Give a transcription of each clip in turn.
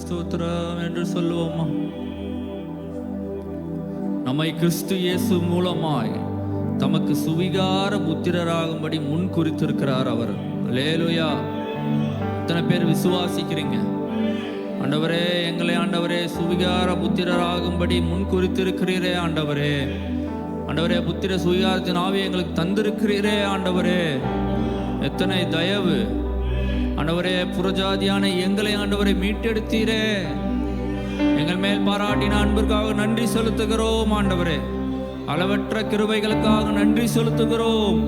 ஸ்தோத்திரம் என்று சொல்லுவோமா? நம்மை கிறிஸ்து இயேசு மூலமாய் தமக்கு சுவிகார புத்திரராகும்படி முன் குறித்திருக்கிறார் அவர். அல்லேலூயா! எத்தனை பேர் விசுவாசிக்கிறீங்க? ஆண்டவரே, எங்களை ஆண்டவரே சுவிகார புத்திரராகும்படி முன் குறித்திருக்கிறீரே ஆண்டவரே. ஆண்டவரே, புத்திர சுவிகாரத்தின் ஆவியை எங்களுக்கு தந்திருக்கிறீரே ஆண்டவரே. எத்தனை தயவு ஆண்டவரே! புறஜாதியான எங்களை ஆண்டவரை மீட்டெடுத்தீரே. எங்கள் மேல் பாராட்டின அன்பிற்காக நன்றி செலுத்துகிறோம் ஆண்டவரே. அளவற்ற கிருபைகளுக்காக நன்றி செலுத்துகிறோம்.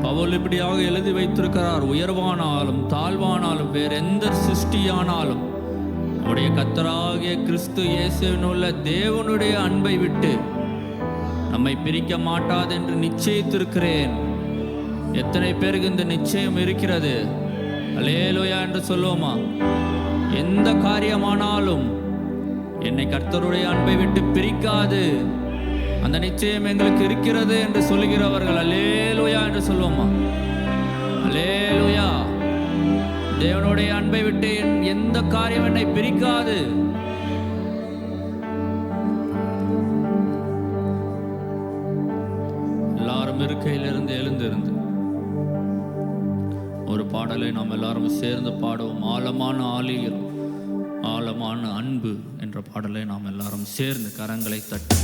பவுல் இப்படியாக எழுதி வைத்திருக்கிறார், உயர்வானாலும் தாழ்வானாலும் வேறெந்த சிருஷ்டியானாலும் உடைய கர்த்தராகிய கிறிஸ்து இயேசுவினுள்ள தேவனுடைய அன்பை விட்டு நம்மை பிரிக்க மாட்டாது என்று நிச்சயித்திருக்கிறேன். எத்தனை பேருக்கு இந்த நிச்சயம் இருக்கிறது? அல்லேலூயா என்று சொல்லுவோமா? எந்த காரியமானாலும் என்னை கர்த்தருடைய அன்பை விட்டு பிரிக்காது, அந்த நிச்சயம் எங்களுக்கு இருக்கிறது என்று சொல்லுகிறவர்கள் அல்லேலூயா என்று சொல்லுவோமா? அல்லேலூயா! தேவனுடைய அன்பை விட்டு எந்த காரியம் என்னை பிரிக்காது. எல்லாரும் இருக்கையிலிருந்து எழுந்திருந்து ஒரு பாடலை நாம் எல்லாரும் சேர்ந்து பாடுவோம். ஆழமான ஆழியில் ஆழமான அன்பு என்ற பாடலை நாம் எல்லாரும் சேர்ந்து கரங்களை தட்டி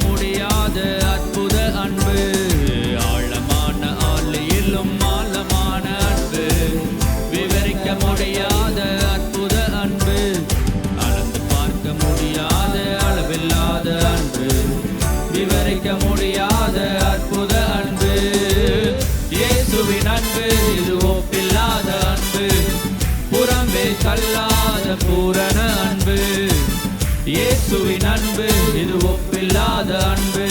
முடியாத அற்புத அன்பு, ஆழமான ஆழியிலும் ஆழமான அன்பு, விவரிக்க முடியாத அற்புத அன்பு, அளந்து பார்க்க முடியாத அளவில்லாத அன்பு, விவரிக்க முடியாத அற்புத அன்பு. இயேசுவின் அன்பு இது ஒப்பில்லாத அன்பு, புறம்பே தள்ளாத பூரண அன்பு. இயேசுவின் அன்பு இது ஒப்பில்லாத அன்பு,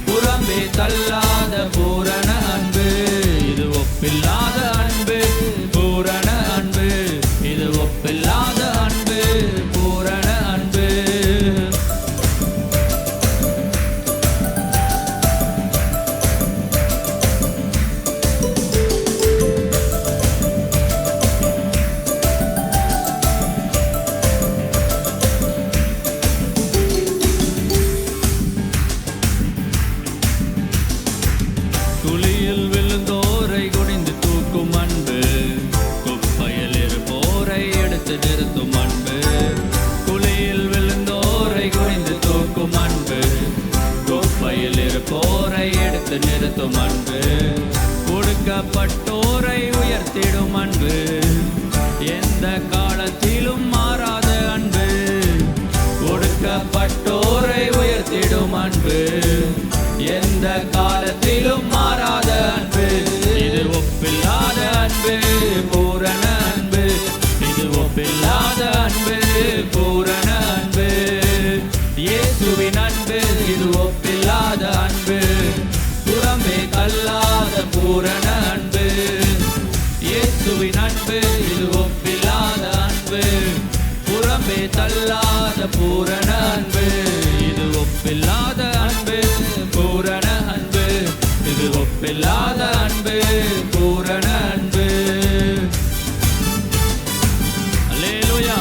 புறம்பே தள்ளாத பூரண அன்பு. இது ஒப்பில்லாத அன்பு, பூரண அன்பு. இது ஒப்பில்லாத அன்பு, பூரண அன்பு. குழியில் விழுந்தோரை குனிந்து தூக்கும் அன்பு, குப்பையில் இருப்போரை எடுத்து நிறுத்தும் அன்பு. குழியில் விழுந்தோரை குனிந்து தூக்கும் அன்பு, குப்பையில் இருப்போரை எடுத்து நிறுத்தும் அன்பு. ஒடுக்கப்பட்டோரை உயர்த்திடும் அன்பு, எந்த காலத்திலும் மாறாத அன்பு. ஒடுக்கப்பட்டோரை உயர்த்திடும் அன்பு, எந்த காலத்திலும் மாறாத அன்பு. இது ஒப்பில்லாத அன்பு, பூரண அன்பு. இது ஒப்பில்லாத அன்பு, பூரண அன்பு. இயேசுவின் அன்பு இது ஒப்பில்லாத அன்பு, புறம்பே தள்ளாத பூரண அன்பு. இயேசுவின் அன்பு இது ஒப்பில்லாத அன்பு, புறம்பே தள்ளாத பூரண அன்பு. இது ஒப்பில்லாத அன்பு, பூரண அன்பு. இது ஒப்பில்லாத அன்பு, பூரண அன்பு. அல்லேலூயா!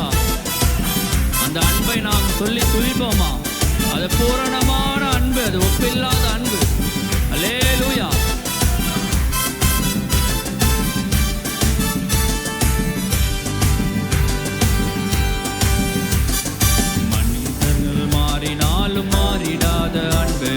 அந்த அன்பை நாம் சொல்லி துதிப்போமா? அது பூரணமான அன்பு, அது ஒப்பில்லாத அன்பு. அல்லேலூயா! மனிதர்கள் மாறினாலும் மாறிடாத அன்பு,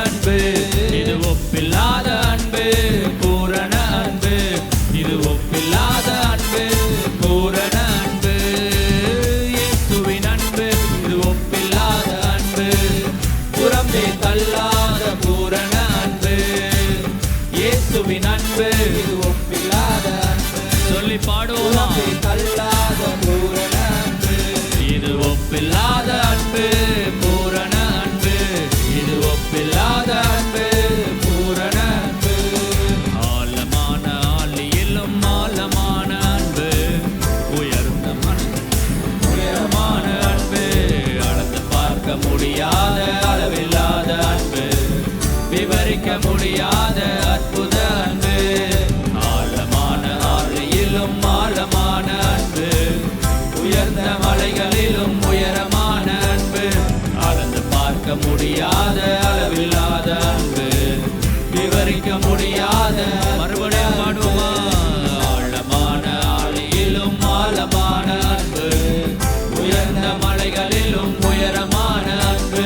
அன்பு, இது ஒப்பில்லாத அன்பு, பூரண அன்பு, இது ஒப்பில்லாத அன்பு, பூரண அன்பு. இயேசுவின் அன்பு இது ஒப்பில்லாத அன்பு, புறம்பே தள்ளாத பூரண அன்பு. இயேசுவின் அன்பு இது ஒப்பில்லாத அன்பு, சொல்லி பாடுவோமா? தள்ளாத பூரண அன்பு, இது ஒப்பில்லாத அன்பு, பூரண அன்பு, இது ஒப்பில்லாத அன்பு, பூரண அன்பு. ஆழமான ஆழியிலும் ஆழமான அன்பு, உயர்ந்த உயரமான அன்பு, அளந்து பார்க்க முடியாத அளவில்லாத அன்பு, விவரிக்க முடியாத அற்புத அன்பு. ஆழமான ஆழியிலும் ஆழமான அன்பு, உயர்ந்த மலைகளிலும் உயரமான அன்பு, அளந்து பார்க்க முடியாத அளவில்லாத அன்பு, விவரிக்க முடியாத. மறுபடியும் பாடுவோமா? ஆழமான ஆழியிலும் ஆழமான அன்பு, உயர்ந்த மலைகளிலும் உயரமான அன்பு,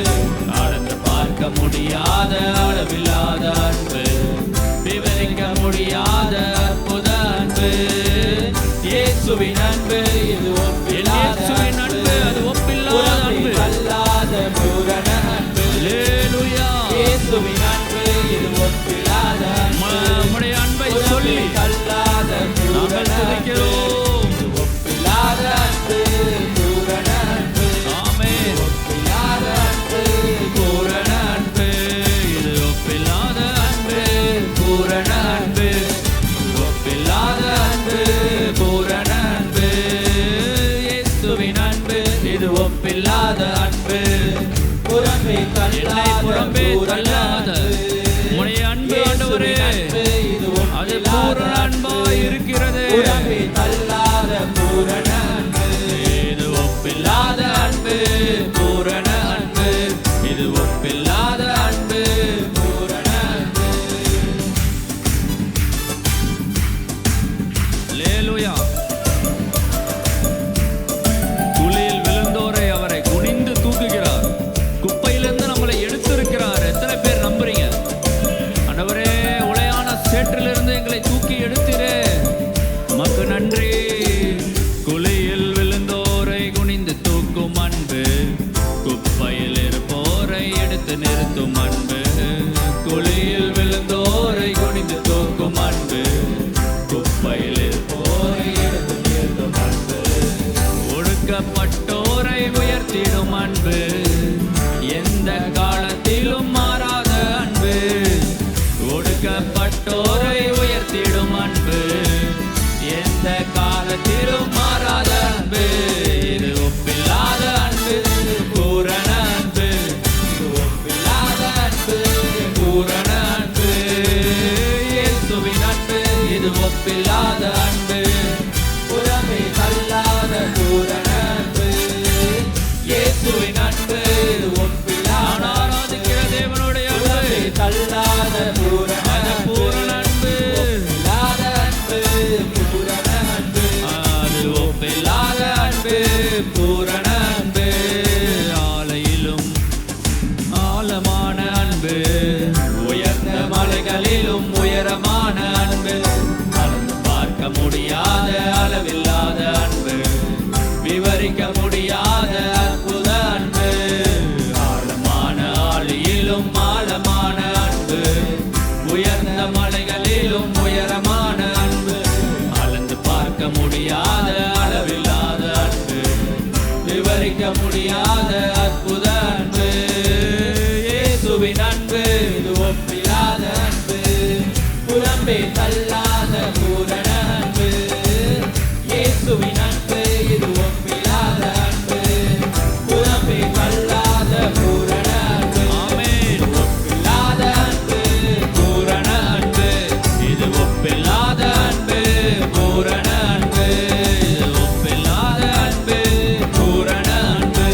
அளந்து பார்க்க முடியாத அளவில்லாத அன்பு, விவரிக்க முடியாத அற்புத அன்பு. இயேசுவின் அன்பு இது ஒப்பில்லாத அன்பு, அது ஒப்பில்லாத அன்பு, அல்லாத பூரண அன்பு. அல்லேலூயா. இயேசுவின் அன்பு இது ஒப்பில்லாத அன்பு, நம்முடைய அன்பை சொல்லி அல்லாத நாங்கள் துதிக்கிறோம். ஒப்பில்லாத அன்பு, பூரண அன்பு. ஆமென். ஒப்பில்லாத அன்பு, பூரண அன்பு, இது ஒப்பில்லாத அன்பு, பூரண அன்பு, ஒப்பில்லாத அன்பு, பூரண அன்பு. இயேசுவின் அன்பு இது ஒப்பில்லாத அன்பு, புறம்பே தள்ளாத உம்முடைய அன்பு ஆண்டவரே, அது பூரண அன்பாய் இருக்கிறது. புறம்பே தள்ளாத பூரண அன்பு, இது ஒப்பில்லாத அன்பு, பூரண அன்பு, இது ஒப்பில்லாத அன்பு, பூரண அன்பு. அல்லேலூயா. குழியில் விழுந்தோரை அவரை குனிந்து தூக்குகிறார், குப்பையிலிருந்து நம்மளை எடுத்திருக்கிறார். எத்தனை பேர் நம்புறீங்க? ஆண்டவரே, உளையான சேற்றிலிருந்து எங்களை தூக்கி எடுத்திரே, உமக்கு நன்றி. குழியில் விழுந்தோரை குனிந்து தூக்கும் அன்பு, குப்பையில் இருப்போரை எடுத்து நிறுத்தும் அன்பு. குழியில் விழுந்தோரை குனிந்து தூக்கும் அன்பு, குப்பையில் இருப்போரை எடுத்து நிறுத்தும் அன்பு. ஒடுக்கப்பட்டோரை உயர்த்திடும் அன்பு, எந்த காலத்திலும் மாறாத அன்பு. ஒடுக்கப்பட்டோரை உயர்த்திடும் அன்பு, எந்த காலத்திலும் மாறாத அன்பு, இது ஒப்பில்லாத அன்பு, பூரண அன்பு, இது ஒப்பில்லாத அன்பு, பூரண அன்பு. இயேசுவின் அன்பு இது ஒப்பில்லாத அன்பு, புறமே தள்ளாத பூரண அன்பு. இயேசுவின் அன்பு இது ஒப்பில்லாத ஆராதிக்கிற தேவனுடைய அன்பு, தள்ளாத பூரண பூரண அன்பு, இல்லாத அன்பு, பூரண அன்பு, அது ஒப்பில்லாத அன்பு, பூரண அன்பு. ஆலையிலும் ஆழமான அன்பு, உயர்ந்த மலைகளிலும் உயரமான அன்பு, அளந்து பார்க்க முடியாத அளவில்லாத அன்பு, விவரிக்க முடியாத அற்புத அன்பு. ஆழமான ஆழியிலும் ஆழமான அன்பு, உயர்ந்த மலைகளிலும் உயரமான அன்பு, அளந்து பார்க்க முடியாத அளவில்லாத அன்பு, விவரிக்க முடியாத அற்புத அன்பு. இயேசுவின் அன்பு இது ஒப்பில்லாத அன்பு, புறம்பே தள்ளாத பூரண அன்பு. இயேசுவின் அன்பு இது ஒப்பில்லாத அன்பு, புறம்பே தள்ளாத பூரண அன்பு. ஆமென். ஒப்பில்லாத அன்பு, பூரண அன்பு, இது ஒப்பில்லாத அன்பு, பூரண அன்பு, இது ஒப்பில்லாத அன்பு, பூரண அன்பு,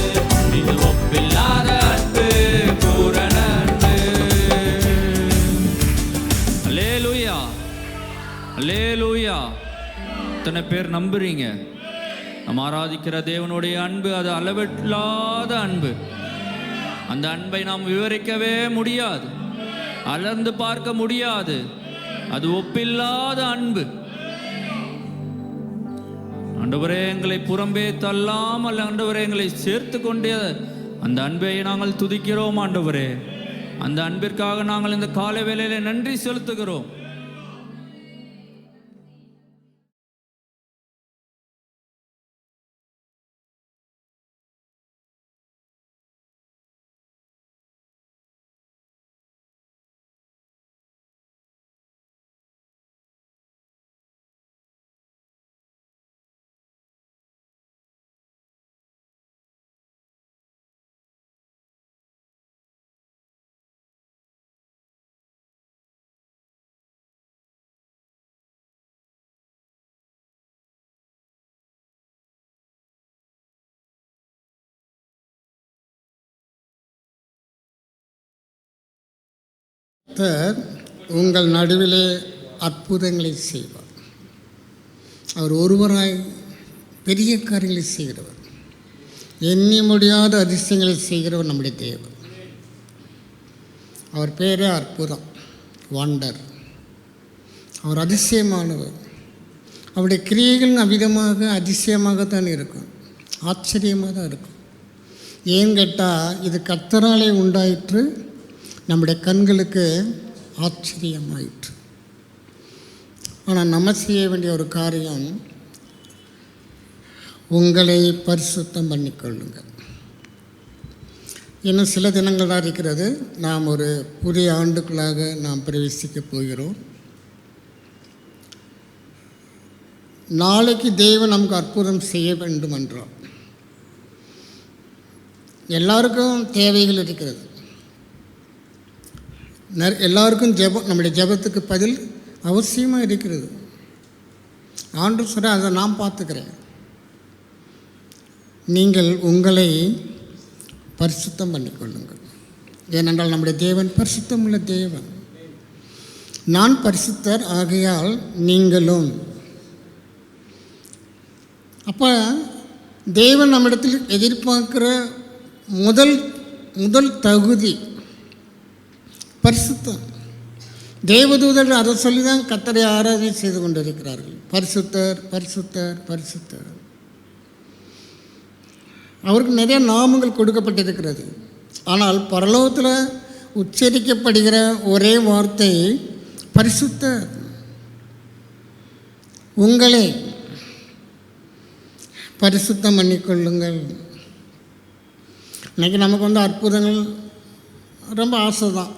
இது ஒப்பில்லாத அன்பு, பூரண அன்பு. அல்லேலூயா. அல்லேலூயா. எத்தனை பேர் நம்புறீங்க? நம்ம ஆராதிக்கிற தேவனுடைய அன்பு அது அளவில்லாத அன்பு. அந்த அன்பை நாம் விவரிக்கவே முடியாது. அளந்து பார்க்க முடியாது. அது ஒப்பில்லாத அன்பு. ஆண்டவரே, எங்களை புறம்பே தள்ளாமல் ஆண்டவரே எங்களை சேர்த்து கொண்டே அந்த அன்பை நாங்கள் துதிக்கிறோம். ஆண்டவரே, அந்த அன்பிற்காக நாங்கள் இந்த காலை வேளையிலே நன்றி செலுத்துகிறோம். உங்கள் நடுவிலே அற்புதங்களை செய்வார். அவர் ஒருவராய் பெரிய காரியங்களை செய்கிறவர், எண்ணி முடியாத அதிசயங்களை செய்கிறவர் நம்முடைய தேவன். அவர் பேரே அற்புதம், வண்டர். அவர் அதிசயமானவர். அவருடைய கிரியைகள் அவ்விதமாக அதிசயமாகத்தான் இருக்கும், ஆச்சரியமாக தான் இருக்கும். ஏன் கேட்டால், இது கர்த்தராலே உண்டாயிற்று, நம்முடைய கண்களுக்கு ஆச்சரியமாயிற்று. ஆனால் நம்ம செய்ய வேண்டிய ஒரு காரியம், உங்களை பரிசுத்தம் பண்ணிக்கொள்ளுங்கள். இன்னும் சில தினங்கள் தான் இருக்கிறது. நாம் ஒரு புதிய ஆண்டுக்குள்ளாக நாம் பிரவேசிக்கப் போகிறோம். நாளைக்கு தேவன் நமக்கு அற்புதம் செய்ய வேண்டும் என்றால், எல்லாருக்கும் தேவைகள் இருக்கிறது. எல்லாருக்கும் ஜெபம், நம்முடைய ஜெபத்துக்கு பதில் அவசியமாக இருக்கிறது. ஆண்டவர் சொல்ல, அதை நான் பார்த்துக்கிறேன். நீங்கள் உங்களை பரிசுத்தம் பண்ணிக்கொள்ளுங்கள். ஏனென்றால் நம்முடைய தேவன் பரிசுத்தம் உள்ள தேவன். நான் பரிசுத்தர், ஆகையால் நீங்களும். அப்போ தேவன் நம்மிடத்தில் எதிர்பார்க்கிற முதல் தகுதி பரிசுத்தம். தேவதூதர்கள் அதை சொல்லி தான் கர்த்தரை ஆராதனை செய்து கொண்டிருக்கிறார்கள். பரிசுத்தர், பரிசுத்தர், பரிசுத்தர். அவருக்கு நிறைய நாமங்கள் கொடுக்கப்பட்டிருக்கிறது. ஆனால் பரலோகத்தில் உச்சரிக்கப்படுகிற ஒரே வார்த்தை பரிசுத்தர். உங்களை பரிசுத்தம் பண்ணிக்கொள்ளுங்கள். இன்றைக்கி நமக்கு அற்புதங்கள் ரொம்ப ஆசை தான்.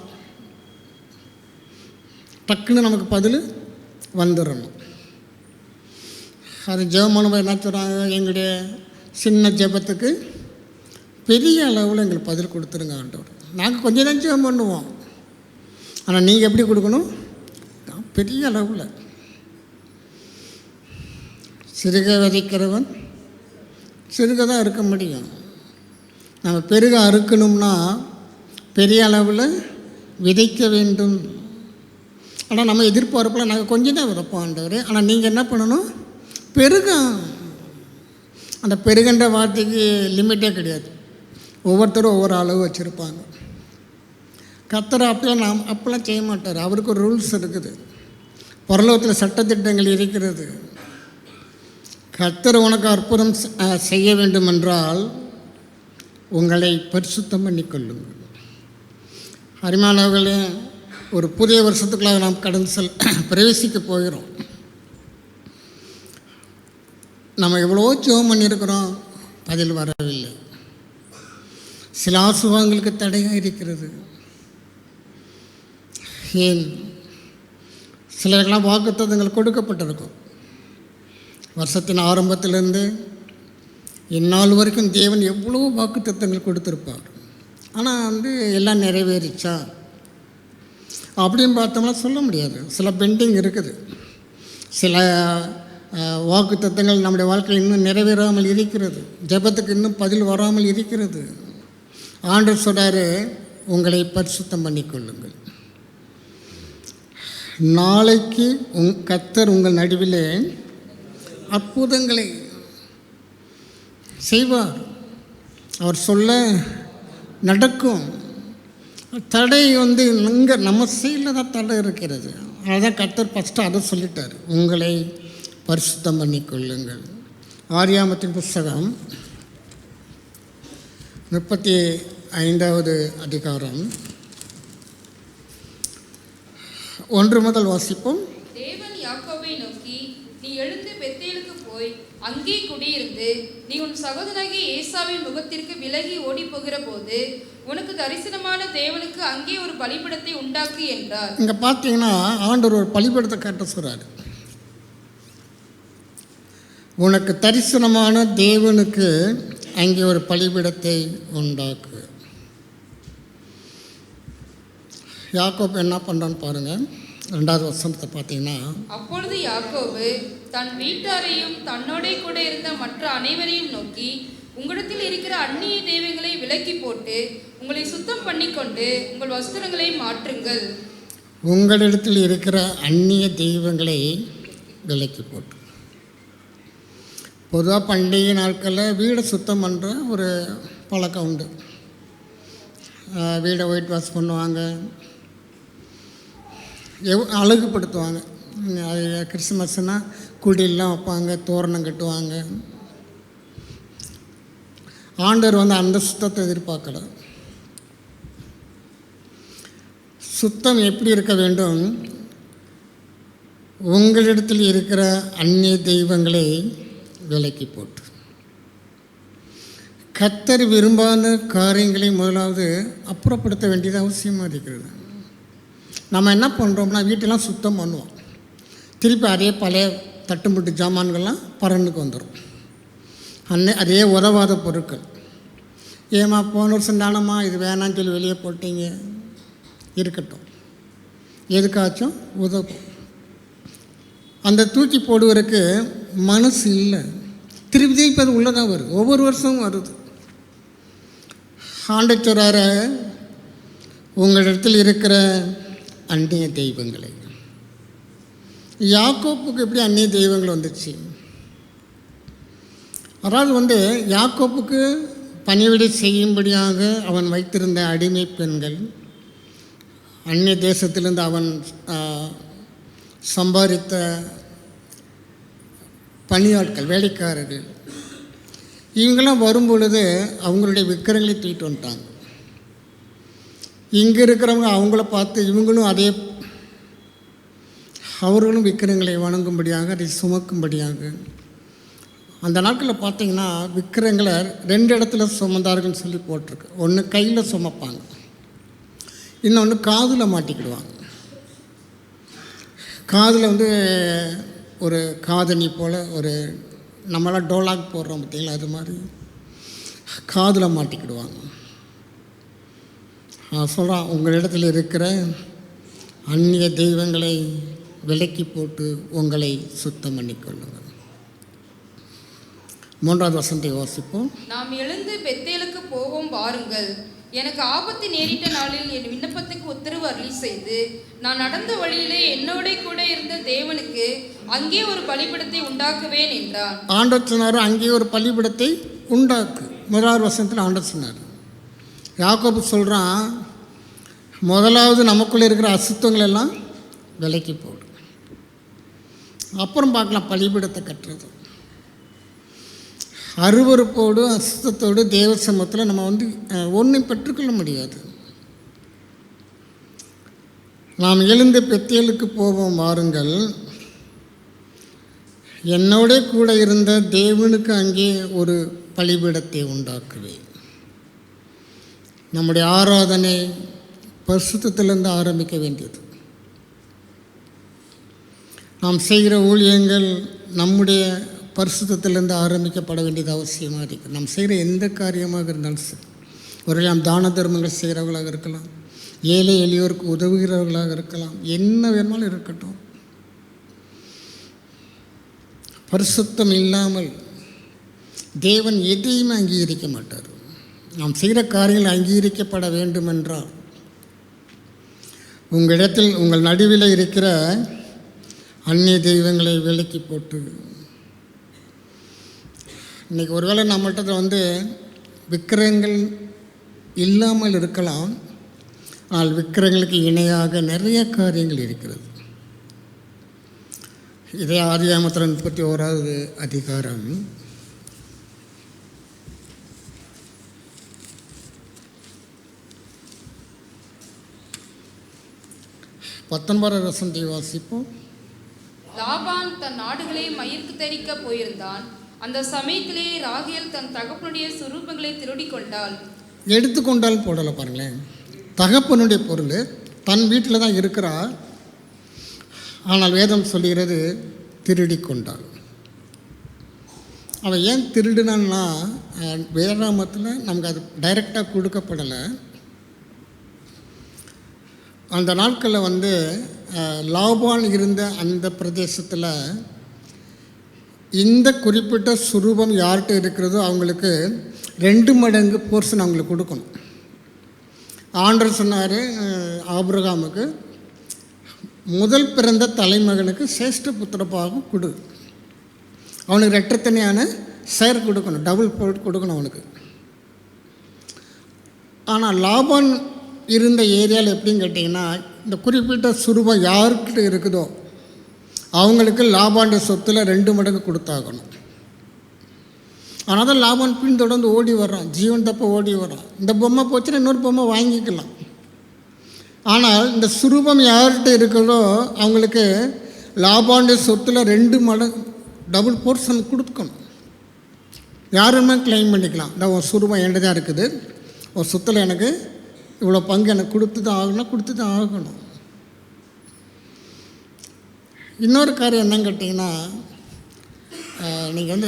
டக்குன்னு நமக்கு பதில் வந்துடணும். அது ஜெபமானவ என்ன சொல்கிறாங்க, எங்களுடைய சின்ன ஜெபத்துக்கு பெரிய அளவில் எங்களுக்கு பதில் கொடுத்துருங்க ஆண்டவர். நாங்கள் கொஞ்சம் தான் ஜெபம் பண்ணுவோம், ஆனால் நீங்கள் எப்படி கொடுக்கணும், பெரிய அளவில். சிறுக விதைக்கிறவன் சிறுக தான் இருக்க முடியும். நம்ம பெருக அறுக்கணும்னா பெரிய அளவில் விதைக்க வேண்டும். ஆனால் நம்ம எதிர்பார்ப்பில் நாங்கள் கொஞ்சம் தான் விதைப்போம் ஆண்டவர். ஆனால் நீங்கள் என்ன பண்ணணும், பெருக. அந்த பெருகன்ற வார்த்தைக்கு லிமிட்டே கிடையாது. ஒவ்வொருத்தரும் ஒவ்வொரு அளவு வச்சுருப்பாங்க. கர்த்தர் அப்பெல்லாம் செய்ய மாட்டார். அவருக்கு ஒரு ரூல்ஸ் இருக்குது. பரலோகத்தில் சட்டத்திட்டங்கள் இருக்கிறது. கர்த்தர் உனக்கு அற்புதம் செய்ய வேண்டும் என்றால் உங்களை பரிசுத்தம் பண்ணிக்கொள்ளுங்கள். அருமையானவர்களே, ஒரு புதிய வருஷத்துக்குள்ளாக நாம் கடந்து பிரவேசிக்க போகிறோம். நம்ம எவ்வளோ ஜெபம் பண்ணியிருக்கிறோம், பதில் வரவில்லை. சில ஆசீர்வாதங்களுக்கு தடையாக இருக்கிறது. ஏன், சிலருக்கெல்லாம் வாக்குத்தத்தங்கள் கொடுக்கப்பட்டிருக்கும். வருஷத்தின் ஆரம்பத்திலேருந்து இந்நாள் வரைக்கும் தேவன் எவ்வளோ வாக்குத்தத்தங்கள் கொடுத்துருப்பார். ஆனால் எல்லாம் நிறைவேறிச்சா அப்படின்னு பார்த்தோம்னா சொல்ல முடியாது. சில பெண்டிங் இருக்குது. சில வாக்குத்தத்தங்கள் நம்முடைய வாழ்க்கையில் இன்னும் நிறைவேறாமல் இருக்கிறது. ஜெபத்துக்கு இன்னும் பதில் வராமல் இருக்கிறது. ஆண்டவர் சொல்றாரு, உங்களை பரிசுத்தம் பண்ணிக்கொள்ளுங்கள். நாளைக்கு கர்த்தர் உங்கள் நடுவிலே அற்புதங்களை செய்வார். அவர் சொல்ல நடக்கும். தடை வந்து இங்கே நம்ம சைடில் தான் தடை இருக்கிறது. அதான் கர்த்தர் ஃபஸ்ட்டு அதை சொல்லிட்டார், உங்களை பரிசுத்தம் பண்ணிக்கொள்ளுங்கள். ஆதியாகமத்தின் புஸ்தகம் 35வது அதிகாரம் 1 முதல் வாசிப்போம். தேவன் யாக்கோபை நோக்கி, நீ எழுந்து பெத்தேலுக்கு போய் அங்கே குடியிருந்து நீ உன் சகோதரனாகிய ஏசாவின் முகத்திற்கு விலகி ஓடி போகிற போது உனக்கு தரிசனமான தேவனுக்கு அங்கே ஒரு பலிபீடத்தை உண்டாக்கு என்றார். இங்கே பார்த்தீங்கன்னா ஆண்டவர் ஒரு பலிபீடத்தை காட்ட சொல்கிறார். உனக்கு தரிசனமான தேவனுக்கு அங்கே ஒரு பலிபீடத்தை உண்டாக்கு. யாக்கோபு என்ன பண்ணுறான்னு பாருங்கள். 2வது வசனத்தை பார்த்தீங்கன்னா, அப்பொழுது யாக்கோபு தன் வீட்டாரையும் தன்னோட கூட இருந்த மற்ற அனைவரையும் நோக்கி, உங்களிடத்தில் இருக்கிற அந்நிய தெய்வங்களை விலக்கி போட்டு உங்களை சுத்தம் பண்ணிக்கொண்டு உங்கள் வஸ்திரங்களை மாற்றுங்கள். உங்களிடத்தில் இருக்கிற அந்நிய தெய்வங்களை விலக்கி போட்டு. பொதுவாக பண்டிகை நாட்களில் வீடை சுத்தம் பண்ணுற ஒரு பழக்கம் உண்டு. வீடை ஒயிட் வாஷ் பண்ணுவாங்க, அழகுபடுத்துவாங்க. அது கிறிஸ்துமஸ்னால் குடியெல்லாம் வைப்பாங்க, தோரணம் கட்டுவாங்க. ஆண்டவர் வந்து அந்த சுத்தத்தை எதிர்பார்க்கல. சுத்தம் எப்படி இருக்க வேண்டும்? உங்களிடத்தில் இருக்கிற அந்நிய தெய்வங்களை விலக்கி போட்டு. கர்த்தர் விரும்பாத காரியங்களை முதலாவது அப்புறப்படுத்த வேண்டியது அவசியமாக இருக்கிறது. நம்ம என்ன பண்ணுறோம்னா, வீட்டெல்லாம் சுத்தம் பண்ணுவோம், திருப்பி அதே பழைய தட்டுமுட்டு ஜாமான்கள்லாம் பரனுக்கு வந்துடும். அதே உதவாத பொருட்கள். ஏமா போன வருஷம் தானம்மா இது வேணான்னு சொல்லி வெளியே போட்டீங்க, இருக்கட்டும், எதுக்காச்சும் உதவும். அந்த தூக்கி போடுவதற்கு மனசு இல்லை, திருப்பி இப்போ அது உள்ளதாக வருது, ஒவ்வொரு வருஷமும் வருது. ஆண்டவரார உங்களிடத்தில் இருக்கிற அந்நிய தெய்வங்களை. யாக்கோப்புக்கு எப்படி அந்நிய தெய்வங்கள் வந்துச்சு? அதாவது வந்து யாக்கோப்புக்கு பணிவிடை செய்யும்படியாக அவன் வைத்திருந்த அடிமை பெண்கள், அந்நிய தேசத்திலிருந்து அவன் சம்பாதித்த பணியாட்கள், வேலைக்காரர்கள், இவங்களாம் வரும்பொழுது அவங்களுடைய விக்கிரங்களை தூக்கிட்டு வந்துட்டாங்க. இங்கே இருக்கிறவங்க அவங்கள பார்த்து இவங்களும் அவர்களும் விக்கிரங்களை வணங்கும்படியாக, அதை சுமக்கும்படியாக. அந்த நாட்களில் பார்த்திங்கன்னா விக்கிரங்களை 2 இடத்துல சுமந்தார்கள்னு சொல்லி போட்டிருக்கு. ஒன்று கையில் சுமப்பாங்க, இன்னொன்று காதில் மாட்டிக்கிடுவாங்க. காதில் வந்து ஒரு காதணி போல், ஒரு நம்மளாம் டோலாக் போடுறோம் பார்த்திங்களா, அது மாதிரி காதில் மாட்டிக்கிடுவாங்க. சொல்கிறான், உங்களிடத்தில் இருக்கிற அந்நிய தெய்வங்களை விலக்கி போட்டு உங்களை சுத்தம் பண்ணிக்கொள்ளுங்கள். 3வது வசனத்தை வாசிப்போம். நாம் எழுந்து பெத்தேலுக்கு போவோம் வாருங்கள். எனக்கு ஆபத்து நேரிட்ட நாளில் என் விண்ணப்பத்துக்கு உத்தரவு அருளி செய்து நான் நடந்த வழியிலே என்னோட கூட இருந்த தேவனுக்கு அங்கே ஒரு பலிபீடத்தை உண்டாக்குவேன் என்றான். ஆண்டவர் சொன்னார், அங்கே ஒரு பலிபீடத்தை உண்டாக்கு. 1வது வசனத்தில் ஆண்டவர் சொன்னார். யாக்கோபு சொல்கிறான், முதலாவது நமக்குள்ளே இருக்கிற அசுத்தங்கள் எல்லாம் விலக்கி போடு, அப்புறம் பார்க்கலாம் பலிபீடத்தை கட்டுறது. அருவருப்போடு அசுத்தத்தோடு தேவ சமூகத்தில் நம்ம வந்து ஒன்றும் பெற்றுக்கொள்ள முடியாது. நாம் எழுந்து பெத்தேலுக்கு போவோம் வாருங்கள். என்னோட கூட இருந்த தேவனுக்கு அங்கே ஒரு பலிபீடத்தை உண்டாக்குவேன். நம்முடைய ஆராதனை பரிசுத்தத்திலிருந்து ஆரம்பிக்க வேண்டியது. நாம் செய்கிற ஊழியங்கள் நம்முடைய பரிசுத்தத்திலிருந்து ஆரம்பிக்கப்பட வேண்டியது அவசியமாக இருக்குது. நாம் செய்கிற எந்த காரியமாக இருந்தாலும் சரி, ஒரு நாம் தான தர்மங்கள் செய்கிறவர்களாக இருக்கலாம், ஏழை எளியோருக்கு உதவுகிறவர்களாக இருக்கலாம், என்ன வேணுமாலும் இருக்கட்டும், பரிசுத்தம் இல்லாமல் தேவன் எதையுமே அங்கீகரிக்க மாட்டார். நாம் செய்கிற காரியங்கள் அங்கீகரிக்கப்பட வேண்டும் என்றால் உங்களிடத்தில் உங்கள் நடுவில் இருக்கிற அந்நிய தெய்வங்களை விலக்கி போட்டு. இன்றைக்கி ஒருவேளை நம்மள்கிட்ட வந்து விக்கிரகங்கள் இல்லாமல் இருக்கலாம், ஆனால் விக்கிரங்களுக்கு இணையாக நிறைய காரியங்கள் இருக்கிறது. இதே ஆதியாகமத்தில் 31வது அதிகாரம் 19 வசனத்தை வாசிப்போம். லாபான் தன் நாடுகளை மயிருக்கு தரிக்க போயிருந்தான். அந்த சமயத்திலே ராகேல் தன் தகப்பனுடைய சுரூபங்களை திருடிக் கொண்டாள். எடுத்துக்கொண்டால் போடலை பாருங்களேன். தகப்பனுடைய பொருள் தன் வீட்டில் தான் இருக்கிறா, ஆனால் வேதம் சொல்லுகிறது திருடி கொண்டாள். அவன் ஏன் திருடுனான்னா வேதாகமத்தில் நமக்கு அது டைரெக்டாக கொடுக்கப்படலை. அந்த நாட்களில் லாபான் இருந்த அந்த பிரதேசத்தில் இந்த குறிப்பிட்ட சுரூபம் யார்கிட்ட இருக்கிறதோ அவங்களுக்கு 2 மடங்கு போர்ஷன் அவங்களுக்கு கொடுக்கணும். ஆண்டவர் சொன்னார் ஆபிரகாமுக்கு, முதல் பிறந்த தலைமகனுக்கு சேஷ்ட புத்திரப்பாகவும் கொடு, அவனுக்கு ரெட்டத்தனையான ஷேர் கொடுக்கணும், டபுள் போட்டு கொடுக்கணும் அவனுக்கு. ஆனால் லாபான் இருந்த ஏரியாவில் எப்படின்னு கேட்டிங்கன்னா, இந்த குறிப்பிட்ட சுரூபம் யாருக்கிட்ட இருக்குதோ அவங்களுக்கு லாபாண்ட சொத்தில் 2 மடங்கு கொடுத்தாகணும். ஆனால் தான் லாபான் பின்தொடர்ந்து ஓடி வர்றான், ஜீவன் தப்ப ஓடி வர்றான். இந்த பொம்மை போச்சுன்னா இன்னொரு பொம்மை வாங்கிக்கலாம். ஆனால் இந்த சுரூபம் யார்கிட்ட இருக்கிறதோ அவங்களுக்கு லாபாண்ட சொத்தில் 2 மடங்கு டபுள் போர்ஷன் கொடுக்கணும். யாருமே கிளைம் பண்ணிக்கலாம், இந்த ஒரு சுரூபம் என்கிட்ட தான் இருக்குது, ஒரு சொத்தில் எனக்கு இவ்வளோ பங்கு எனக்கு கொடுத்து தான் ஆகணும். இன்னொரு காரியம் என்னன்னு கேட்டிங்கன்னா, நீங்கள்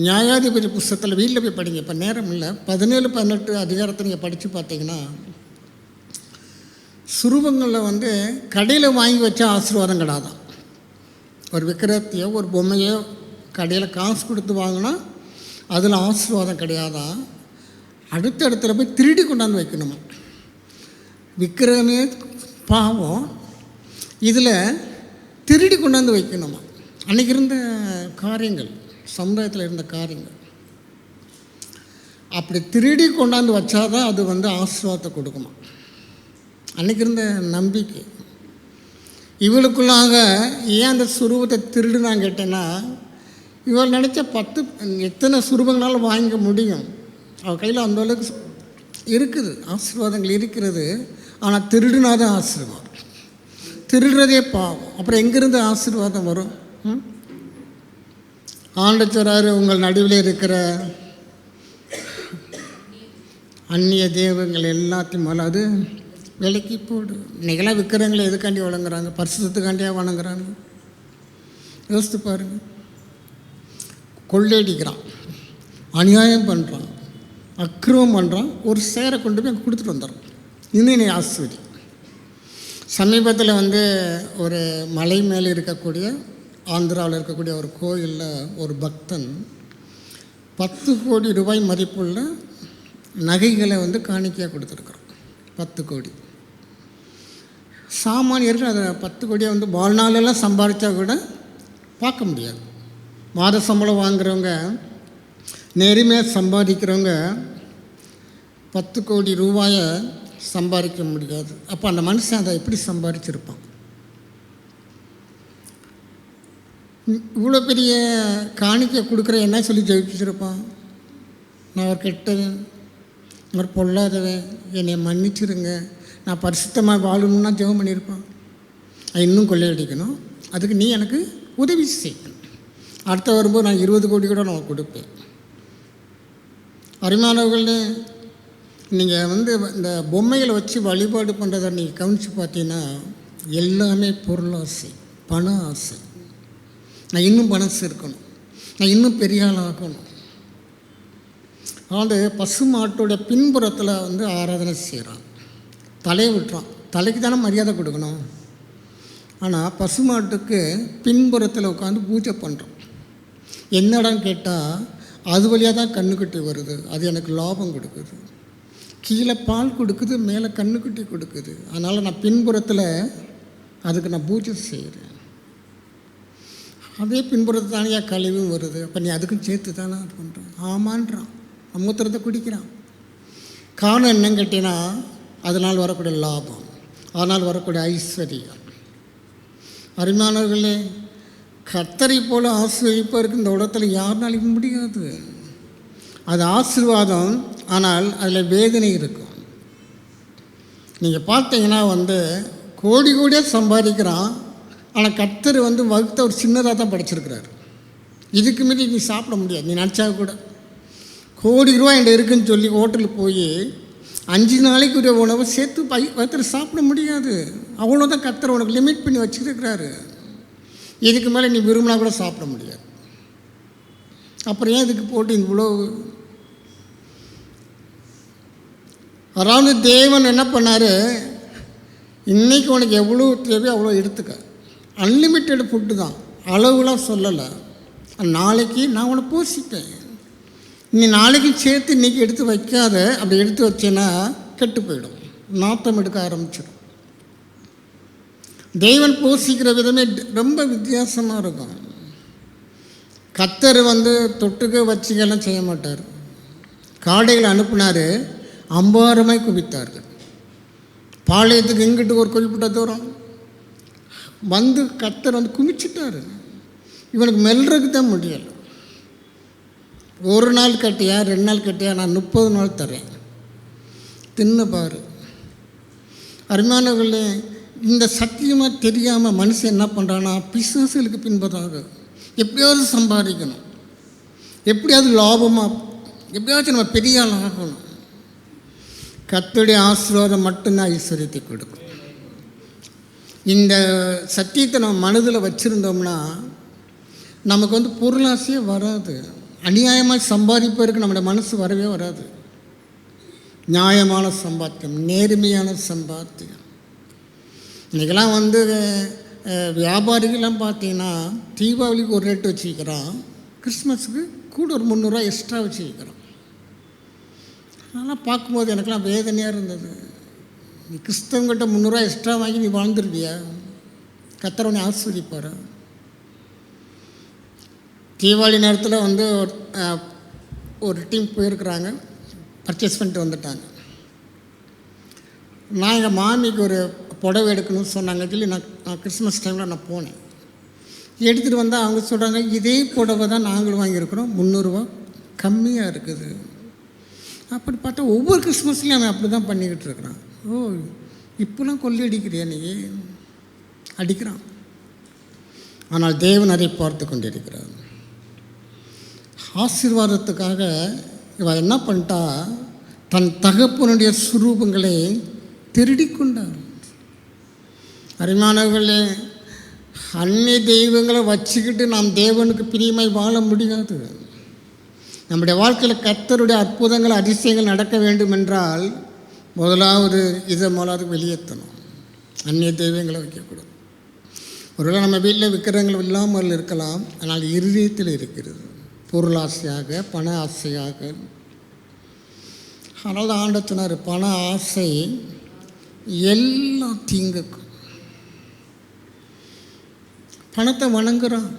நியாயாதிபதி புஸ்தகத்தில் வீட்டில் போய் படிங்க, இப்போ நேரம் இல்லை, 17-18 அதிகாரத்தை நீங்கள் படித்து பார்த்தீங்கன்னா, சுரூபங்களில் கடையில் வாங்கி வச்சா ஆசீர்வாதம் கிடையாதான். ஒரு விக்கிரத்தையோ ஒரு பொம்மையோ கடையில் காசு கொடுத்து வாங்கினா அதில் ஆசீர்வாதம் கிடையாதான். அடுத்த இடத்துல போய் திருடி கொண்டாந்து வைக்கணுமா. விக்கிரகமே பாவம், இதில் திருடி கொண்டாந்து வைக்கணுமா. அன்றைக்கி இருந்த காரியங்கள், சமுதாயத்தில் இருந்த காரியங்கள். அப்படி திருடி கொண்டாந்து வச்சாதான் அது ஆசீர்வாதத்தை கொடுக்குமா. அன்றைக்கி இருந்த நம்பிக்கை. இவளுக்குள்ளாக ஏன் அந்த சுரூபத்தை திருடுனான்னு கேட்டேன்னா, இவள் நினச்ச எத்தனை சுரூபங்களால் வாங்க முடியும், அவள் கையில் அந்த அளவுக்கு இருக்குது, ஆசீர்வாதங்கள் இருக்கிறது. ஆனால் திருடுனாதான் ஆசீர்வாதம், திருடுறதே பாவம். அப்புறம் எங்கேருந்து ஆசீர்வாதம் வரும்? ஆண்டவராரு உங்கள் நடுவில் இருக்கிற அந்நிய தெய்வங்கள் எல்லாத்தையும் அது விலைக்கு போடு. இன்றைக்கெல்லாம் விற்கிறவங்களை எதுக்காண்டி வழங்குறாங்க? பரிசுத்தத்துக்காண்டியாக வணங்குறாங்க. யோசித்து பாருங்கள். கொள்ளையடிக்கிறான், அநியாயம் பண்ணுறான், அக்கிரமம் பண்ணுறான், ஒரு சேரை கொண்டு போய் அங்கே கொடுத்துட்டு வந்துடுறான். இன்னும் நீ ஆஸ்வதி. சமீபத்தில் ஒரு மலை மேலே இருக்கக்கூடிய ஆந்திராவில் இருக்கக்கூடிய ஒரு கோயிலில் ஒரு பக்தன் 10 கோடி ரூபாய் மதிப்புள்ள நகைகளை காணிக்கையாக கொடுத்துருக்குறான். 10 கோடி. சாமானியர்கள் அதை 10 கோடியை வாழ்நாளெல்லாம் சம்பாதிச்சா கூட பார்க்க முடியாது. மாத சம்பளம் வாங்குகிறவங்க, நேர்மையாக சம்பாதிக்கிறவங்க 10 கோடி ரூபாயை சம்பாதிக்க முடியாது. அப்போ அந்த மனுஷன் அதை எப்படி சம்பாதிச்சிருப்பான்? இவ்வளோ பெரிய காணிக்கை கொடுக்குற என்ன சொல்லி ஜெயிச்சிருப்பான்? நான் ஒரு கெட்டவன், ஒரு பொல்லாதவன், என்னை மன்னிச்சிருங்க, நான் பரிசுத்தமாக வாழணும்னா ஜெபம் பண்ணியிருப்பான். இன்னும் கொள்ளையடிக்கணும், அதுக்கு நீ எனக்கு உதவி செய்யணும். அடுத்த வரும்போது நான் 20 கோடி கூட நான் கொடுப்பேன். அருமையானவர்களே, நீங்கள் இந்த பொம்மைகளை வச்சு வழிபாடு பண்ணுறதை நீங்கள் கவனித்து பார்த்தீங்கன்னா எல்லாமே பொருளாசை, பண ஆசை. நான் இன்னும் பணம் சேர்க்கணும், நான் இன்னும் பெரிய ஆள் ஆகணும். அது பசு மாட்டோட பின்புறத்தில் ஆராதனை செய்கிறான், தலையை விட்டுறான். தலைக்கு தானே மரியாதை கொடுக்கணும். ஆனால் பசு மாட்டுக்கு பின்புறத்தில் உட்காந்து பூஜை பண்ணுறோம். என்னடான்னு கேட்டால் அது வழியாக தான் கண்ணுக்குட்டி வருது, அது எனக்கு லாபம் கொடுக்குது. கீழே பால் கொடுக்குது, மேலே கண்ணுக்குட்டி கொடுக்குது. அதனால் நான் பின்புறத்தில் அதுக்கு நான் பூஜை செய்கிறேன். அதே பின்புறத்து தானே கழிவும் வருது, அப்போ நீ அதுக்கும் சேர்த்து தானே அது பண்ணுறான். ஆமான்றான், மூத்திரத்தை குடிக்கிறான். காரணம் என்னன்னு கேட்டிங்கன்னா, அதனால் வரக்கூடிய லாபம், அதனால் வரக்கூடிய ஐஸ்வர்யம். அருமையானவர்களே, கர்த்தரை போல ஆசீர்வதிப்பதற்கு இந்த உலகத்தில் யாருனாலும் முடியாது. அது ஆசீர்வாதம், ஆனால் அதில் வேதனை இருக்கும். நீங்கள் பார்த்தீங்கன்னா கோடி கோடியாக சம்பாதிக்கிறான், ஆனால் கர்த்தர் வகுத்த ஒரு சின்னதாக தான் படிச்சிருக்கிறார். இதுக்கு மீறி நீ சாப்பிட முடியாது. நீ நினச்சா கூட கோடி ரூபா என்கிட்ட இருக்குன்னு சொல்லி ஹோட்டலுக்கு போய் 5 நாளைக்குரிய உணவை சேர்த்து வயிற்றில் சாப்பிட முடியாது. அவ்வளோதான் கர்த்தர் உனக்கு லிமிட் பண்ணி வச்சுருக்கிறாரு. இதுக்கு மேலே நீ விரும்பினா கூட சாப்பிட முடியாது. அப்புறம் ஏன் இதுக்கு போட்டு இவ்வளோ? அதாவது தேவன் என்ன பண்ணார், இன்றைக்கி உனக்கு எவ்வளோ தேவையோ அவ்வளோ எடுத்துக்க. அன்லிமிட்டெட் ஃபுட்டு தான், அளவுலாம் சொல்லலை. நாளைக்கு நான் உன்னை போஷிப்பேன். நீ நாளைக்கு சேர்த்து இன்றைக்கி எடுத்து வைக்காத. அப்படி எடுத்து வச்சேன்னா கெட்டு போயிடும், நாத்தம் எடுக்க ஆரம்பிச்சிடும். தேவன் போஷிக்கிற விதமே ரொம்ப வித்தியாசமாக இருக்கும். கர்த்தர் தொட்டுக்க வச்சுக்கெல்லாம் செய்ய மாட்டார். காடைகளை அனுப்புனார், 50,000 குவித்தார்கள். பாளையத்துக்கு இங்கிட்டு ஒரு குறிப்பிட்ட தூரம் கர்த்தர் குமிச்சிட்டார். இவனுக்கு மெல்றதுக்கு தான் முடியலை. 1 நாள் கட்டியா 2 நாள் கட்டியா, நான் 30 நாள் தரேன், தின்னு பாரு. அருமையானவர்களே, இந்த சத்தியமாக தெரியாமல் மனுஷன் என்ன பண்ணுறான்னா, பிசாசுகளுக்கு பின்பதாக எப்படியாவது சம்பாதிக்கணும், எப்படியாவது லாபமாக, எப்படியாச்சும் நம்ம பெரிய ஆள் ஆகணும். கர்த்தருடைய ஆசீர்வாதம் மட்டும்தான் ஐஸ்வர்யத்தை கொடுக்கும். இந்த சத்தியத்தை நம்ம மனதில் வச்சுருந்தோம்னா நமக்கு பொருளாசையே வராது. அநியாயமாக சம்பாதிப்பதற்கு நம்முடைய மனசு வரவே வராது. நியாயமான சம்பாத்தியம், நேர்மையான சம்பாத்தியம். இன்றைக்கெல்லாம் வியாபாரிகள்லாம் பார்த்தீங்கன்னா தீபாவளிக்கு ஒரு ரேட்டு வச்சுக்கிறான், கிறிஸ்மஸுக்கு கூட ஒரு 300 ரூபா எக்ஸ்ட்ரா வச்சுக்கிறான். அதெல்லாம் பார்க்கும்போது எனக்கெல்லாம் வேதனையாக இருந்தது. நீ கிறிஸ்தவங்கிட்ட 300 ரூபா எக்ஸ்ட்ரா வாங்கி நீ வாழ்ந்துருவியா? கர்த்தர் உன்னை ஆசீர்வதிப்பாரா? தீபாவளி நேரத்தில் ஒரு டீம் போயிருக்கிறாங்க, பர்ச்சேஸ் பண்ணிட்டு வந்துட்டாங்க. நான் எங்கள் மாமிக்கு ஒரு புடவை எடுக்கணும்னு சொன்னாங்க சொல்லி நான் கிறிஸ்மஸ் டைமில் நான் போனேன். எடுத்துகிட்டு வந்தால் அவங்க சொல்கிறாங்க, இதே புடவை தான் நாங்களும் வாங்கியிருக்கிறோம், 300 ரூபா கம்மியாக இருக்குது. அப்படி பார்த்தா ஒவ்வொரு கிறிஸ்மஸ்லேயும் அவன் அப்படி தான் பண்ணிக்கிட்டு இருக்கிறான். ஓ, இப்போலாம் கொள்ளை அடிக்கிறியா? நீ அடிக்கிறான். ஆனால் தேவன் அதை பார்த்து கொண்டிருக்கிறார். ஆசீர்வாதத்துக்காக இவன் என்ன பண்ணிட்டா, தன் தகப்பனுடைய சுரூபங்களை திருடி கொண்டார். அருமையானவர்களே, அந்நிய தெய்வங்களை வச்சுக்கிட்டு நாம் தேவனுக்கு பிரியமாய் வாழ முடியாது. நம்முடைய வாழ்க்கையில் கர்த்தருடைய அற்புதங்கள் அதிசயங்கள் நடக்க வேண்டும் என்றால் முதலாவது வெளியேற்றணும். அந்நிய தெய்வங்களை வைக்கக்கூடாது. ஒருவேளை நம்ம வீட்டில் விக்கிரகங்கள் இல்லாமல் இருக்கலாம், ஆனால் இருதயத்தில் இருக்கிறது, பொருளாசையாக, பண ஆசையாக. அதனால் தான் ஆண்டவர் சொன்னார், பண ஆசை எல்லா தீங்குக்கும். பணத்தை வணங்குறான்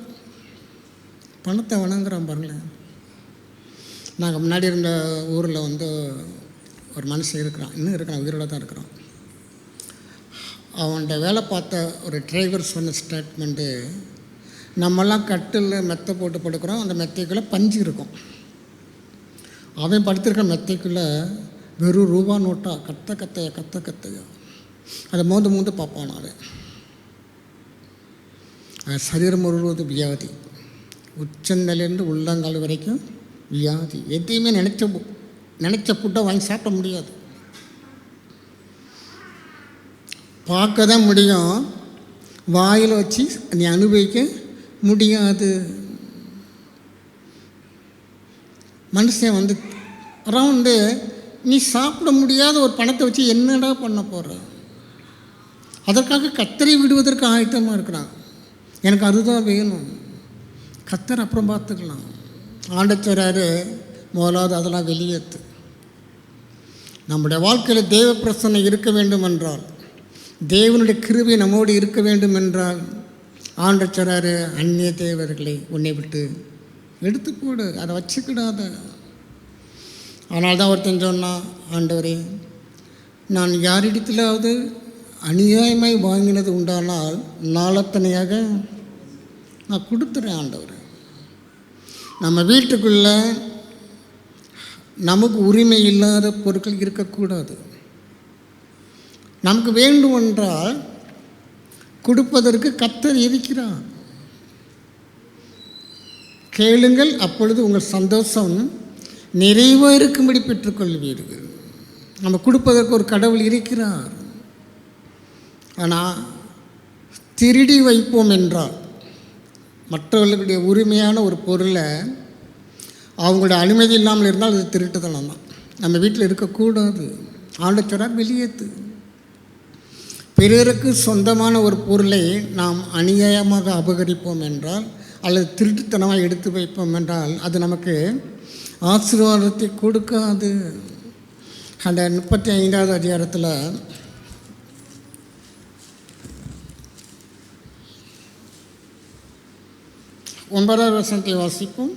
பாருங்களேன். நாங்கள் முன்னாடி இருந்த ஊரில் ஒரு மனுஷன் இருக்கிறான், இன்னும் இருக்கிறான், உயிரோட தான் இருக்கிறான். அவன்கிட்ட வேலை பார்த்த ஒரு டிரைவர் சொன்ன ஸ்டேட்மெண்ட்டு, நம்மெல்லாம் கட்டில் மெத்தை போட்டு படுக்கிறோம், அந்த மெத்தைக்குள்ளே பஞ்சு இருக்கும். அவன் படுத்திருக்க மெத்தைக்குள்ளே வெறும் ரூபா நோட்டா கத்தையா அதை மோந்து பார்ப்பான். அவன் சரீரம் முழுவதும் வியாதி, உச்சந்தலேருந்து உள்ளங்கால் வரைக்கும் வியாதி. எதையுமே நினச்ச ஃபுட்டை வாங்கி சாப்பிட முடியாது. பார்க்க தான் முடியும், வாயில் வச்சு நீ அனுபவிக்க முடியாது. மனுஷன் அரௌண்டு நீ சாப்பிட முடியாத ஒரு பணத்தை வச்சு என்னடா பண்ண போகிற? அதற்காக கத்தரை விடுவதற்கு ஆயத்தமாக இருக்கிறான். எனக்கு அதுதான் வேணும், கத்தர் அப்புறம் பார்த்துக்கலாம். ஆண்டவராரு முதலாவது அதெல்லாம் வெளியேற்று. நம்முடைய வாழ்க்கையில் தேவ பிரசன்னை இருக்க வேண்டும் என்றால், தேவனுடைய கிருபை நம்மோடு இருக்க வேண்டும் என்றால், ஆண்டவராரு அந்நிய தேவர்களை உன்னை விட்டு எடுத்து போடு, அதை வச்சுக்கிடாத. அதனால தான் ஒருத்தன் சொன்னான், ஆண்டவரே, நான் யாரிடத்திலாவது அநியாயமாய் வாங்கினது உண்டானால் நாளத்தனையாக நான் கொடுத்துறேன் ஆண்டவர். நம்ம வீட்டுக்குள்ளே நமக்கு உரிமை இல்லாத பொருட்கள் இருக்கக்கூடாது. நமக்கு வேண்டும் என்றால் கொடுப்பதற்கு கர்த்தர் இருக்கிறார். கேளுங்கள், அப்பொழுது உங்கள் சந்தோஷம் நிறைவாக இருக்கும்படி பெற்றுக்கொள்வீர்கள். நம்ம கொடுப்பதற்கு ஒரு கடவுள் இருக்கிறார். ஆனால் திருடி வைப்போம் என்றால், மற்றவர்களுடைய உரிமையான ஒரு பொருளை அவங்களோட அனுமதி இல்லாமல் இருந்தால் அது திருட்டுத்தனம் தான். நம்ம வீட்டில் இருக்கக்கூடாது. ஆண்டவரால் வெளியேற்று. பிறருக்கு சொந்தமான ஒரு பொருளை நாம் அநியாயமாக அபகரிப்போம் என்றால் அல்லது திருட்டுத்தனமாக எடுத்து வைப்போம் என்றால் அது நமக்கு ஆசீர்வாதத்தை கொடுக்காது. அந்த 35வது அதிகாரத்தில் 9வது வசனத்தை வாசிப்போம்.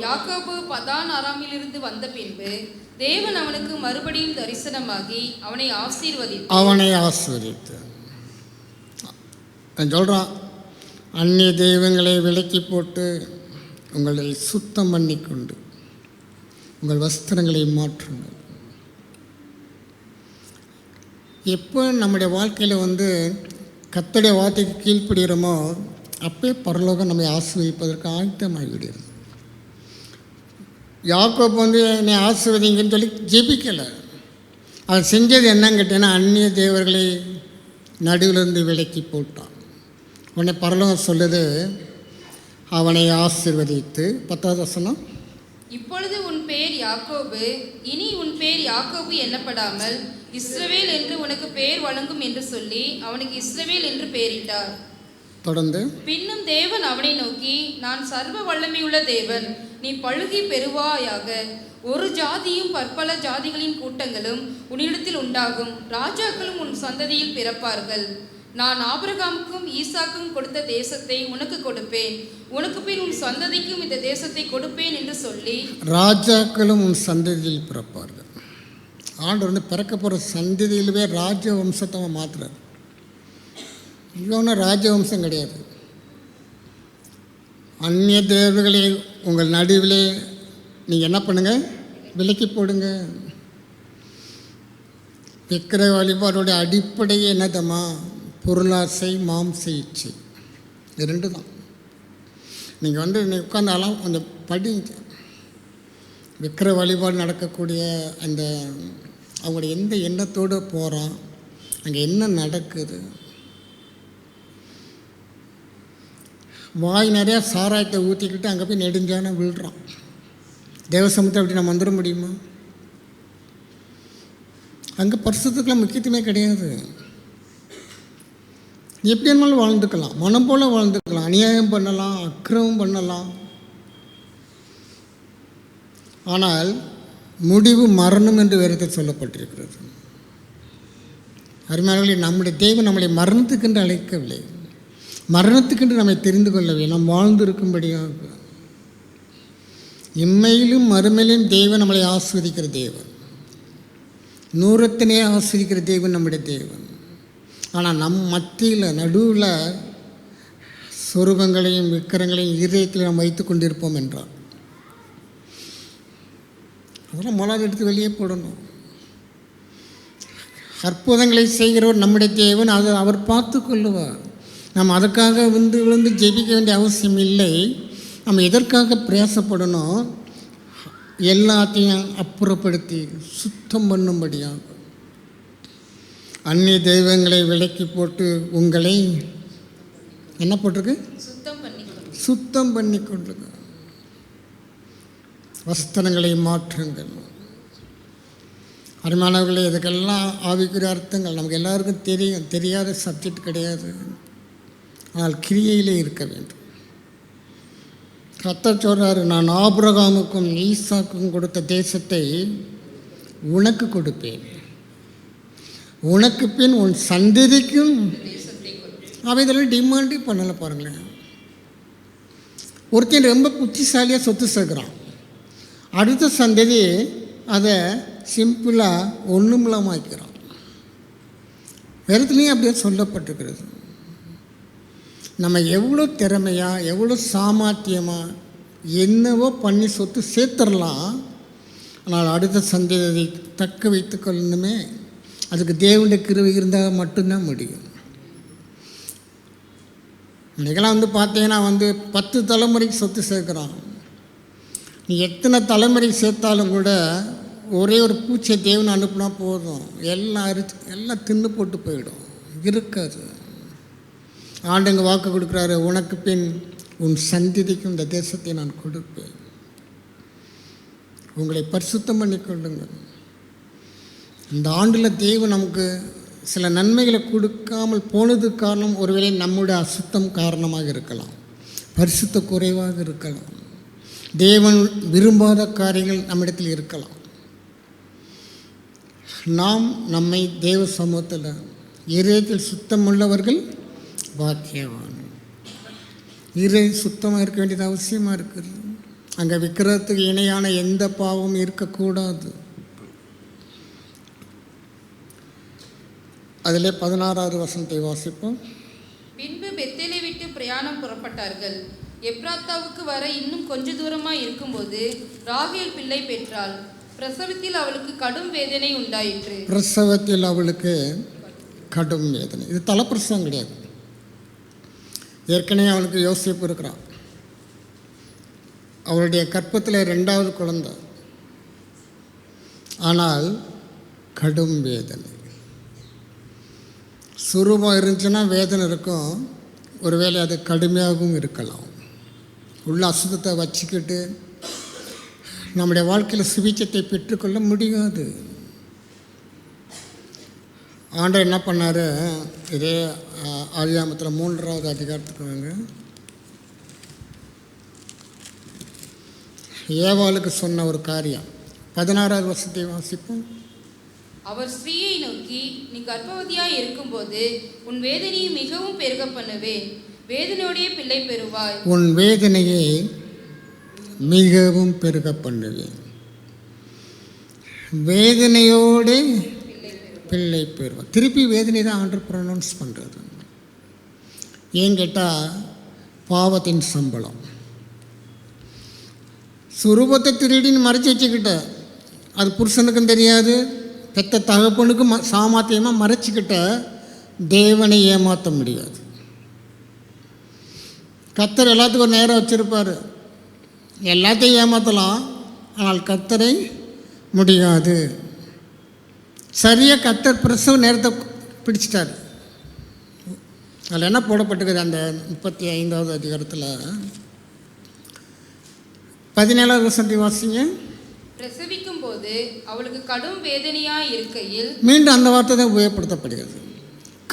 யாக்கோபு பதான் அராமிலிருந்து வந்த பின்பு தேவன் அவனுக்கு மறுபடியும் தரிசனமாகி அவனை ஆசீர்வதித்து சொல்கிறான், அந்நிய தெய்வங்களை விலக்கி போட்டு உங்களை சுத்தம் பண்ணி கொண்டு உங்கள் வஸ்திரங்களை மாற்றுங்கள். எப்போ நம்முடைய வாழ்க்கையில் கர்த்தருடைய வார்த்தைக்கு கீழ்ப்படுகிறோமோ அப்போ பரலோகம் நம்மை ஆசீர்வதிப்பதற்கு ஆயத்தமாகிவிடுகிறது. யாக்கோபு என்னை ஆசீர்வதிங்கன்னு சொல்லி ஜெபிக்கலை. அவன் செஞ்சது என்னன்னு கேட்டேன்னா, அந்நிய தேவர்களை நடுவிலிருந்து விலக்கி போட்டான். உடனே பரலோகம் சொல்லுது, அவனை ஆசீர்வதித்து 10வது வசனம், இப்பொழுது உன் பேர் யாக்கோபு, இனி உன் பேர் யாக்கோபு எண்ணப்படாமல் இஸ்ரவேல் என்று உனக்கு பேர் வழங்கும் என்று சொல்லி அவனுக்கு இஸ்ரவேல் என்று பெயரிட்டார். தொடர்ந்து, பின்னும் தேவன் அவனை நோக்கி, நான் சர்வ வல்லமையுள்ள தேவன், நீ பழுகி பெறுவாயாக. ஒரு ஜாதியும் பற்பல ஜாதிகளின் கூட்டங்களும் உன்னிடத்தில் உண்டாகும், ராஜாக்களும் உன் சந்ததியில் பிறப்பார்கள். நான் ஆபிரகாமுக்கும் ஈசாக்கும் கொடுத்த தேசத்தை உனக்கு கொடுப்பேன், உனக்கு பின் உன் சந்ததிக்கும் இந்த தேசத்தை கொடுப்பேன் என்று சொல்லி, ராஜாக்களும் உன் சந்ததியில் பிறப்பார்கள். ஆண்டவர் பிறக்க போகிற சந்ததியிலுமே ராஜ வம்சத்தை மாற்றுறார். இவனும் ராஜவம்சம் கிடையாது. அந்நிய தேவர்களை உங்கள் நடுவிலே நீங்கள் என்ன பண்ணுங்கள், விலக்கி போடுங்க. விக்கிர வழிபாடுடைய அடிப்படையே என்னதம்மா, பொருளாசை, மாம்ச இச்சை. இது 2 தான். நீங்கள் நீ உட்காந்தாலும் கொஞ்சம் படிங்க. விக்கிர வழிபாடு நடக்கக்கூடிய அந்த அவங்களுடைய எந்த எண்ணத்தோடு போகிறான், அங்கே என்ன நடக்குது. வாய் நிறையா சாராயத்தை ஊற்றிக்கிட்டு அங்கே போய் நெடுஞ்சான விழுறான். தேவசமத்தை அப்படி நம்ம வந்துட முடியுமா? அங்கே பரிசுத்துக்கெல்லாம் முக்கியத்துவமே கிடையாது. எப்படி இருந்தாலும் வாழ்ந்துக்கலாம், மனம் போல் வாழ்ந்துக்கலாம், அநியாயம் பண்ணலாம், அக்கிரமம் பண்ணலாம். ஆனால் முடிவு மரணம் என்று வேறு சொல்லப்பட்டிருக்கிறது. அருமையானவர்களே, நம்முடைய தேவன் நம்மளை மரணத்துக்கென்று அழைக்கவில்லை, மரணத்துக்கென்று நம்மை தெரிந்து கொள்ளவில்லை, நாம் வாழ்ந்திருக்கும்படியாக. இம்மையிலும் மறுமையிலும் தேவன் நம்மளை ஆஸ்வதிக்கிற தேவன், நூறத்தினே ஆஸ்வதிக்கிற தேவன் நம்முடைய தேவன். ஆனால் நம் மத்தியில் நடுவில் சொரூபங்களையும் விக்கிரங்களையும் இதயத்தில் நாம் வைத்து கொண்டிருப்போம் என்றால் அதெல்லாம் முதலாவது எடுத்து வெளியே போடணும். அற்புதங்களை செய்கிறவர் நம்முடைய தேவன், அதை அவர் பார்த்து கொள்ளுவார். நம்ம அதுக்காக விழுந்து ஜெபிக்க வேண்டிய அவசியம் இல்லை. நம்ம எதற்காக பிரயாசப்படணும், எல்லாத்தையும் அப்புறப்படுத்தி சுத்தம் பண்ணும்படியாக. அந்நிய தெய்வங்களை விலக்கி போட்டு உங்களை என்ன போட்டிருக்கு, சுத்தம் பண்ணி கொண்டிருக்க. வஸ்திரங்களை மாற்றுங்கள். அருமையானவர்களே, இதுக்கெல்லாம் ஆவிக்குரிய அர்த்தங்கள் நமக்கு எல்லாருக்கும் தெரியும், தெரியாத சப்ஜெக்ட் கிடையாது. ஆனால் கிரியையிலே இருக்க வேண்டும். கர்த்தர் சொல்றாரு, நான் ஆபிரகாமுக்கும் ஈசாக்கும் கொடுத்த தேசத்தை உனக்கு கொடுப்பேன், உனக்கு பின் உன் சந்ததிக்கும். அவன் இதெல்லாம் டிமாண்டே பண்ணலை. பாருங்களேன், ஒருத்தன் ரொம்ப புத்திசாலியாக சொத்து சேர்க்குறான், அடுத்த சந்ததி அதை சிம்பிளாக ஒன்றுமில்லாமாக்கிறான். வேதத்துலேயும் அப்படியே சொல்லப்பட்டிருக்கிறது. நம்ம எவ்வளோ திறமையாக, எவ்வளோ சாமர்த்தியமாக என்னவோ பண்ணி சொத்து சேர்த்துடலாம். ஆனால் அடுத்த சந்ததியை தக்க வைத்து கொள்ளணுமே, அதுக்கு தேவனுடைய கிருபை இருந்தால் மட்டும்தான் முடியும். இன்றைக்கெல்லாம் பார்த்தீங்கன்னா 10 தலைமுறைக்கு சொத்து சேர்க்குறான். நீ எத்தனை தலைமுறை சேர்த்தாலும் கூட ஒரே ஒரு பூச்சியை தேவனை அனுப்புனா போதும், எல்லாம் தின்னு போட்டு போயிடும், இருக்காது. ஆண்டுங்க வாக்கு கொடுக்குறாரு, உனக்கு பின் உன் சந்ததிக்கும் இந்த தேசத்தை நான் கொடுப்பேன், உங்களை பரிசுத்தம் பண்ணி கொள்ளுங்கள். இந்த ஆண்டில் தேவன் நமக்கு சில நன்மைகளை கொடுக்காமல் போனதுக்கு காரணம் ஒருவேளை நம்முடைய அசுத்தம் காரணமாக இருக்கலாம், பரிசுத்த குறைவாக இருக்கலாம், தேவன் விரும்பாத காரியங்கள் நம்மிடத்தில் இருக்கலாம். நாம் நம்மை தேவ சமூகத்தில் இதயத்தில் சுத்தமுள்ளவர்கள் பாக்கியவான். இதயம் சுத்தமாக இருக்க வேண்டியது அவசியமாக இருக்குது. அங்கே விக்கிரகத்துக்கு இணையான எந்த பாவமும் இருக்கக்கூடாது. அதிலே 16வது வசனத்தை வாசிப்போம். பின்பு பெத்தேலை விட்டு பிரயாணம் புறப்பட்டார்கள். எப்ராத்தாவுக்கு வர இன்னும் கொஞ்ச தூரமாய் இருக்கும்போது ராகேல் பிள்ளை பெற்றாள். பிரசவத்தில் அவளுக்கு கடும் வேதனை உண்டாயிற்று. பிரசவத்தில் அவளுக்கு கடும் வேதனை. இது தலைப்பிரசவம் கிடையாது. ஏற்கனவே அவளுக்கு யோசிப்பு இருக்கிறான். அவளுடைய கற்பத்தில் 2வது குழந்தை. ஆனால் கடும் வேதனை. சுரூபம் இருந்துச்சுன்னா வேதனை இருக்கும், ஒருவேளை அது கடுமையாகவும் இருக்கலாம். உள்ள அசுத்தத்தை வச்சுக்கிட்டு நம்முடைய வாழ்க்கையில் சுவிச்சத்தை பெற்றுக்கொள்ள முடியாது. ஆண்டவர் என்ன பண்ணார், இதே ஆதியாகமத்தில் 3வது அதிகாரத்துக்கு வாங்க. ஏவாளுக்கு சொன்ன ஒரு காரியம் 16வது வசனத்தை வாசிப்போம். அவர் ஸ்திரீயை நோக்கி, நீ கர்ப்பவதியாய் இருக்கும்போது உன் வேதனையை மிகவும் பெருக பண்ணுவேன், வேதனையோடைய பிள்ளை பெறுவாய். உன் வேதனையை மிகவும் பெருக பண்ணுவேன், வேதனையோடு பிள்ளை பெறுவாய். திருப்பி வேதனை தான் ஆண்டவர் ப்ரொனவுன்ஸ் பண்ணுறது. ஏன் கேட்டால் பாவத்தின் சம்பளம். சுரூபத்தை திருடின்னு மறைச்சி வச்சுக்கிட்ட, அது புருஷனுக்கும் தெரியாது, பெத்த தகப்பனுக்கும் சாமர்த்தியமாக மறைச்சிக்கிட்ட தேவனை ஏமாற்ற முடியாது. கர்த்தர் எல்லாத்துக்கும் ஒரு நேரம் வச்சுருப்பார், எல்லாத்தையும் ஏமாற்றலாம், ஆனால் கர்த்தரை முடியாது. சரியாக கர்த்தர் பிரசவ நேரத்தை பிடிச்சிட்டார். அதில் என்ன போடப்பட்டிருக்குது, அந்த 35வது அதிகாரத்தில் 17வது வசனத்தை வாசிங்க. பிரசவிக்கும் போது அவளுக்கு கடும் வேதனையாய் இருக்கையில், மீண்டும் அந்த வார்த்தை தான் உபயோகப்படுத்தப்படுகிறது.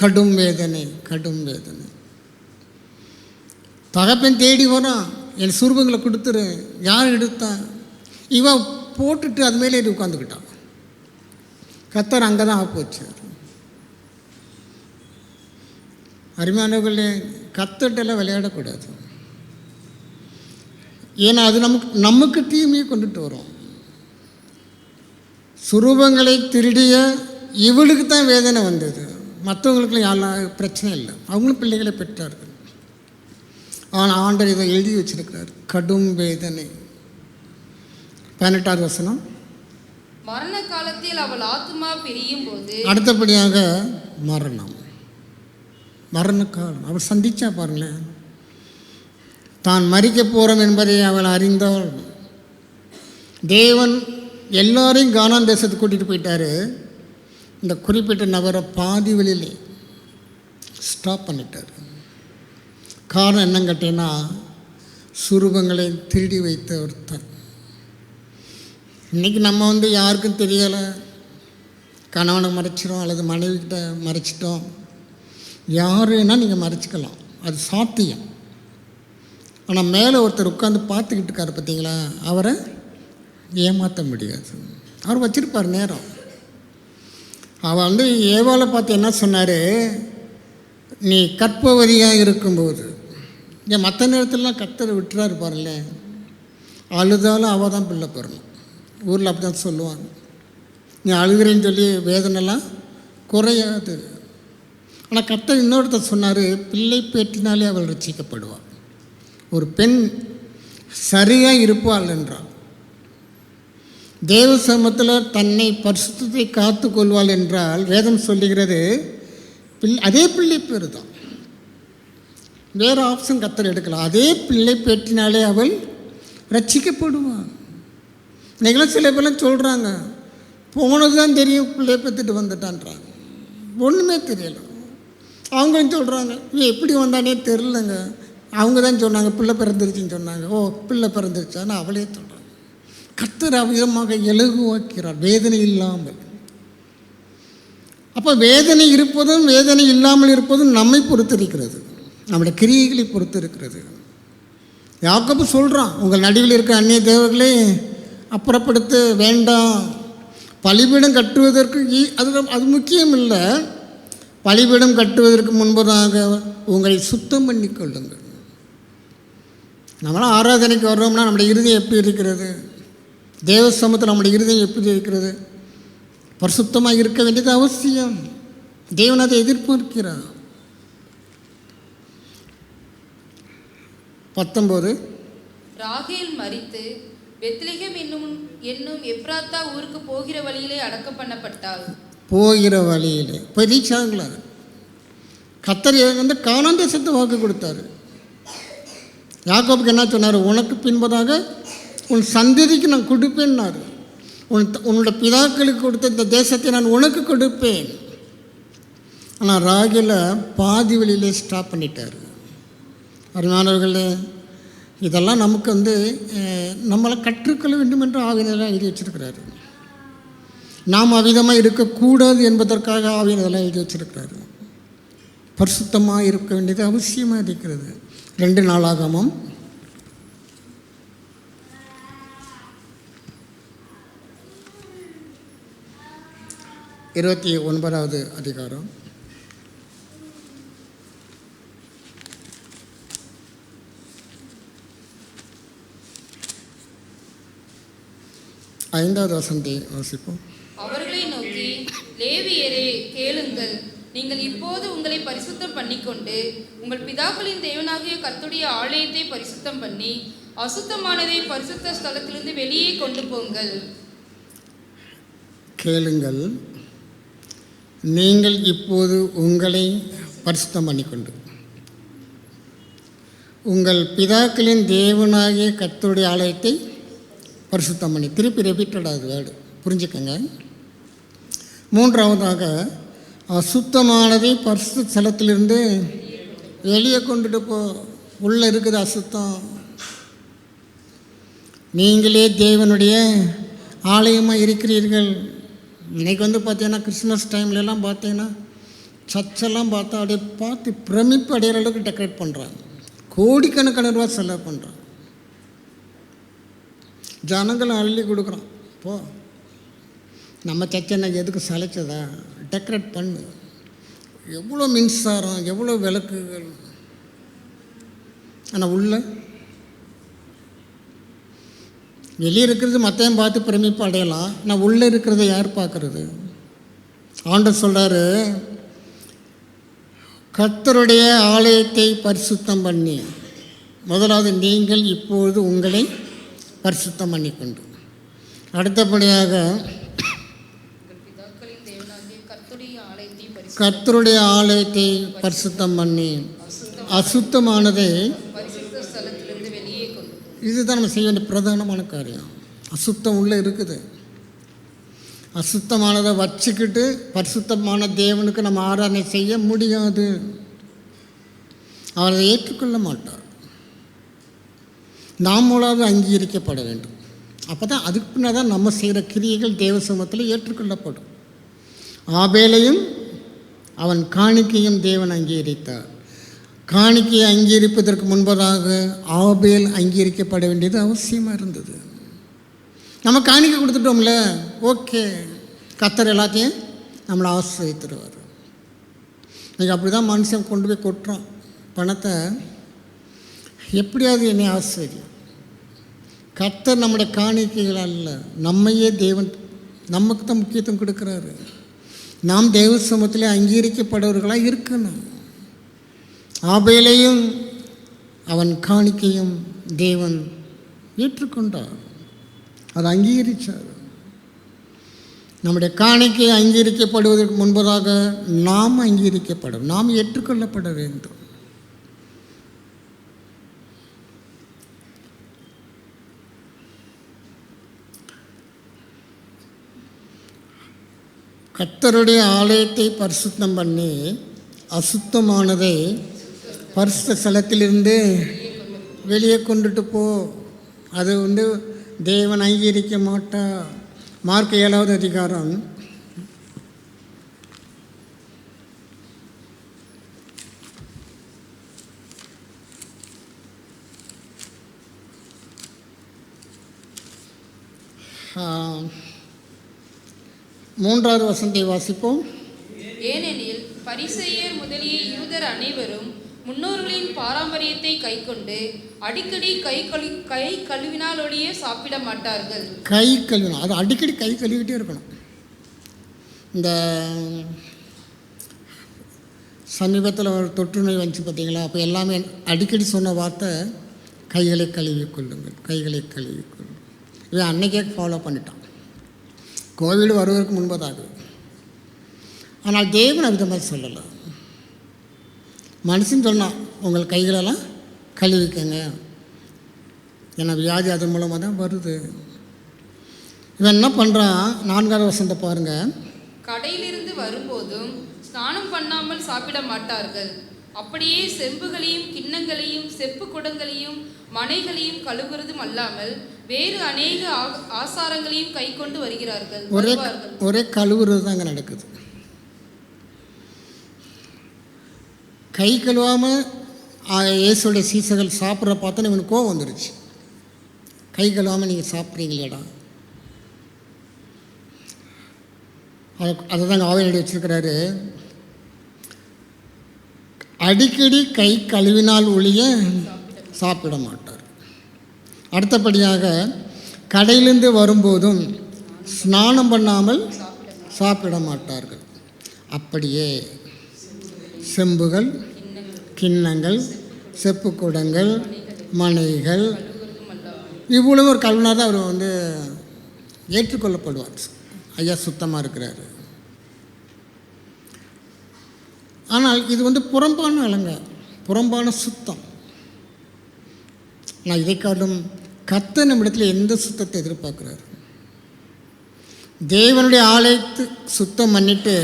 கடும் வேதனை, கடும் வேதனை. தகப்பன் தேடி வரான், என் சுரூபங்களை கொடுத்துரு. யார் எடுத்தான்? இவன் போட்டுட்டு அது மேலே ஏறி உட்காந்துக்கிட்டான். கர்த்தர் அங்கே தான் ஆப்போச்சு. அருமையானவர்களே, கர்த்தர்கிட்டலாம் விளையாடக்கூடாது. ஏன்னா அது நமக்கு தீமையை கொண்டுட்டு வரும். சுரூபங்களை திருடிய இவளுக்கு தான் வேதனை வந்தது, மற்றவங்களுக்குலாம் யாரும் பிரச்சனை இல்லை, அவங்களும் பிள்ளைகளை பெற்றார்கள். ஆனால் ஆண்டவர் இதை எழுதி வச்சிருக்கிறார், கடும் வேதனை. 18வது வசனம். மரண காலத்தில் அவள் ஆத்துமா பிரியும் போது, அடுத்தபடியாக மரணம், மரண காலம் அவள் சந்திச்சா பாருங்களேன். தான் மரிக்க போகிறோம் என்பதை அவள் அறிந்தாள். தேவன் எல்லாரையும் கானான் தேசத்துக்கு கூட்டிகிட்டு போயிட்டாரு. இந்த குறிப்பிட்ட நபரை பாதி வழியிலே ஸ்டாப் பண்ணிட்டார். காரணம் என்னன்னு கேட்டீங்கன்னா, சுரூபங்களை திருடி வைத்த ஒருத்தன். இன்றைக்கி நம்ம யாருக்கும் தெரியலை, கணவனை மறைச்சிடும் அல்லது மனைவிக்கிட்ட மறைச்சிட்டோம். யாருன்னா நீங்கள் மறைச்சிக்கலாம், அது சாத்தியம். ஆனால் மேலே ஒருத்தர் உட்காந்து பார்த்துக்கிட்டு இருக்கார் பார்த்தீங்களா, அவரை ஏமாற்ற முடியாது. அவர் வச்சிருப்பார் நேரம். அவன் ஏவாளை பார்த்து என்ன சொன்னார், நீ கற்பவதியாக இருக்கும்போது, மற்ற நேரத்திலலாம் கர்த்தரை விட்டுறாரு பாருங்களேன், அழுதாலும் அவள் தான் பிள்ளை பெறணும். ஊரில் அப்படி தான் சொல்லுவாங்க. நீ அழுகிறேன்னு சொல்லி வேதனைலாம் குறையாது. ஆனால் கர்த்தர் இன்னொருத்தர் சொன்னார், பிள்ளை பேற்றினாலே அவள் ரட்சிக்கப்படுவாள். ஒரு பெண் சரியாக இருப்பாள் என்றாள். தேவ சமூகத்தில் தன்னை பரிசுத்தத்தை காத்து கொள்வாள் என்றால் வேதம் சொல்லுகிறது அதே பிள்ளை பேர் தான். வேறு ஆப்ஷன் கர்த்தர் எடுக்கலாம். அதே பிள்ளை பேற்றினாலே அவள் ரட்சிக்கப்படுவாள். இன்றைக்கெல்லாம் சில பேர்லாம் சொல்கிறாங்க, போனது தான் தெரியும் பிள்ளை பெற்றுட்டு வந்துட்டான்றாங்க. ஒன்றுமே தெரியலை. அவங்களும் சொல்கிறாங்க, இவன் எப்படி வந்தானே தெரிலங்க. அவங்க தான் சொன்னாங்க பிள்ளை பிறந்துருச்சுன்னு சொன்னாங்க. ஓ, பிள்ளை பிறந்துருச்சான்னு அவளே சொல்கிறாங்க. கர்த்தர் அவ்விதமாக இலகுவாக்கிறார், வேதனை இல்லாமல். அப்போ வேதனை இருப்பதும் வேதனை இல்லாமல் இருப்பதும் நம்மை பொறுத்து இருக்கிறது, நம்முடைய கிரியைகளை பொறுத்து இருக்கிறது. யாக்கோபு சொல்கிறான், உங்கள் நடுவில் இருக்க அந்நிய தேவர்களே அப்புறப்படுத்த வேண்டாம். பலிபீடம் கட்டுவதற்கு அது முக்கியம் இல்லை. பலிபீடம் கட்டுவதற்கு முன்பதாக உங்களை சுத்தம் பண்ணி கொள்ளுங்கள். நம்மளாம் ஆராதனைக்கு வர்றோம்னா நம்முடைய இருதயம் எப்படி இருக்கிறது? தேவ சமூகத்தில் நம்முடைய இருதயம் எப்படி இருக்கிறது? பரிசுத்தமாக இருக்க வேண்டியது அவசியம். தேவன் அதை எதிர்பார்க்கிறார். 19 ராகேல் மரித்து பெத்லெகேம் என்னும் எப்ராத்தா ஊருக்கு போகிற வழியிலே அடக்கம் பண்ணப்பட்டாள். போகிற வழியிலே போய் ரீச் ஆகல. கர்த்தர் வந்து கானான் தேசத்தை வாக்கு கொடுத்தாரு. யாக்கோபுக்கு என்ன சொன்னார்? உனக்கு பின்பதாக உன் சந்ததிக்கு நான் கொடுப்பேன்னாரு. உன்னோட பிதாக்களுக்கு கொடுத்த இந்த தேசத்தை நான் உனக்கு கொடுப்பேன். ஆனால் ராகில பாதி வழியிலே ஸ்டாப் பண்ணிட்டார். அருமையானவர்களே, இதெல்லாம் நமக்கு வந்து நம்மளை கற்றுக்கொள்ள வேண்டும் என்று ஆவியனெல்லாம் எழுதி வச்சிருக்கிறாரு. நாம் அவ்விதமாக இருக்கக்கூடாது என்பதற்காக ஆவியனெல்லாம் எழுதி வச்சிருக்கிறாரு. பரிசுத்தமாக இருக்க வேண்டியது அவசியமாக இருக்கிறது. 2 நாளாகமம் 29வது அதிகாரம் 5வது வசனத்தை வாசிப்போம். அவர்களை நோக்கி, லேவியரே கேளுங்கள், நீங்கள் இப்போது உங்களை பரிசுத்தம் பண்ணிக்கொண்டு உங்கள் பிதாக்களின் தேவனாகிய கர்த்தருடைய ஆலயத்தை பரிசுத்தம் பண்ணி அசுத்தமானதை பரிசுத்த ஸ்தலத்திலிருந்து வெளியே கொண்டு போங்கள். கேளுங்கள், நீங்கள் இப்போது உங்களை பரிசுத்தம் பண்ணிக்கொண்டு உங்கள் பிதாக்களின் தேவனாகிய கர்த்தருடைய ஆலயத்தை பரிசுத்தம் பண்ணி. திருப்பி ரிப்பீட்டடாக வேர்டு புரிஞ்சுக்கங்க. 3வதாக அசுத்தமானதை பரிசுத்த ஸ்தலத்திலிருந்து வெளியே கொண்டுட்டு போ. உள்ளே இருக்குது அசுத்தம். நீங்களே தேவனுடைய ஆலயமாக இருக்கிறீர்கள். இன்றைக்கி வந்து பார்த்தீங்கன்னா கிறிஸ்மஸ் டைம்லலாம் பார்த்தீங்கன்னா சர்ச்செல்லாம் பார்த்தா அப்படியே பார்த்து பிரமிப்பு அடைகிற அளவுக்கு டெக்கரேட் பண்ணுறாங்க. கோடிக்கணக்கான ரூபா செலவு பண்ணுறாங்க. ஜனங்களை அள்ளி கொடுக்குறோம். போ, நம்ம சர்ச்சை எதுக்கு சளைச்சதா? டெக்கரேட் பண்ணு. எவ்வளோ மின்சாரம், எவ்வளோ விளக்குகள். ஆனால் உள்ள வெளியே இருக்கிறது மற்றையும் பார்த்து பிரமிப்பு அடையலாம். ஆனால் உள்ளே இருக்கிறத யார் பார்க்குறது? ஆண்டவர் சொல்கிறாரு, கர்த்தருடைய ஆலயத்தை பரிசுத்தம் பண்ணி. முதலாவது நீங்கள் இப்பொழுது உங்களை பரிசுத்தம் பண்ணிக்கொண்டு, அடுத்தபடியாக கர்த்தருடைய ஆலயத்தை பரிசுத்தம் பண்ணி அசுத்தமானதை. இதுதான் நம்ம செய்ய வேண்டிய பிரதானமான காரியம். அசுத்தம் உள்ளே இருக்குது. அசுத்தமானதை வச்சுக்கிட்டு பரிசுத்தமான தேவனுக்கு நம்ம ஆராதனை செய்ய முடியாது. அவர் அதை ஏற்றுக்கொள்ள மாட்டார். நாமளாவது அங்கீகரிக்கப்பட வேண்டும். அப்போ தான் அதுக்கு பின்னால் தான் நம்ம செய்கிற கிரியைகள் தேவ சமூகத்தில் ஏற்றுக்கொள்ளப்படும். ஆபேலையும் அவன் காணிக்கையும் தேவன் அங்கீகரித்தார். காணிக்கையை அங்கீகரிப்பதற்கு முன்பதாக ஆபேல் அங்கீகரிக்கப்பட வேண்டியது அவசியமாக இருந்தது. நம்ம காணிக்கை கொடுத்துட்டோம்ல, ஓகே, கர்த்தர் எல்லாத்தையும் நம்மளை ஆசீர்வதித்துருவார். இன்றைக்கி அப்படி தான் மனுஷன் கொண்டு போய் கொட்டுறோம் பணத்தை. எப்படியாவது என்னை ஆசீர்வதி. கர்த்தர் நம்முடைய காணிக்கைகள் அல்ல, நம்மையே தேவன் நமக்கு தான் முக்கியத்துவம் கொடுக்குறாரு. நாம் தேவ சமூகத்தில் அங்கீகரிக்கப்படுவர்களாக இருக்கணும். ஆபேலையும் அவன் காணிக்கையும் தேவன் ஏற்றுக்கொண்டார், அதை அங்கீகரித்தார். நம்முடைய காணிக்கை அங்கீகரிக்கப்படுவதற்கு முன்பதாக நாம் அங்கீகரிக்கப்படும், நாம் ஏற்றுக்கொள்ளப்பட வேண்டும். கர்த்தருடைய ஆலயத்தை பரிசுத்தம் பண்ணி அசுத்தமானதை பரிசுத்த ஸ்தலத்திலிருந்து வெளியே கொண்டுட்டு போ, அது தேவன் அங்கீகரிக்க மாட்டார். மார்க் 7வது அதிகாரம் 3வது வசனத்தை வாசிப்போம். ஏனெனில் பரிசேயர் முதலிய யூதர் அனைவரும் முன்னோர்களின் பாரம்பரியத்தை கைக்கொண்டு அடிக்கடி கை கழுவினால் ஒழிய சாப்பிட மாட்டார்கள். கை கழுவினா, அது அடிக்கடி கை கழுவிட்டே இருக்கணும். இந்த சமீபத்தில் ஒரு தொற்று நோய் வந்துச்சு பார்த்தீங்களா, அப்போ எல்லாமே அடிக்கடி சொன்ன வார்த்தை கைகளை கழுவிக்கொள்ளுங்கள், கைகளை கழுவிக்கொள்ளுங்கள். இவன் அன்னைக்கே ஃபாலோ பண்ணிட்டான், கோவிட் வருவதற்கு முன்பதாக. ஆனால் தேவன் அந்த மாதிரி சொல்லலை. மனுஷன் சொன்னான், உங்கள் கைகளெல்லாம் கழுவிக்கங்க, ஏன்னா வியாதி அதன் மூலமாக தான் வருது. இவன் என்ன பண்ணுறான், 4வது வசனத்தை பாருங்கள். கடையிலிருந்து வரும்போதும் ஸ்நானம் பண்ணாமல் சாப்பிட மாட்டார்கள். அப்படியே செம்புகளையும் கிண்ணங்களையும் செப்பு குடங்களையும் மனைகளையும் கழுவுறதும் அல்லாமல் வேறு அநேக ஆசாரங்களையும் கை கொண்டு வருகிறார்கள். ஒரே கழுவுறது தாங்க நடக்குது. கை கழுவாமல் இயேசுடைய சீசர்கள் சாப்பிட்ற பார்த்தோன்னு இவனுக்கு கோவம் வந்துருச்சு. கை கழுவாமல் நீங்கள் சாப்பிட்றீங்களேடா, அதை தாங்க ஆவையடி வச்சுருக்கிறாரு. அடிக்கடி கை கழுவினால் ஒழிய சாப்பிட மாட்டார். அடுத்தபடியாக கடையிலிருந்து வரும்போதும் ஸ்நானம் பண்ணாமல் சாப்பிட மாட்டார்கள். அப்படியே செம்புகள் கிண்ணங்கள் செப்பு குடங்கள் மனைகள் இவ்வளவு ஒரு கழுவினா தான் அவர் ஏற்றுக்கொள்ளப்படுவார். ஐயா சுத்தமாக இருக்கிறாரு. ஆனால் இது புறம்பான அலங்க, புறம்பான சுத்தம். நான் இதை காட்டும் கர்த்தர் நம்மிடத்தில் எந்த சுத்தத்தை எதிர்பார்க்குறாரு? தேவனுடைய ஆலயத்து சுத்தம் பண்ணிட்டு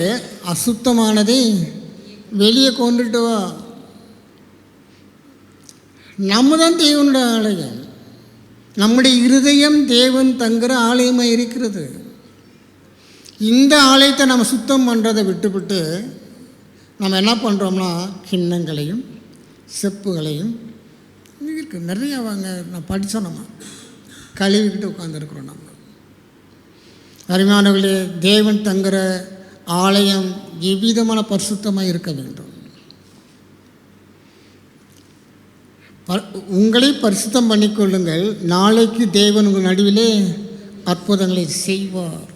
அசுத்தமானதை வெளியே கொண்டுட்டு வா. நம்ம தான் தேவனுடைய ஆலயம், நம்முடைய இருதயம் தேவன் தங்குற ஆலயமாக இருக்கிறது. இந்த ஆலயத்தை நம்ம சுத்தம் பண்ணுறதை விட்டுவிட்டு நம்ம என்ன பண்ணுறோம்னா கிண்ணங்களையும் செப்புகளையும் இருக்குது நிறையா நான் படித்தோம், நம்ம கழுவிக்கிட்டு உட்காந்துருக்குறோம். நம்ம அருமையானவர்களே, தேவன் தங்குற ஆலயம் எவ்விதமான பரிசுத்தமாக இருக்க வேண்டும். உங்களை பரிசுத்தம் பண்ணிக்கொள்ளுங்கள், நாளைக்கு தேவன் உங்கள் நடுவிலே அற்புதங்களை செய்வார்.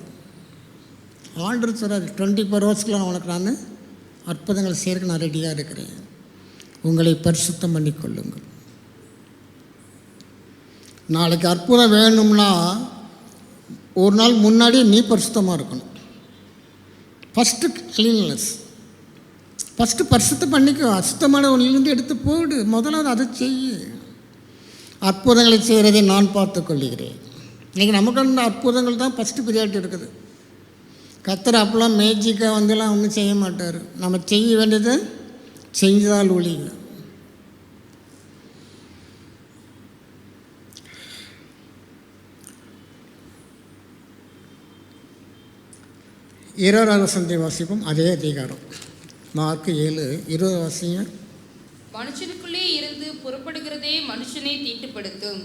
ஆண்டவர் சொல்கிறார், 24 ஹவர்ஸ்க்குள்ள உனக்கு நான் அற்புதங்கள் செய்யறதுக்கு நான் ரெடியாக இருக்கிறேன். உங்களை பரிசுத்தம் பண்ணிக்கொள்ளுங்கள். நாளைக்கு அற்புதம் வேணும்னா ஒரு நாள் முன்னாடியே நீ பரிசுத்தமாக இருக்கணும். ஃபஸ்ட்டு கிளீன்லெஸ், ஃபஸ்ட்டு பரிசுத்தம் பண்ணிக்கோ. அசுத்தமான ஒன்றிலிருந்து எடுத்து போடு, முதலாவது அதை செய்ய. அற்புதங்களை செய்கிறதை நான் பார்த்து கொள்ளுகிறேன். இன்றைக்கி நமக்கு அந்த அற்புதங்கள் தான் ஃபஸ்ட்டு பிரியாரிட்டி இருக்குது. கர்த்தர் அப்பெல்லாம் மேஜிக்காக ஒன்றும் செய்ய மாட்டார். நம்ம செய்ய வேண்டியதை செஞ்சால் ஒழிய. இருபதாவது வசனத்தை வாசிப்போம். அதே அதிகாரம் மார்க் 7:20 வாசிங்க. மனுஷனுக்குள்ளே இருந்து புறப்படுகிறதே மனுஷனை தீட்டுப்படுத்தும்.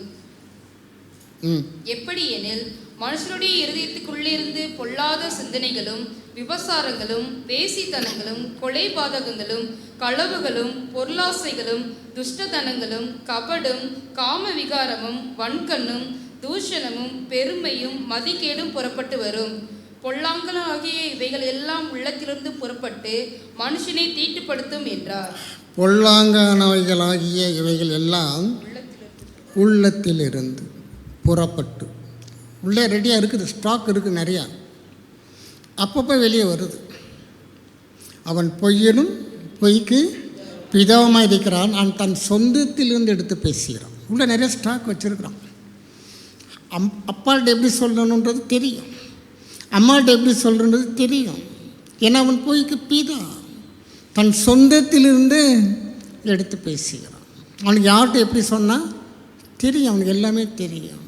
எப்படி எனில் மனுஷனுடைய இருதயத்துக்குள்ளிருந்து பொல்லாத சிந்தனைகளும் விபசாரங்களும் வேசித்தனங்களும் கொலைபாதகங்களும் களவுகளும் பொருளாசைகளும் துஷ்டதனங்களும் கபடும் காம விகாரமும் வன்கண்ணும் தூஷணமும் பெருமையும் மதிகேடும் புறப்பட்டு வரும். பொல்லாங்கலாகிய இவைகள் எல்லாம் உள்ளத்திலிருந்து புறப்பட்டு மனுஷனை தீட்டுப்படுத்தும் என்றார். பொல்லாங்கானவைகளாகிய இவைகள் எல்லாம் உள்ளத்திலிருந்து புறப்பட்டு, உள்ளே ரெடியாக இருக்குது, ஸ்டாக் இருக்குது நிறையா, அப்பப்போ வெளியே வருது. அவன் பொய்யனும் பொய்க்கு பிதாவமாக இருக்கிறான், அவன் தன் சொந்தத்திலிருந்து எடுத்து பேசுகிறான். உள்ளே நிறைய ஸ்டாக் வச்சுருக்கிறான். அப்பாட்ட எப்படி சொல்லணுன்றது தெரியும், அம்மாட்ட எப்படி சொல்கிறது தெரியும். ஏன்னா அவன் பொய்க்கு பிதா, தன் சொந்தத்திலிருந்து எடுத்து பேசுகிறான். அவனுக்கு யார்கிட்ட எப்படி சொன்னால் தெரியும், அவனுக்கு எல்லாமே தெரியும்.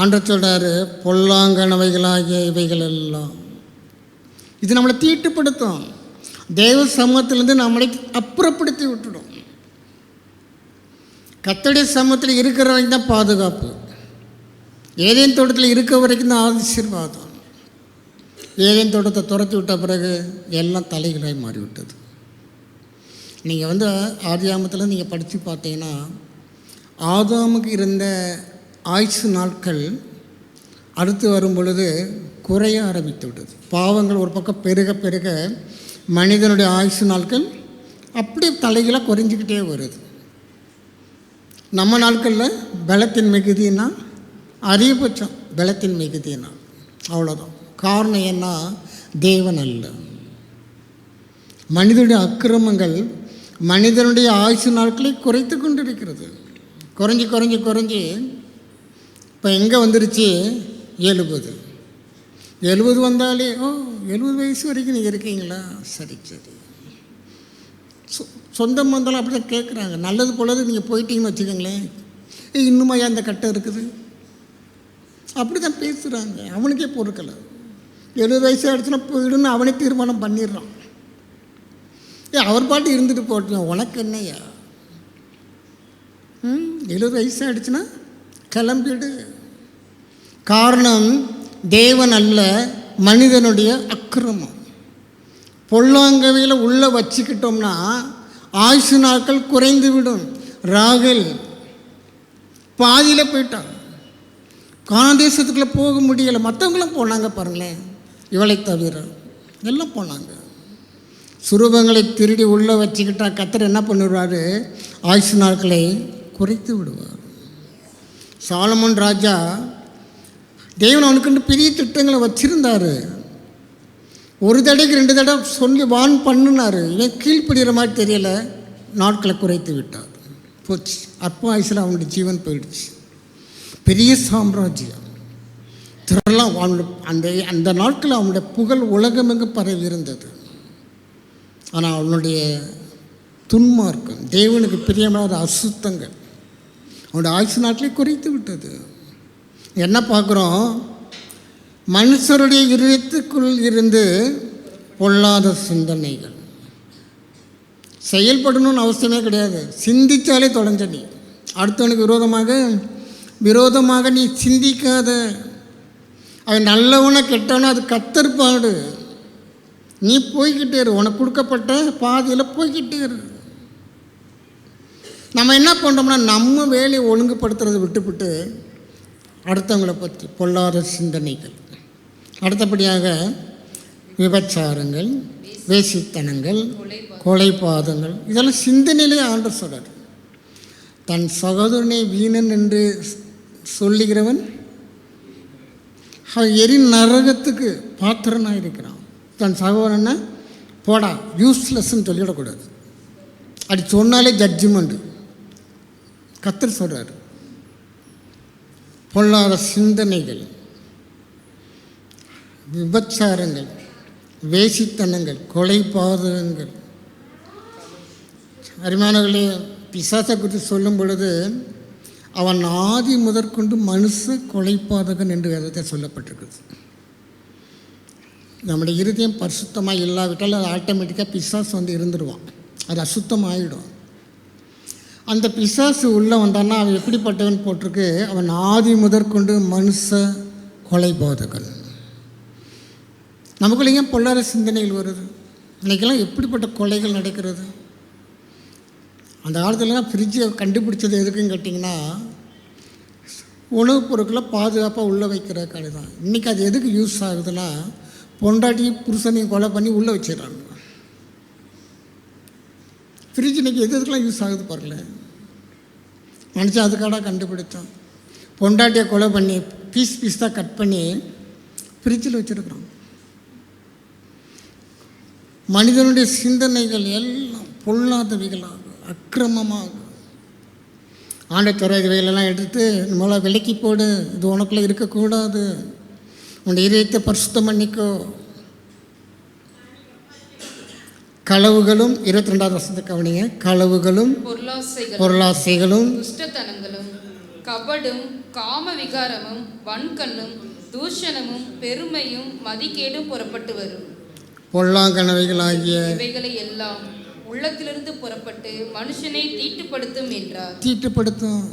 ஆண்டவர் சொல்கிறாரு, பொல்லாங்கனவைகளாகிய இவைகள் எல்லாம். இது நம்மளை தீட்டுப்படுத்தும், தேவ சமூகத்திலேருந்து நம்மளை அப்புறப்படுத்தி விட்டுடும். கர்த்தருடைய சமூகத்தில் இருக்கிற வரைக்கும் தான் பாதுகாப்பு, ஏதேன் தோட்டத்தில் இருக்க வரைக்கும் தான் ஆசீர்வாதம். ஏதேன் தோட்டத்தை துரத்தி விட்ட பிறகு எல்லாம் தலைகளாய் மாறிவிட்டது. நீங்கள் ஆதியாமத்தில் நீங்கள் படித்து பார்த்தீங்கன்னா, ஆதாமுக்கு இருந்த ஆயுசு நாட்கள் அடுத்து வரும் பொழுது குறைய ஆரம்பித்து விட்டது. பாவங்கள் ஒரு பக்கம் பெருக பெருக மனிதனுடைய ஆயுசு நாட்கள் அப்படியே தலைகளாக குறைஞ்சிக்கிட்டே வருது. நம்ம நாட்களில் பலத்தின் மிகுதினா, அதிகபட்சம் பலத்தின் மிகுதினா, அவ்வளோதான். காரணம் என்ன? தேவன் அல்ல. மனிதனுடைய அக்கிரமங்கள் மனிதனுடைய ஆயுசு நாட்களை குறைத்து கொண்டிருக்கிறது. குறைஞ்சி குறைஞ்சி குறைஞ்சி இப்போ எங்கே வந்துருச்சு? 70 வந்தாலே 70 வயசு வரைக்கும் நீங்கள் இருக்கீங்களா? சரி சரி. சொந்தம் வந்தாலும் அப்படி தான் கேட்குறாங்க. நல்லது பொழுது நீங்கள் போயிட்டீங்கன்னு வச்சுக்கோங்களேன், இன்னுமா அந்த கட்டம் இருக்குது, அப்படி தான் பேசுகிறாங்க. அவனுக்கே பொறுக்கலை. 70 வயசு ஆகிடுச்சுன்னா போயிடுன்னு அவனே தீர்மானம் பண்ணிடுறான். அவர் பாட்டு இருந்துட்டு போட்டோம், உனக்கு என்னையா? 70 வயசு ஆகிடுச்சுன்னா கிளம்பிடு. காரணம் தேவன் அல்ல, மனிதனுடைய அக்கிரமம். பொல்லாங்கவையில் உள்ளே வச்சுக்கிட்டோம்னா ஆயுசு நாட்கள் குறைந்து விடும். ராகல் பாதியில் போயிட்டான், கானதேசத்துக்குள்ளே போக முடியலை. மற்றவங்களும் போனாங்க பாருங்களேன், இவளை தவிர எல்லாம் போனாங்க. சுரூபங்களை திருடி உள்ளே வச்சுக்கிட்டா கர்த்தர் என்ன பண்ணிடுவார்? ஆயுசு நாட்களை குறைத்து விடுவார். சாலமோன் ராஜா, தேவன் அவனுக்கு பெரிய திட்டங்களை வச்சுருந்தார். ஒரு தடவைக்கு 2 தடவை சொல்லி வான் பண்ணினார். இவன் கீழ்ப்படுகிற மாதிரி தெரியலை, நாட்களை குறைத்து விட்டார். போச்சு, அப்போ ஆயுசில் அவனுடைய ஜீவன் போயிடுச்சு. பெரிய சாம்ராஜ்யம் திரளாம் அந்த நாட்களில் அவனுடைய புகழ் உலகமெங்கு பரவி இருந்தது. ஆனால் அவனுடைய துன்மார்க்கம், தேவனுக்கு பிரியமான அசுத்தங்கள் அவனுடைய ஆயுசு நாட்களை குறைத்து விட்டது. என்ன பார்க்குறோம்? மனுஷருடைய இதயத்துக்குள் இருந்து பொல்லாத சிந்தனைகள். செயல்படணும்னு அவசியமே கிடையாது, சிந்தித்தாலே தொலைஞ்ச நீ. அடுத்தவனுக்கு விரோதமாக நீ சிந்திக்காத. அவன் நல்லவனை கெட்டவனோ அது கத்தற்பாடு. நீ போய்கிட்டே இரு, உனக்கு கொடுக்கப்பட்ட பாதையில் போய்கிட்டே இரு. நம்ம என்ன பண்ணுறோம்னா, நம்ம வேலையை ஒழுங்குபடுத்துறதை விட்டுவிட்டு அடுத்தவங்களை பற்றி பொல்லாத சிந்தனைகள். அடுத்தபடியாக விபச்சாரங்கள், வேசித்தனங்கள், கொலைபாதங்கள், இதெல்லாம் சிந்தனையிலே ஆண்டு சொல்கிறார். தன் சகோதரனை வீணன் என்று சொல்லுகிறவன் அவன் எரி நரகத்துக்கு பாத்திரனாக இருக்கிறான். தன் சகோதரனை போடா யூஸ்லெஸ்ன்னு சொல்லிவிடக்கூடாது. அப்படி சொன்னாலே ஜட்ஜ்மெண்ட்டு. கர்த்தர் சொல்கிறார், பொல்லாத சிந்தனைகள், விபச்சாரங்கள், வேசித்தனங்கள், கொலைபாதகங்கள். அருமையானவர்களே, பிசாசை குறித்து சொல்லும் பொழுது அவன் ஆதி முதற்கொண்டு மனுஷ கொலைபாதகன் என்று வேதத்தை சொல்லப்பட்டிருக்குது. நம்முடைய இருதயம் பரிசுத்தமாக இல்லாவிட்டால் அது ஆட்டோமேட்டிக்காக பிசாசு இருந்துடுவான், அது அசுத்தமாகிடும். அந்த பிசாசு உள்ளே வந்தான்னா அவன் எப்படிப்பட்டவன் போட்டிருக்கு? அவன் ஆதி முதற்கொண்டு மனுஷ கொலைபாதகன். நமக்குள்ள ஏன் பொல்லாத சிந்தனைகள் வருது? இன்றைக்கெல்லாம் எப்படிப்பட்ட கொலைகள் நடக்கிறது? அந்த காலத்துலலாம் ஃப்ரிட்ஜை கண்டுபிடிச்சது எதுக்குன்னு கேட்டிங்கன்னா, உணவுப் பொருட்களை பாதுகாப்பாக உள்ளே வைக்கிற கடை தான். இன்றைக்கி அது எதுக்கு யூஸ் ஆகுதுன்னா, பொண்டாட்டியும் புருஷனையும் கொலை பண்ணி உள்ளே வச்சிடறாங்க. ஃப்ரிட்ஜ் இன்றைக்கி எதுக்கெல்லாம் யூஸ் ஆகுது பாருங்களேன். மனுஷன் அதுக்காக கண்டுபிடிச்சான். பொண்டாட்டியை கொலை பண்ணி பீஸ் தான் கட் பண்ணி ஃப்ரிட்ஜில் வச்சுருக்குறோம். மனிதனுடைய சிந்தனைகள் எல்லாம் பொல்லாதவைகளாக அக்கிரமமாக ஆண்டை இவைகளெல்லாம் எடுத்து நம்மளை விலக்கி போடு, இது உனக்குள்ளே இருக்கக்கூடாது, உன்னுடைய இதயத்தை பரிசுத்தம் பண்ணிக்கோ. களவுகளும் 22வது வசனத்தை கவனிங்க. களவுகளும் பொருளாசைகளும் துஷ்டத்தனங்களும் கபடும் காம விகாரமும் வன்கண்ணும் தூஷணமும் பெருமையும் மதிகேடும் புறப்பட்டு வரும். பொல்லாங்கனவைகளாகிய இவைகளை எல்லாம் உள்ளத்திலிருந்து புறப்பட்டு மனுஷனை தீட்டுப்படுத்தும் என்றார். தீட்டுப்படுத்தும்.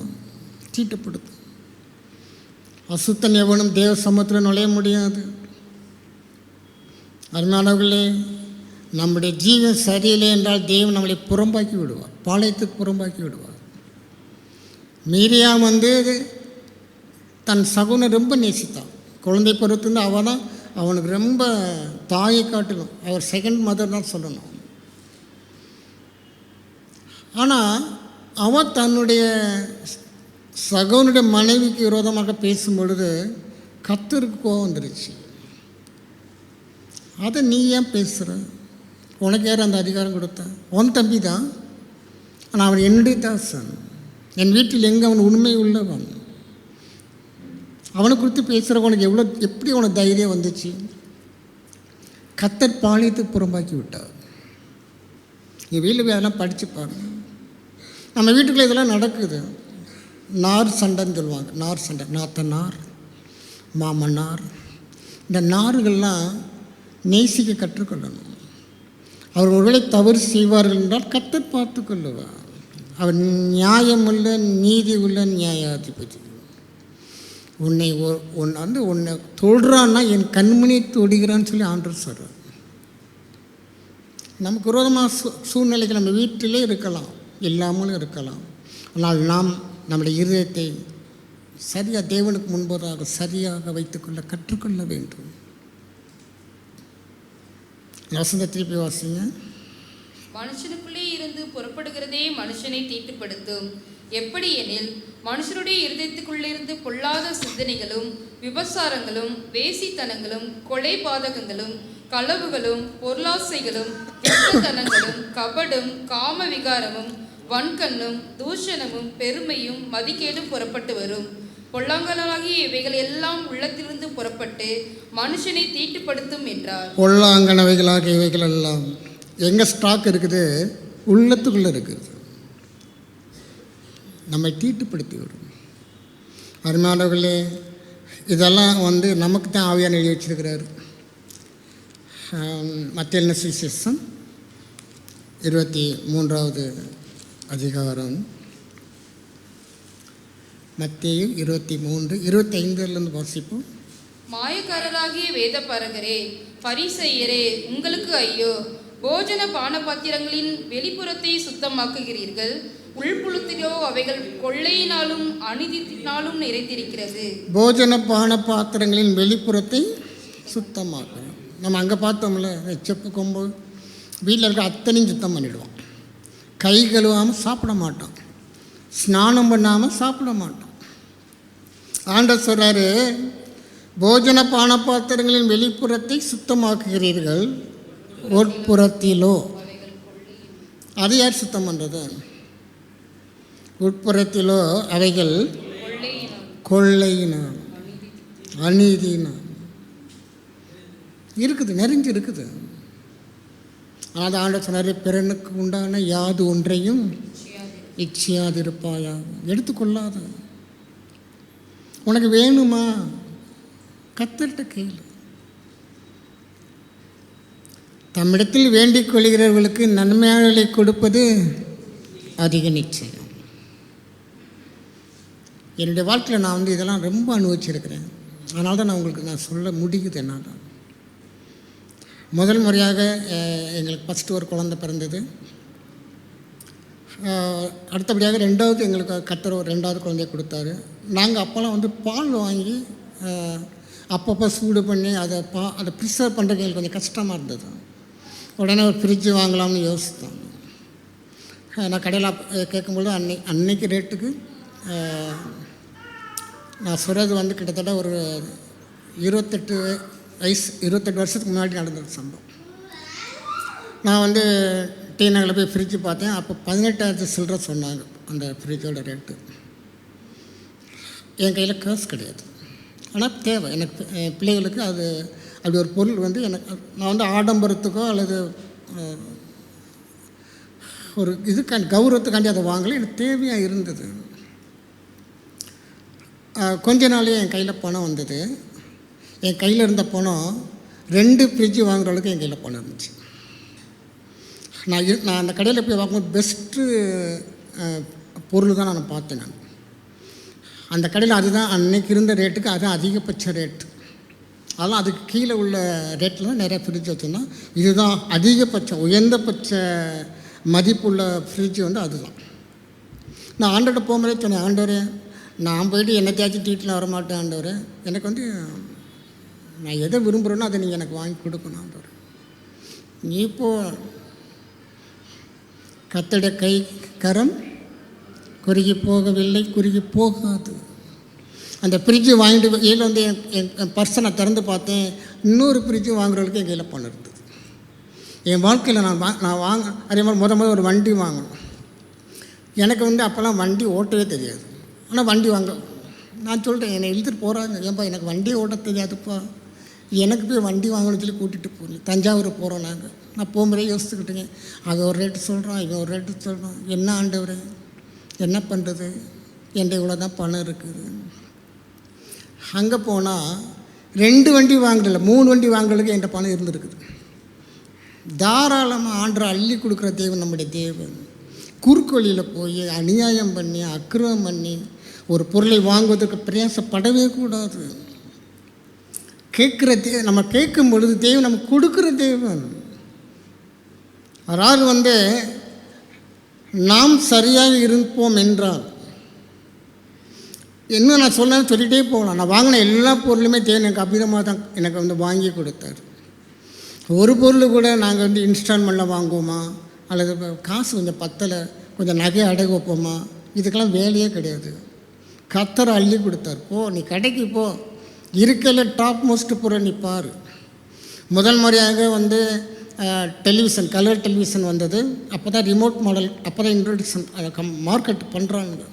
அசுத்தன் எவனும் தேவ சமூகத்தில் நுழைய முடியாது. அருமையானவர்களே, நம்முடைய ஜீவன் சரியில்லை என்றால் தேவன் நம்மளை புறம்பாக்கி விடுவார், பாளையத்துக்கு புறம்பாக்கி விடுவார். மீரியாம் தன் சகுனை ரொம்ப நேசித்தான். குழந்தை பருவத்துலேருந்து அவள் தான் அவனுக்கு ரொம்ப தாயை காட்டணும், அவர் செகண்ட் மதர் தான் சொல்லணும். ஆனால் அவன் தன்னுடைய சகோனுடைய மனைவிக்கு விரோதமாக பேசும் பொழுது கர்த்தருக்கு கோபம் வந்துருச்சு. அதை நீ ஏன் பேசுகிற, உனக்கு யார் அந்த அதிகாரம் கொடுத்தா? உன் தம்பி தான், ஆனால் அவன் என்னுடைய தாசன், என் வீட்டில் எங்கே அவன் உண்மை உள்ளவன், அவனை குறித்து பேசுகிற உனக்கு எப்படி உனக்கு தைரியம் வந்துச்சு? கர்த்தர் பாளையத்துக்கு புறம்பாக்கி விட்டார். நீ வீட்டில் அதெல்லாம் படித்து பாருங்க. நம்ம வீட்டுக்குள்ளே இதெல்லாம் நடக்குது. நார் சண்டைன்னு சொல்லுவாங்க. நார் சண்டை, நாத்தனார், மாமனார், இந்த நார்கள்லாம் நேசிக்க கற்றுக்கொள்ளணும். அவர் ஒருவேளை தவறு செய்வார்கள் என்றால் கர்த்தர் பார்த்து கொள்ளுவார். அவர் நியாயமுள்ள நீதி உள்ள நியாயாதிபதி. உன்னை உன்னை தொடுறான்னா என் கண்மணியை தொடுகிறான்னு சொல்லி ஆண்டவர் சொல்கிறார். நமக்கு விரோதமாக சூழ்நிலைகள் நம்ம வீட்டிலே இருக்கலாம், இல்லாமலும் இருக்கலாம். ஆனால் நாம் நம்முடைய இருதயத்தை சரியாக தேவனுக்கு முன்பதாக சரியாக வைத்துக்கொள்ள கற்றுக்கொள்ள வேண்டும். வசந்த திருப்பி வாசிங்க. மனுஷனுக்குள்ளே இருந்து புறப்படுகிறதே மனுஷனை தீட்டுப்படுத்தும். எப்படி எனில் மனுஷனுடைய இருதயத்துக்குள்ளிருந்து பொல்லாத சிந்தனைகளும் விபசாரங்களும் வேசித்தனங்களும் கொலை பாதகங்களும் களவுகளும் பொருளாசைகளும் துஷ்டத்தனங்களும் கபடும் காம விகாரமும் வன்கண்ணும் தூஷணமும் பெருமையும் மதிகேடும் புறப்பட்டு வரும். பொல்லாங்கனாகிய இவைகள் எல்லாம் உள்ளத்திலிருந்து புறப்பட்டு மனுஷனை தீட்டுப்படுத்தும் என்றார். பொல்லாங்கனவைகளாகிய இவைகள் எல்லாம் எங்கே ஸ்டாக் இருக்குது? உள்ளத்துக்குள்ளே இருக்குது. நம்மை தீட்டுப்படுத்தி விடும். அருமையானவர்களே, இதெல்லாம் நமக்கு தான் ஆவியான எழுதி வச்சிருக்கிறாரு. மத்தேயு சுவிசேஷம் 23வது அதிகாரம், மத்தேயு 23:25 வாசிப்போம். மாயக்காரராகிய வேதபாரகரே, பரிசேயரே, உங்களுக்கு ஐயோ! போஜன பான பாத்திரங்களின் வெளிப்புறத்தை சுத்தமாக்குகிறீர்கள், உள்புறத்திலோ அவைகள் கொள்ளையினாலும் அநீதியினாலும் நிறைந்திருக்கிறது. போஜன பான பாத்திரங்களின் வெளிப்புறத்தை சுத்தமாக்குறோம். நம்ம அங்கே பார்த்தோம்ல, செப்பு கொம்பு வீட்டில் இருக்க அத்தனையும் சுத்தம் பண்ணிவிடுவோம். கை கழுவாமல் சாப்பிட மாட்டோம், ஸ்நானம் பண்ணாமல் சாப்பிட மாட்டோம். ஆண்டவர் சொல்கிறாரு, போஜன பான பாத்திரங்களின் வெளிப்புறத்தை சுத்தமாக்குகிறீர்கள், உட்புறத்திலோ. அது யார் சுத்தம் பண்ணுறது? உட்புறத்திலோ அவைகள் கொள்ளையினால் அநீதியினால் இருக்குது, நிறைஞ்சு இருக்குது. ஆனால் ஆண்டவர் சொன்னார், பிறனுக்கு உண்டான யாது ஒன்றையும் இச்சையாதிருப்பாயா, எடுத்துக்கொள்ளாத. உனக்கு வேணுமா? கர்த்தர்கிட்ட கேளு. தம்மிடத்தில் வேண்டிக் கொள்கிறவர்களுக்கு நன்மையாளர்களை கொடுப்பது அதிக நிச்சயம். என்னுடைய வாழ்க்கையில் நான் இதெல்லாம் ரொம்ப அனுபவிச்சிருக்கிறேன். அதனால தான் நான் சொல்ல முடியுது. என்னால் முதல் முறையாக எங்களுக்கு ஃபஸ்ட்டு ஒரு குழந்தை பிறந்தது. அடுத்தபடியாக ரெண்டாவது எங்களுக்கு கர்த்தர் ஒரு ரெண்டாவது குழந்தைய கொடுத்தாரு. நாங்கள் அப்போல்லாம் வந்து பால் வாங்கி அப்பப்போ சூடு பண்ணி அதை ப்ரிசர்வ் பண்ணுறதுக்கு எங்களுக்கு கொஞ்சம் கஷ்டமாக இருந்தது. உடனே ஒரு ஃப்ரிட்ஜு வாங்கலாம்னு யோசித்தோம். நான் கடையில் கேட்கும்போது அன்னைக்கு ரேட்டுக்கு நான் சொல்கிறது வந்து கிட்டத்தட்ட ஒரு 28 வருஷத்துக்கு முன்னாடி நடந்தது சம்பவம். நான் வந்து டி நகரில் போய் ஃப்ரிட்ஜு பார்த்தேன். அப்போ 18,000 சில்லரை சொன்னாங்க அந்த ஃப்ரிட்ஜோட ரேட்டு. என் கையில் காசு கிடையாது, ஆனால் தேவை எனக்கு பிள்ளைகளுக்கு. அது அப்படி ஒரு பொருள் வந்து எனக்கு நான் வந்து ஆடம்பரத்துக்கோ அல்லது ஒரு இதுக்காண்டி கௌரவத்துக்காண்டி அதை வாங்கலை, எனக்கு தேவையாக இருந்தது. கொஞ்ச நாளே என் கையில் பணம் வந்தது. என் கையில் இருந்த பணம் 2 ஃப்ரிட்ஜு வாங்குற அளவுக்கு என் கையில் பணம் இருந்துச்சு. நான் அந்த கடையில் போய் வாங்கும்போது பெஸ்ட்டு பொருள் தான் நான் பார்த்தேன். நான் அந்த கடையில் அதுதான் அன்னைக்கு இருந்த ரேட்டுக்கு அதுதான் அதிகபட்ச ரேட்டு. அதெல்லாம் அதுக்கு கீழே உள்ள ரேட்டில் தான் நிறையா ஃப்ரிட்ஜ் வச்சுருந்தோம். இதுதான் அதிகபட்சம் உயர்ந்தபட்ச மதிப்புள்ள ஃப்ரிட்ஜு வந்து அதுதான். நான் ஆண்டோட போகும்போதே சொன்னேன், ஆண்டவரே நான் போய்ட்டு என்னத்தையாச்சும் டீட்டில் வரமாட்டேன் ஆண்டவரே, எனக்கு வந்து நான் எதை விரும்புகிறேனோ அதை நீங்கள் எனக்கு வாங்கி கொடுக்கணும் ஆண்டவரே. நீ இப்போ கர்த்தருடைய கை கரம் குறுகி போகவில்லை, குறுகி போகாது. அந்த ஃப்ரிட்ஜு வாங்கிட்டு கையில் வந்து என் பர்ஸை நான் திறந்து பார்த்தேன். இன்னொரு ஃப்ரிட்ஜு வாங்குறதுக்கு என் கையில் பணம் இருந்தது. என் வாழ்க்கையில் நான் அதே மாதிரி முதல் ஒரு வண்டி வாங்கணும். எனக்கு வந்து அப்போல்லாம் வண்டி ஓட்டவே தெரியாது. ஆனால் வண்டி வாங்க நான் சொல்லிட்டேன், என்னை இழுத்துட்டு போகிறாங்க, ஏன்பா எனக்கு வண்டியை ஓட்ட தெரியாதுப்பா, எனக்கு போய் வண்டி வாங்கணும்னு சொல்லி கூட்டிகிட்டு போகணும். தஞ்சாவூர் போகிறோம் நாங்கள். நான் போகும்போதே யோசிச்சுக்கிட்டேங்க, அது ஒரு ரேட்டு சொல்கிறான், இவன் ஒரு ரேட்டு சொல்கிறான், என்ன ஆண்டவர் என்ன பண்ணுறது, என்கிட்ட இவ்வளோ தான் பணம் இருக்குது. அங்கே போனால் 2 வண்டி வாங்கல, 3 வண்டி வாங்குறதுக்கு என்கிட்ட பணம் இருந்துருக்குது. தாராளமாக ஆண்டரை அள்ளி கொடுக்குற தேவன் நம்முடைய தேவன். குறுக்கொழியில் போய் அநியாயம் பண்ணி அக்கிரமம் பண்ணி ஒரு பொருளை வாங்குவதற்கு பிரயாசப்படவே கூடாது. கேட்குற நம்ம கேட்கும் பொழுது தேவன் நமக்கு கொடுக்குற தேவன். அதாவது வந்து நாம் சரியாக இருப்போம் என்றால் இன்னும் நான் சொல்லிகிட்டே போகலாம். நான் வாங்கின எல்லா பொருளுமே தேவன் எனக்கு அபிதமாக தான் எனக்கு வந்து வாங்கி கொடுத்தார். ஒரு பொருள் கூட நாங்கள் வந்து இன்ஸ்டால்மெண்ட்டில் வாங்குவோமா அல்லது காசு கொஞ்சம் பத்தலை கொஞ்சம் நகை அடகு வைப்போமா, இதுக்கெல்லாம் வேலையே கிடையாது. கர்த்தர் அள்ளி கொடுத்தார். போ நீ கடைக்கு போ, இருக்கல டாப் மோஸ்ட் பொருள் நீ பாரு. முதல் முறையாக வந்து டெலிவிஷன் கலர் டெலிவிஷன் வந்தது. அப்போ தான் ரிமோட் மாடல் அப்போ தான் இன்ட்ரடியூஷன் மார்க்கெட் பண்ணுறாங்க.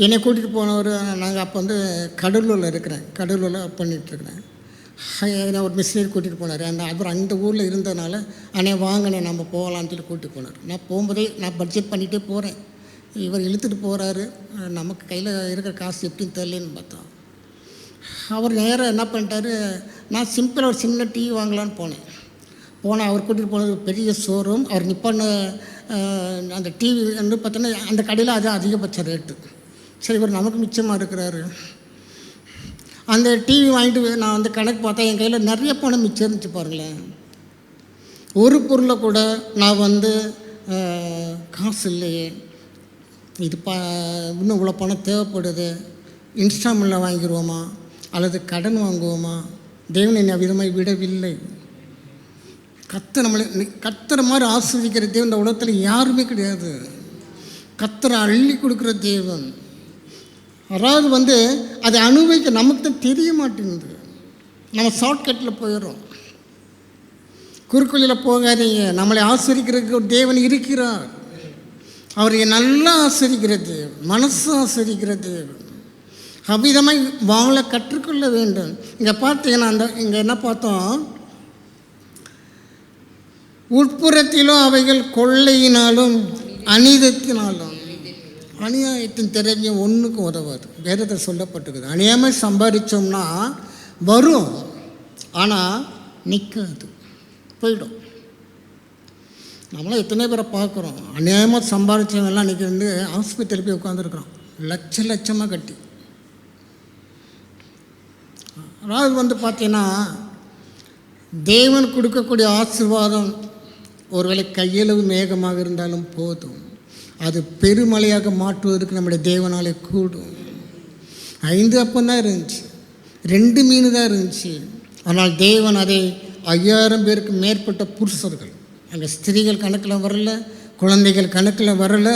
என்னை கூட்டிகிட்டு போனவர், நாங்கள் அப்போ வந்து கடலூரில் இருக்கிறேன், கடலூரில் பண்ணிகிட்ருக்கிறேன். என்னை ஒரு மிஸ்னரி கூட்டிகிட்டு போனார். அவர் அந்த ஊரில் இருந்ததுனால அண்ணே வாங்கினே நம்ம போகலான்னு சொல்லி கூட்டிகிட்டு போனார். நான் போகும்போதே நான் பட்ஜெட் பண்ணிகிட்டே போகிறேன். இவர் இழுத்துட்டு போகிறாரு, நமக்கு கையில் இருக்கிற காசு எப்படின்னு தெரியலன்னு பார்த்தோம். அவர் நேராக என்ன பண்ணிட்டாரு, நான் சிம்பிளாக ஒரு சின்ன டிவி வாங்கலான்னு போனேன். அவர் கூட்டிகிட்டு போனது பெரிய ஷோரூம். அவர் நிப்பான அந்த டிவி வந்து பார்த்தோன்னா அந்த கடையில் அது அதிகபட்ச ரேட்டு. சரி, இவர் நமக்கு மிச்சமாக இருக்கிறாரு. அந்த டிவி வாங்கிட்டு நான் வந்து கணக்கு பார்த்தா என் கையில் நிறைய பணம் மிச்சம் இருந்துச்சு பாருங்களேன். ஒரு பொருளை கூட நான் வந்து காசு இல்லையே, இது இன்னும் இவ்வளோ பணம் தேவைப்படுது, இன்ஸ்டால்மெண்ட்டில் வாங்கிடுவோமா அல்லது கடன் வாங்குவோமா, தேவன் என்னை அவ்விதமாக விடவில்லை. கர்த்தரை மாதிரி ஆஸ்வதிக்கிற தேவன் இந்த உலகத்தில் யாருமே கிடையாது. கர்த்தரை அள்ளி கொடுக்குற தேவன். அதாவது வந்து அதை அனுபவிக்க நமக்கு தான் தெரிய மாட்டேங்குது. நம்ம ஷார்ட்கட்டில் போயிடுறோம். குறுக்கொழியில் போகாதீங்க. நம்மளை ஆஸ்வதிக்கிறதுக்கு ஒரு தேவன் இருக்கிறார். அவரை நல்லா ஆஸ்வதிக்கிறது, மனசு ஆஸ்வதிக்கிறது, அவ்விதமாக வாழ கற்றுக்கொள்ள வேண்டும். இங்கே பார்த்தீங்கன்னா இங்கே என்ன பார்த்தோம், உட்புறத்திலும் அவைகள் கொள்ளையினாலும் அநீதத்தினாலும், அநியாயத்தின் திறமையும் ஒன்றுக்கும் உதவாது. வேதத்தில் சொல்லப்பட்டிருக்குது. அநியாயமாக சம்பாதிச்சோம்னா வரும், ஆனால் நிற்காது, போயிடும். நம்மளாம் எத்தனை பேரை பார்க்குறோம், அநியாயமாக சம்பாதிச்சவங்கெல்லாம் இன்றைக்கி வந்து ஆஸ்பத்திரி போய் உட்காந்துருக்குறோம், லட்சமாக கட்டி. அதாவது வந்து பார்த்தீங்கன்னா தேவன் கொடுக்கக்கூடிய ஆசீர்வாதம் ஒருவேளை கையளவு மேகமாக இருந்தாலும் போதும். அது பெருமழையாக மாற்றுவதற்கு நம்முடைய தேவனாலே கூடும். 5 அப்பந்தான் இருந்துச்சு, 2 மீன் தான் இருந்துச்சு. ஆனால் தேவன் அதை 5000 பேருக்கு மேற்பட்ட புருஷர்கள், அங்கே ஸ்திரீகள் கணக்கில் வரல, குழந்தைகள் கணக்கில் வரல,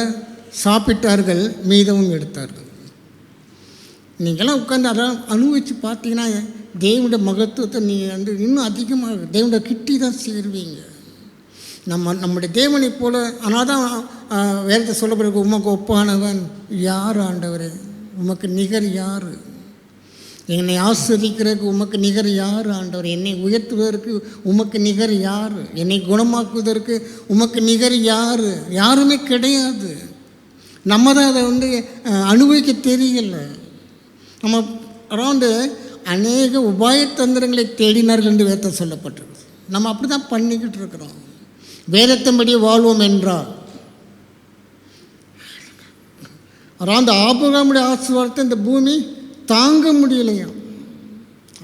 சாப்பிட்டார்கள், மீதமும் எடுத்தார்கள். நீங்களாம் உட்காந்து அதெல்லாம் அனுபவித்து பார்த்தீங்கன்னா தேவனுடைய மகத்துவத்தை நீங்கள் வந்து இன்னும் அதிகமாக தேவனுடைய கிட்டி தான் சேருவீங்க. நம்முடைய தேவனை போல. ஆனால் தான் வேதத்தை சொல்லப்படுறது, உமக்கு ஒப்பானவன் யார் ஆண்டவரே, உமக்கு நிகர் யார், என்னை ஆஸ்வதிக்கிறதுக்கு உமக்கு நிகர் யார் ஆண்டவர், என்னை உயர்த்துவதற்கு உமக்கு நிகர் யார், என்னை குணமாக்குவதற்கு உமக்கு நிகர் யார், யாருமே கிடையாது. நம்ம தான் அதை வந்து அனுபவிக்க தெரியல. நம்ம அரௌண்டு அநேக உபாயத்தந்திரங்களை தேடினார்கள் என்று வேதத்தை சொல்லப்பட்டிருக்கு. நம்ம அப்படி தான் பண்ணிக்கிட்டு இருக்கிறோம். வேதத்தின்படி வாழ்வோம் என்றால் அரௌண்டு ஆபிரகாமுடைய ஆசீர்வாதத்தை இந்த பூமி தாங்க முடியலையா?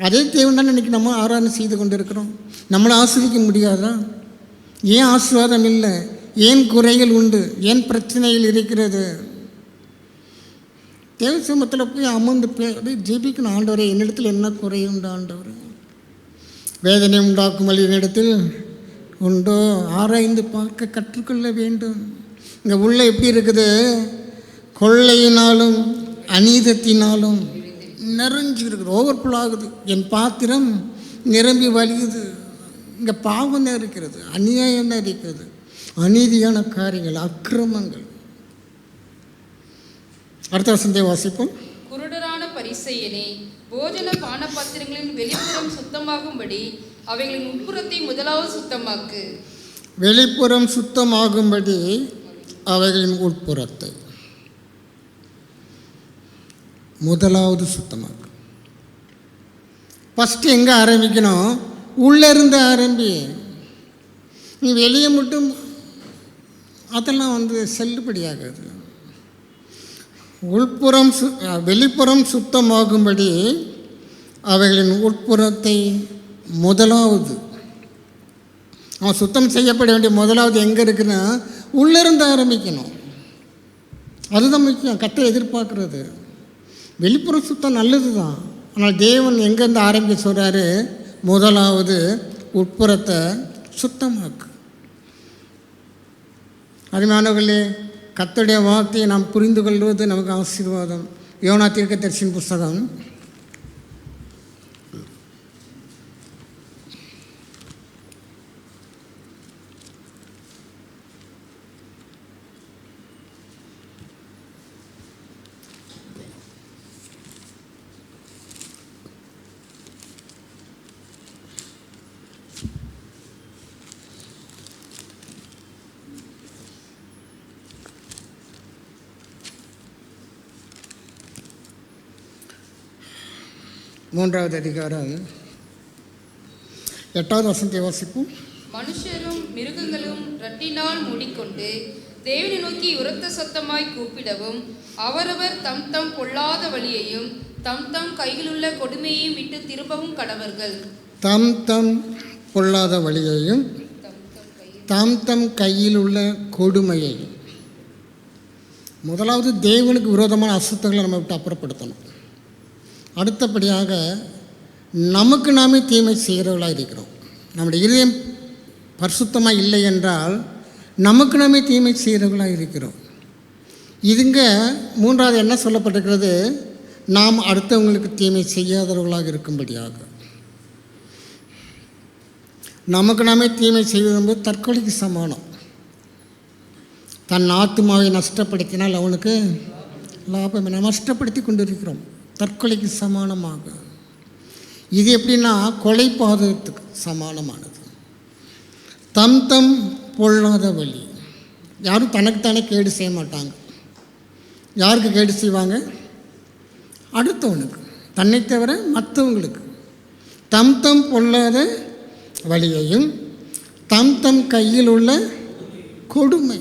அதே தேவன் தான் இன்றைக்கி நம்ம ஆராதனை செய்து கொண்டு இருக்கிறோம். நம்மளை ஆஸ்வதிக்க முடியாதா? ஏன் ஆசீர்வாதம் இல்லை? ஏன் குறைகள் உண்டு? ஏன் பிரச்சனைகள் இருக்கிறது? தேவ சமூகத்தில் போய் அமர்ந்து ஜெபிக்கணும். ஆண்டவரே, என்னிடத்தில் என்ன குறையுண்டு ஆண்டவர்? வேதனை உண்டாக்கும் வழி என்னிடத்தில் உண்டோ? ஆராய்ந்து பார்க்க கற்றுக்கொள்ள வேண்டும். இங்கே உள்ள எப்படி இருக்குது? கொள்ளையினாலும் அநீதத்தினாலும் நிறைஞ்சு இருக்குது, ஓவர்ஃபுல் ஆகுது. என் பாத்திரம் நிரம்பி வலியுது. இங்கே பாவம் தான் இருக்கிறது, அநியாயம் தான் இருக்கிறது, அநீதியான காரியங்கள், அக்கிரமங்கள். அடுத்த வசனத்தை வாசிப்போம். குருடரான பரிசேயனே, போஜன பான பாத்திரங்களின் வெளிப்புறம் சுத்தமாகும்படி அவைகளின் உட்புறத்தை முதலாவது சுத்தமாக்கு. வெளிப்புறம் சுத்தமாகும்படி அவைகளின் உட்புறத்தை முதலாவது சுத்தமாக்கு. ஃபஸ்ட்டு எங்கே ஆரம்பிக்கணும்? உள்ளே இருந்து ஆரம்பி. நீ வெளியே மட்டும் அதெல்லாம் வந்து செல்லுபடியாகாது. உள்புறம் வெளிப்புறம் சுத்தமாகும்படி அவைகளின் உட்புறத்தை முதலாவது. அவன் சுத்தம் செய்யப்பட வேண்டிய முதலாவது எங்கே இருக்குன்னா உள்ளிருந்து ஆரம்பிக்கணும். அதுதான் முக்கியம். கர்த்தர் எதிர்பார்க்குறது வெளிப்புற சுத்தம் நல்லது தான். ஆனால் தேவன் எங்கேருந்து ஆரம்பிக்க சொல்கிறாரு? முதலாவது உட்புறத்தை சுத்தமாக்கு. அருமையானவர்களே, கர்த்தருடைய வார்த்தையை நாம் புரிந்து கொள்வது நமக்கு ஆசீர்வாதம். யோனா தீர்க்கதரிசியின் புஸ்தகம் 3வது அதிகாரம் 8வது வசனத்தை வாசிப்போம். மனுஷரும் மிருகங்களும் ரட்டினால் மூடிக்கொண்டு தேவனை நோக்கி உரத்த சத்தமாய் கூப்பிடவும், அவரவர் தம் தம் பொல்லாத வழியையும் தம் தம் கையிலுள்ள கொடுமையையும் விட்டு திரும்பவும் கடவர்கள். தம் தம் பொல்லாத வழியையும் தம் தம் கையில் உள்ள கொடுமையையும். முதலாவது தேவனுக்கு விரோதமான அசுத்தங்களை நம்ம விட்டு அப்புறப்படுத்தணும். அடுத்தபடியாக நமக்கு நாமே தீமை செய்கிறவர்களாக இருக்கிறோம். நம்முடைய இதயம் பரிசுத்தமாக இல்லை என்றால் நமக்கு நாமே தீமை செய்கிறவர்களாக இருக்கிறோம். இதுங்க 3வது என்ன சொல்லப்பட்டிருக்கிறது? நாம் அடுத்தவங்களுக்கு தீமை செய்யாதவர்களாக இருக்கும்படியாக. நமக்கு நாமே தீமை செய்வது என்பது தற்கொலைக்கு சமானம். தன் ஆத்துமாவை நஷ்டப்படுத்தினால் அவனுக்கு லாபம் என்ன? நஷ்டப்படுத்தி கொண்டிருக்கிறோம். தற்கொலைக்கு சமானமாக. இது எப்படின்னா கொலை பாதகத்துக்கு சமானமானது. தம் தம் பொல்லாத வழி. யாரும் தனக்குத்தானே கேடு செய்ய மாட்டாங்க. யாருக்கு கேடு செய்வாங்க? அடுத்தவனுக்கு, தன்னை தவிர மற்றவங்களுக்கு. தம் தம் பொல்லாத வழியையும் தம் தம் கையில் உள்ள கொடுமை.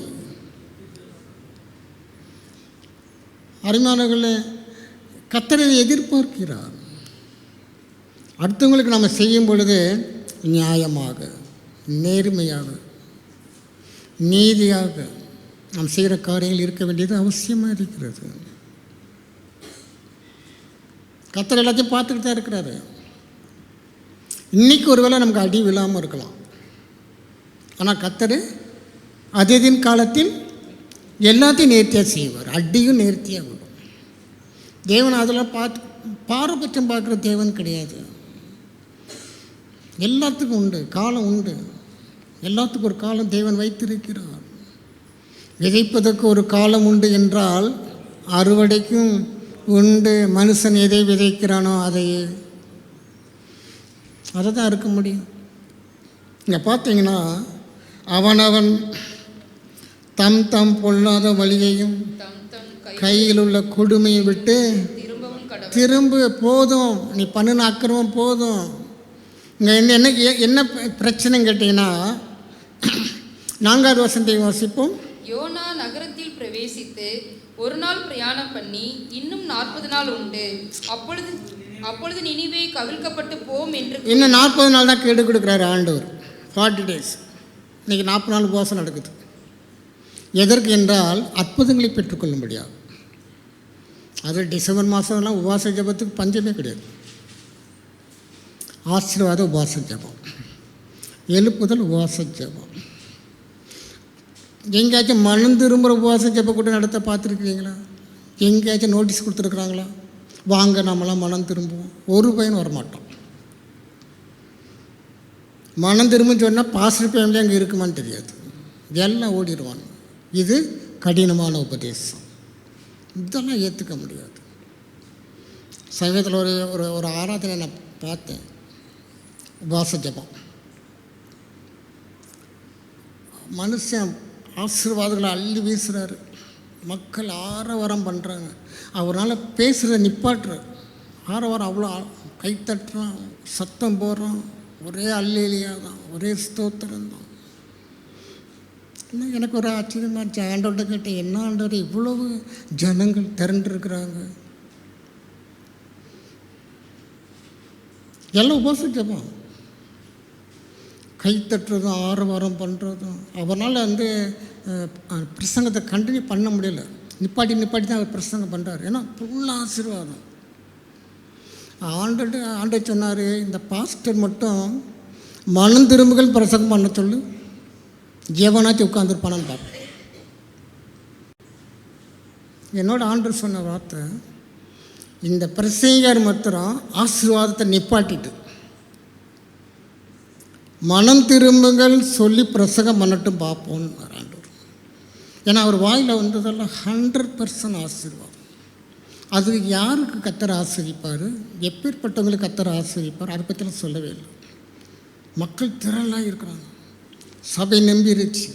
அருமையானவர்களே, கர்த்தர் எதிர்பார்க்கிறார். அடுத்தவங்களுக்கு நம்ம செய்யும் பொழுது நியாயமாக, நேர்மையாக, நீதியாக, நாம் செய்கிற காரியங்கள் இருக்க வேண்டியது அவசியமாக இருக்கிறது. கர்த்தர் எல்லாத்தையும் பார்த்துக்கிட்டு தான் இருக்கிறாரு. இன்றைக்கி ஒரு வேளை நமக்கு அடி விழாமல் இருக்கலாம், ஆனால் கர்த்தர் அதேதின் காலத்தில் எல்லாத்தையும் நேர்த்தியாக செய்வார். அடியும் நேர்த்தியாக விடும். தேவன் அதெல்லாம் பாரபட்சம் பார்க்குற தேவன் கிடையாது. எல்லாத்துக்கும் உண்டு, காலம் உண்டு. எல்லாத்துக்கும் ஒரு காலம் தேவன் வைத்திருக்கிறார். விதைப்பதற்கு ஒரு காலம் உண்டு என்றால் அறுவடைக்கும் உண்டு. மனுஷன் எதை விதைக்கிறானோ அதை தான் இருக்க முடியும். இங்கே பார்த்தீங்கன்னா அவனவன் தம் தம் பொல்லாத வழியையும் கையில் உள்ள கொடுமையை விட்டு திரும்ப. போதும், நீ பண்ணின அக்கிரமம் போதும். இங்கே என்ன பிரச்சனைன்னு கேட்டிங்கன்னா 4வது வசனத்தை வாசிப்போம். யோனா நகரத்தில் பிரவேசித்து ஒரு நாள் பிரயாணம் பண்ணி இன்னும் 40 நாள் உண்டு. அப்பொழுது நினிவே கவிழ்க்கப்பட்டு போம் என்று. இன்னும் 40 நாள் தான் கேடு கொடுக்குறாரு ஆண்டவர். 40 days. இன்றைக்கி 40 நாள் உபவாசம் நடக்குது. எதற்கு என்றால் அற்புதங்களை பெற்றுக்கொள்ள முடியாது. அது டிசம்பர் மாதம்லாம் உபவாச ஜபத்துக்கு பஞ்சமே கிடையாது. ஆசீர்வாத உபவாச ஜபம், எழுப்புதல் உபவாச ஜபம். எங்கேயாச்சும் மனம் திரும்புகிற உபவாச ஜப கூட்டம் நடத்த பார்த்துருக்கீங்களா? எங்கேயாச்சும் நோட்டீஸ் கொடுத்துருக்குறாங்களா? வாங்க நம்மளாம் மனம் திரும்புவோம். ஒரு பையன் வரமாட்டோம். மனம் திரும்புன்னு சொன்னால் பாஸ்டர் ஃபேமிலி அங்கே இருக்குமான்னு தெரியாது, எல்லாம் ஓடிடுவாங்க. இது கடினமான உபதேசம். இதெல்லாம் ஏற்றுக்க முடியாது. சமயத்தில் ஒரு ஆராதனை நான் பார்த்தேன், உபவாச ஜபம். மனுஷன் ஆசீர்வாதங்களை அள்ளி வீசுகிறாரு. மக்கள் ஆரவாரம் பண்ணுறாங்க. அவரால் பேசுகிறத நிப்பாட்டுறார். ஆரவாரம் அவ்வளோ கைத்தட்டுறான், சத்தம் போடுறான். ஒரே அல்லேலியா தான், ஒரே ஸ்தோத்திரம் தான். இன்னும் எனக்கு ஒரு ஆச்சரியமாக இருந்துச்சு. ஆண்டவர்கிட்ட கேட்டேன், என்ன ஆண்டவர் இவ்வளவு ஜனங்கள் திரண்டுருக்குறாங்க? எல்லாம் உபவாச ஜபம், கைத்தட்டுறதும் ஆரவாரம் பண்ணுறதும். அவனால் பிரசங்கத்தை கண்டினியூ பண்ண முடியல. நிப்பாட்டி தான் அவர் பிரசங்கம் பண்ணுறாரு. ஏன்னா ஃபுல் ஆசீர்வாதம். ஆண்டை சொன்னார், இந்த பாஸ்டர் மட்டும் மனம் திரும்புகள் பிரசங்கம் பண்ண சொல்லு, எவனாச்சும் உட்காந்துருப்பானான்னு பார்ப்பேன். என்னோட ஆண்டர் சொன்ன வார்த்தை, இந்த பிரசங்கர் மாத்திரம் ஆசீர்வாதத்தை நிப்பாட்டிட்டு மனம் திரும்புங்கள் சொல்லி பிரசங்கம் பண்ணட்டும் பார்ப்போன்னு ஆண்டவர். ஏன்னா அவர் வாயில் வந்ததெல்லாம் 100% ஆசீர்வாதம். அது யாருக்கு கர்த்தர் ஆசீர்வதிப்பார், எப்பேற்பட்டவங்களுக்கு கர்த்தர் ஆசீர்வதிப்பார், அதை பற்றிலாம் சொல்லவே இல்லை. மக்கள் திரளாக இருக்கிறாங்க. சபை நம்பிருச்சு.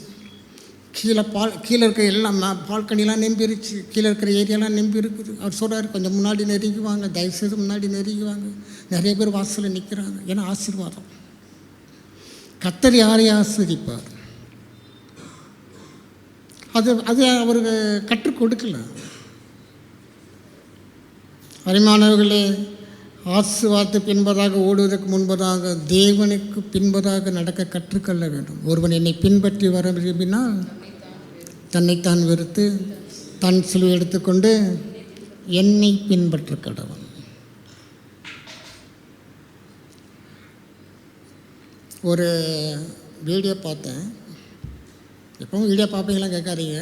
கீழே இருக்கிற எல்லாம் பால்கனிலாம் நம்பிருச்சு. கீழே இருக்கிற ஏரியாலாம் நம்பி இருக்குது. அவர் சொல்கிறார், கொஞ்சம் முன்னாடி நெருங்குவாங்க, தயவுசெய்து முன்னாடி நெருங்குவாங்க. நிறைய பேர் வாசலில் நிற்கிறாங்க. ஏன்னா ஆசீர்வாதம். கர்த்தர் யாரையும் ஆசீர்வதிப்பார். அது அவருக்கு கற்றுக் கொடுக்கல. அரிமானவர்களே, ஆசீர்வாதத்தை பின்பதாக ஓடுவதற்கு முன்பதாக தேவனுக்கு பின்பதாக நடக்க கற்றுக்கொள்ள வேண்டும். ஒருவன் என்னை பின்பற்றி வர விரும்பினால் தன்னைத்தான் வெறுத்து தன் சிலுவை எடுத்துக்கொண்டு என்னை பின்பற்ற கடவன். ஒரு வீடியோ பார்த்தேன். எப்பவும் வீடியோ பார்ப்பீங்களாம் கேட்காதீங்க.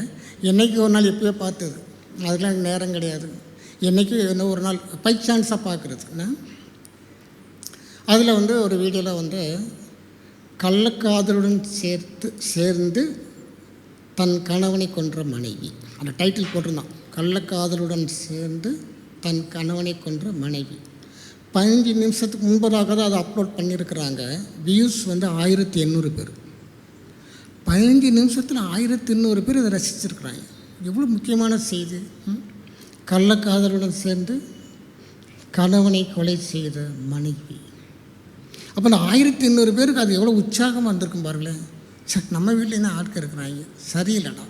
என்றைக்கு ஒரு நாள் எப்போயோ பார்த்தது, அதுக்கெலாம் எனக்கு நேரம் கிடையாது. என்றைக்கு என்ன ஒரு நாள் பை சான்ஸாக பார்க்குறதுன்னா, அதில் ஒரு வீடியோவில் கள்ளக்காதலுடன் சேர்ந்து தன் கணவனை கொன்ற மனைவி, அந்த டைட்டில் போட்டிருந்தான், கள்ளக்காதலுடன் சேர்ந்து தன் கணவனை கொன்ற மனைவி. 15 நிமிஷத்துக்கு முன்பதாக தான் அதை அப்லோட் பண்ணியிருக்கிறாங்க. வியூஸ் 1800 பேர். 15 நிமிஷத்தில் 1800 பேர் இதை ரசிச்சிருக்கிறாங்க. எவ்வளோ முக்கியமான செய்தி. கள்ளக்காதலுடன் சேர்ந்து கணவனை கொலை செய்த மனைவி. அப்போ அந்த 1800 பேருக்கு அது எவ்வளோ உற்சாகமாக இருந்திருக்கும் பாருங்களேன். சார், நம்ம வீட்டிலேருந்து ஆட்கள் இருக்கிறாங்க, சரியில்லைடா.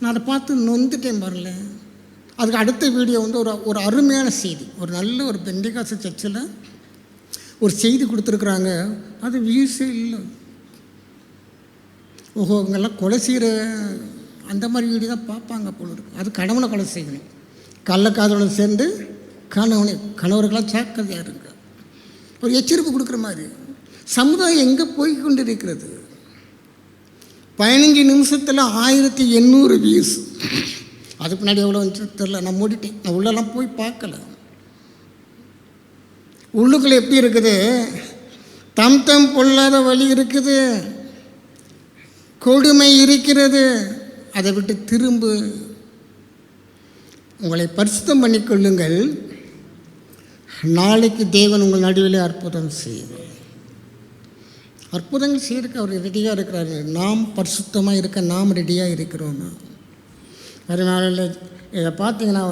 நான் அதை பார்த்து நொந்துட்டேன் பாருங்களேன். அதுக்கு அடுத்த வீடியோ ஒரு அருமையான செய்தி. ஒரு நல்ல ஒரு பெண்டிகாச சர்ச்சில் ஒரு செய்தி கொடுத்துருக்குறாங்க. அது வியூஸே இல்லை. ஓஹோ இவங்கெல்லாம் கொலை செய்கிற அந்த மாதிரி வீடு தான் பார்ப்பாங்க போல இருக்கு. அது கணவனை கொலை செய்யணும். கள்ளக்காதலோடு சேர்ந்து கணவர்களாம் ஜாக்கிரதையாக இருங்க. ஒரு எச்சரிப்பு கொடுக்குற மாதிரி. சமுதாயம் எங்கே போய் கொண்டு இருக்கிறது? 15 நிமிஷத்தில் 1800 வியூஸ். அதுக்கு முன்னாடி எவ்வளோ வந்துச்சு தெரில, நான் மூடிட்டேன். நான் உள்ளெல்லாம் போய் பார்க்கல. உள்ளுக்குள்ளே எப்படி இருக்குது? தம் பொல்லாத வழி இருக்குது, கொடுமை இருக்கிறது. அதை விட்டு திரும்பு, உங்களை பரிசுத்தம் பண்ணிக்கொள்ளுங்கள். நாளைக்கு தேவன் உங்கள் நடுவிலே அற்புதம் செய்வார். அற்புதங்கள் செய்யறதுக்கு அவர் ரெடியாக இருக்கிறாரு. நாம் பரிசுத்தமாக இருக்க நாம் ரெடியாக இருக்கிறோம். அதனால இதை பார்த்தீங்கன்னா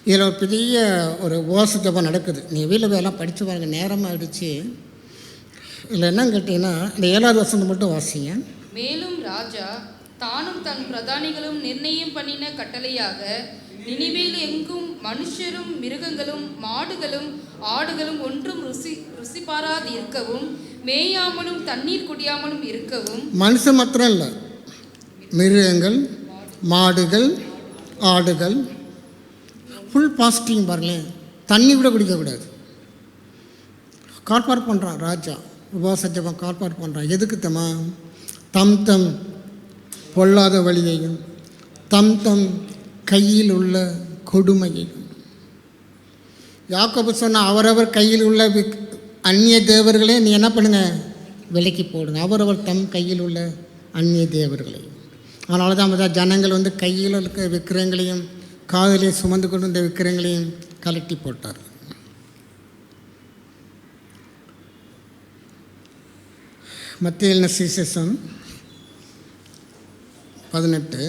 இதில் ஒரு பெரிய ஒரு உபவாச நடக்குது. நீங்கள் வீட்டில் போய் எல்லாம் படித்து பாருங்க, நேரமாக ஆகிடுச்சு. இதில் என்னன்னு கேட்டிங்கன்னா இந்த 7வது வசனம் மட்டும் வாசிங்க. மேலும் ராஜா தானும் தன் பிரதானிகளும் நிர்ணயம் பண்ணின கட்டளையாக நினிவேல் எங்கும் மனுஷரும் மிருகங்களும் மாடுகளும் ஆடுகளும் ஒன்றும் ருசி பாராது இருக்கவும், மேயாமலும் தண்ணீர் குடியாமலும் இருக்கவும். மனுஷன் மாத்திரம் இல்லை, மிருகங்கள், மாடுகள், ஆடுகள் ஃபுல் பாஸ்டிங் பாருங்களேன். தண்ணி கூட குடிக்கக்கூடாது. கால்பார் பண்ணுறான் ராஜா, உபவாச ஜெபம் கால்பார் பண்ணுறான். எதுக்கு தம் பொல்லாத வழியையும் தம் கையில் உள்ள கொடுமையையும். யாக்கோபு சொன்ன அவரவர் கையில் உள்ள அந்நிய தேவர்களே நீ என்ன பண்ணுங்க, விலைக்கு போடுங்க. அவரவர் தம் கையில் உள்ள அந்நிய தேவர்களை. அதனால தான் ஜனங்கள் கையில் இருக்க விக்கிரங்களையும் காதலியை சுமந்து கொண்டு இந்த விக்கிரங்களையும் கலட்டி போட்டார். மத்தேயு சுவிசேஷம் 18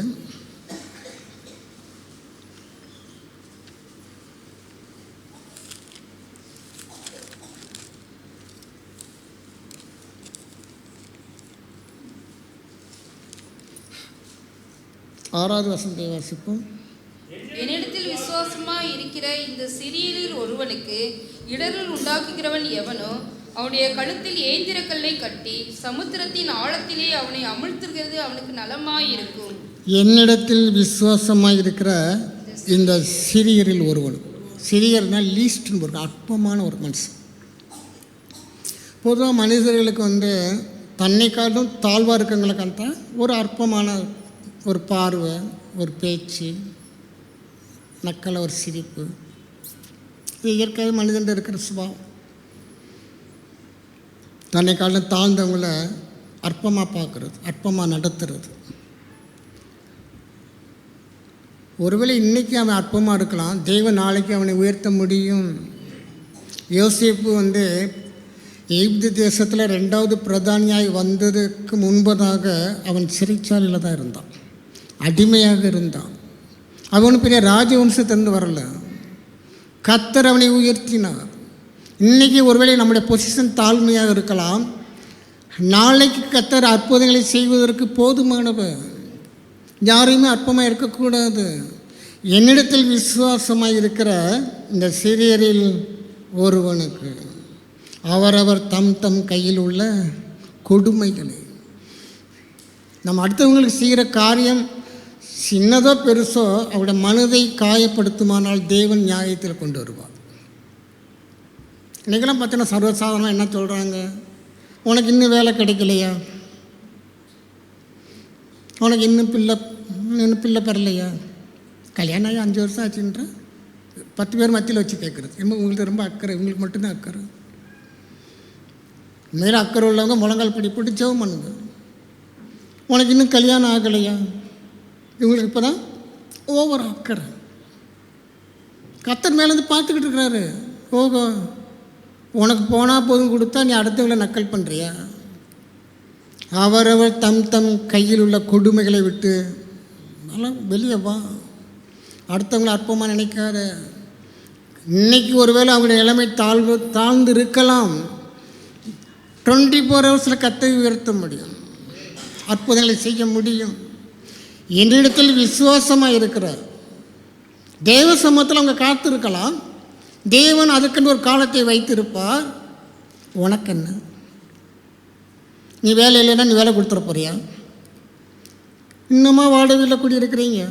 6வது வசனத்தை வாசிப்போம். என்னிடத்தில் விசுவாசமாய் இருக்கிற இந்த சிறியரில் ஒருவனுக்கு இடரில் உண்டாக்குகிறவன் எவனோ அவனுடைய கழுத்தில் ஏந்திரக்கல்லை கட்டி சமுத்திரத்தின் ஆழத்திலே அவனை அமிழ்த்துகிறது அவனுக்கு நலமாயிருக்கும். என்னிடத்தில் விசுவாசமாய் இருக்கிற இந்த சிறியரில் ஒருவன். சிறியர்னால் லீஸ்ட்னு ஒரு அற்பமான ஒரு மனுஷன். பொதுவாக மனிதர்களுக்கு தன்னை காட்டும் தாழ்வாக இருக்கவங்களுக்கு ஒரு அற்பமான ஒரு பார்வை, ஒரு பேச்சு, நக்கலை, ஒரு சிரிப்பு. இது இயற்கையாக மனிதன் இருக்கிற சுபாவம். தன்னை காலம் தாழ்ந்தவங்கள அற்பமாக பார்க்குறது, அற்பமாக நடத்துறது. ஒருவேளை இன்றைக்கி அவன் அற்பமாக இருக்கலாம், தெய்வம் நாளைக்கு அவனை உயர்த்த முடியும். யோசேப்பு எகிப்து தேசத்தில் 2வது பிரதானியாய் வந்ததுக்கு முன்பதாக அவன் சிறைச்சாலையில் தான் இருந்தான், அடிமையாக இருந்தான். அவன் பெரிய ராஜவம்சத்திலிருந்து வரல. கர்த்தர் அவனை உயர்த்தினார். இன்றைக்கி ஒருவேளை நம்முடைய பொசிஷன் தாழ்மையாக இருக்கலாம், நாளைக்கு கர்த்தர் அற்புதங்களை செய்வதற்கு போதுமானவர். யாரையுமே அற்பமாக இருக்கக்கூடாது. என்னிடத்தில் விசுவாசமாக இருக்கிற இந்த சிறியரில் ஒருவனுக்கு அவரவர் தம் கையில் உள்ள கொடுமைகளை. நம்ம அடுத்தவங்களுக்கு செய்கிற காரியம் சின்னதோ பெருசோ அவருடைய மனதை காயப்படுத்துமானால் தேவன் நியாயத்தில் கொண்டு வருவார். இன்றைக்கெல்லாம் பார்த்தீங்கன்னா சர்வசாதாரணம் என்ன சொல்கிறாங்க, உனக்கு இன்னும் வேலை கிடைக்கலையா, உனக்கு இன்னும் பிள்ளை பெறலையா, கல்யாணம் ஆகி 5 வருஷம் ஆச்சுன்ற 10 பேர் மத்தியில் வச்சு கேட்குறது. உங்களுக்கு ரொம்ப அக்கறை, இவங்களுக்கு மட்டும்தான் அக்கறை. மேலே அக்கறை உள்ளவங்க முழங்கால் படி போட்டு ஜெபம் பண்ணுங்க. உனக்கு இன்னும் கல்யாணம் ஆகலையா, இவங்களுக்கு இப்போ தான் ஓவர் அக்கறை. கர்த்தர் மேலேருந்து பார்த்துக்கிட்டு இருக்கிறாரு. ஓகோ, உனக்கு போனால் போதும் கொடுத்தா நீ அடுத்தவங்களை நக்கல் பண்ணுறியா? அவரவர் தம் கையில் உள்ள கொடுமைகளை விட்டு நல்லா வெளியே வா. அடுத்தவங்களை அற்பமாக நினைக்காத. இன்னைக்கு ஒருவேளை அவங்களுடைய நிலைமை தாழ்ந்து இருக்கலாம். 24 ஹவர்ஸில் கர்த்தரை உயர்த்த முடியும், அற்புதங்களை செய்ய முடியும். என்னிடத்தில் விசுவாசமாக இருக்கிறார். தேவ சமூகத்தில் அவங்க காத்திருக்கலாம். தேவன் அதுக்குன்னு ஒரு காலத்தை வைத்திருப்பார். உனக்கு என்ன? நீ வேலை இல்லைன்னா நீ வேலை கொடுத்துட போறியா? இன்னுமா வாடகை வீட்டில் குடியிருக்கிறீங்க,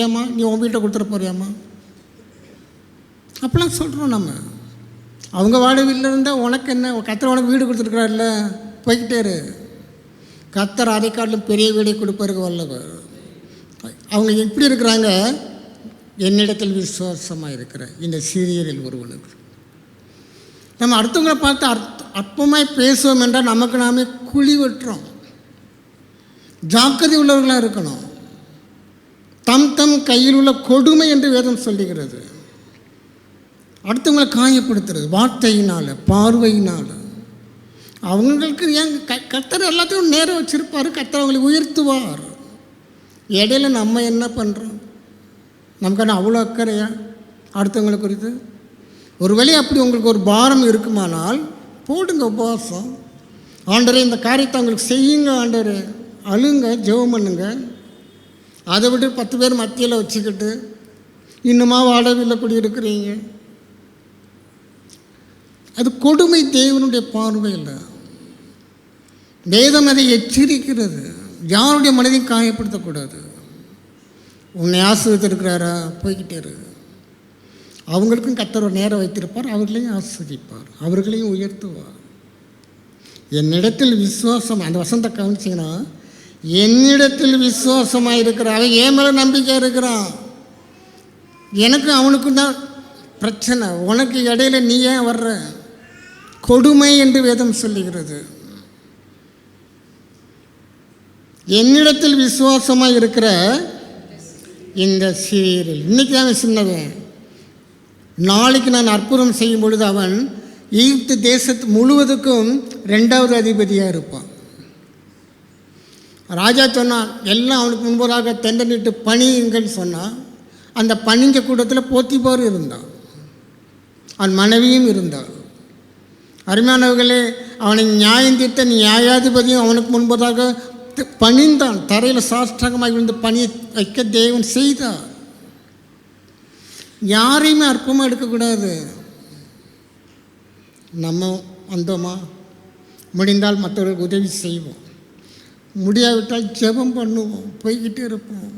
ஏம்மா நீ உன் வீட்டை கொடுத்துட போறியாம்மா? அப்படிலாம் சொல்கிறோம் நம்ம. அவங்க வாடகை வீட்டில் இருந்தால் உனக்கு என்ன, கர்த்தர் உனக்கு வீடு கொடுத்துருக்குறாருல்ல, போய்கிட்டே இரு. கர்த்தர் அதை காட்டிலும் பெரிய வீடை கொடுப்பதற்கு வல்லவர். அவங்க எப்படி இருக்கிறாங்க? என்னிடத்தில் விசுவாசமாக இருக்கிற இந்த சீரியரில் ஒருவனுக்கு. நம்ம அடுத்தவங்களை பார்த்து அற்பமாய் பேசுவோம் என்றால் நமக்கு நாமே குழி வெட்டுறோம். ஜாக்கிரதை உள்ளவர்களாக இருக்கணும். தம் தம் கையில் உள்ள கொடுமை என்று வேதம் சொல்லுகிறது. அடுத்தவங்களை காயப்படுத்துறது வார்த்தையினால், பார்வையினால். அவங்களுக்கு ஏன் கர்த்தர் எல்லாத்தையும் நேரம் வச்சுருப்பார், கர்த்தர் அவங்களை உயர்த்துவார். இடையில நம்ம என்ன பண்ணுறோம்? நமக்கான அவ்வளோ அக்கறையா அடுத்தவங்களை குறித்து? ஒருவேளை அப்படி உங்களுக்கு ஒரு பாரம் இருக்குமானால் போடுங்க உபவாசம். ஆண்டவரே இந்த காரியத்தை அவங்களுக்கு செய்யுங்க ஆண்டவரே, அழுங்க, ஜெபம் பண்ணுங்க. அதை விட்டு 10 பேர் மத்தியில் வச்சுக்கிட்டு இன்னுமா வாடகையில் குடியிருக்கிறீங்க, அது கொடுமை. தேவனுடைய பார்வையில் வேதம் அதை எச்சரிக்கிறது. யாருடைய மனதையும் காயப்படுத்தக்கூடாது. உன்னை ஆசீர்வதித்திருக்கிறாரா, போய்கிட்டே இருக்கு. அவங்களுக்கும் கர்த்தர் ஒரு நேரம் வைத்திருப்பார், அவர்களையும் ஆசீர்வதிப்பார், அவர்களையும் உயர்த்துவார். என்னிடத்தில் விசுவாசம், அந்த வசனத்தை கவனிச்சிங்கன்னா, என்னிடத்தில் விசுவாசமாக இருக்கிற அவன் என் மேலே நம்பிக்கை இருக்கிறான். எனக்கு அவனுக்கும் தான் பிரச்சனை, உனக்கு இடையில நீ ஏன் வர்ற? கொடுமை என்று வேதம் சொல்லுகிறது. என்னிடத்தில் விசுவாசமாக இருக்கிற இந்த சீரியல், இன்றைக்கி அவன் சின்னவன், நாளைக்கு நான் அற்புதம் செய்யும் பொழுது அவன் எகிப்து தேசத்து முழுவதுக்கும் 2வது அதிபதியாக இருப்பான். ராஜா சொன்னான், எல்லாம் அவனுக்கு முன்பதாக தெண்டனிட்டு பணியுங்கன்னு சொன்னான். அந்த பணிஞ்ச கூட்டத்தில் போத்திபார் இருந்தான், அவன் மனைவியும் இருந்தாள். அருமையானவர்களே, அவனை நியாயம் தீர்த்த நியாயாதிபதியும் அவனுக்கு முன்பதாக பணிந்தான். தரையில் சாஷ்டாங்கமாக விழுந்து பணியை வைக்க தேவன் செய்தார். யாரையுமே அற்பமாக எடுக்கக்கூடாது. நம்ம வந்தோமா, முடிந்தால் மற்றவர்களுக்கு உதவி செய்வோம், முடியாவிட்டால் ஜெபம் பண்ணுவோம், போய்கிட்டே இருப்போம்.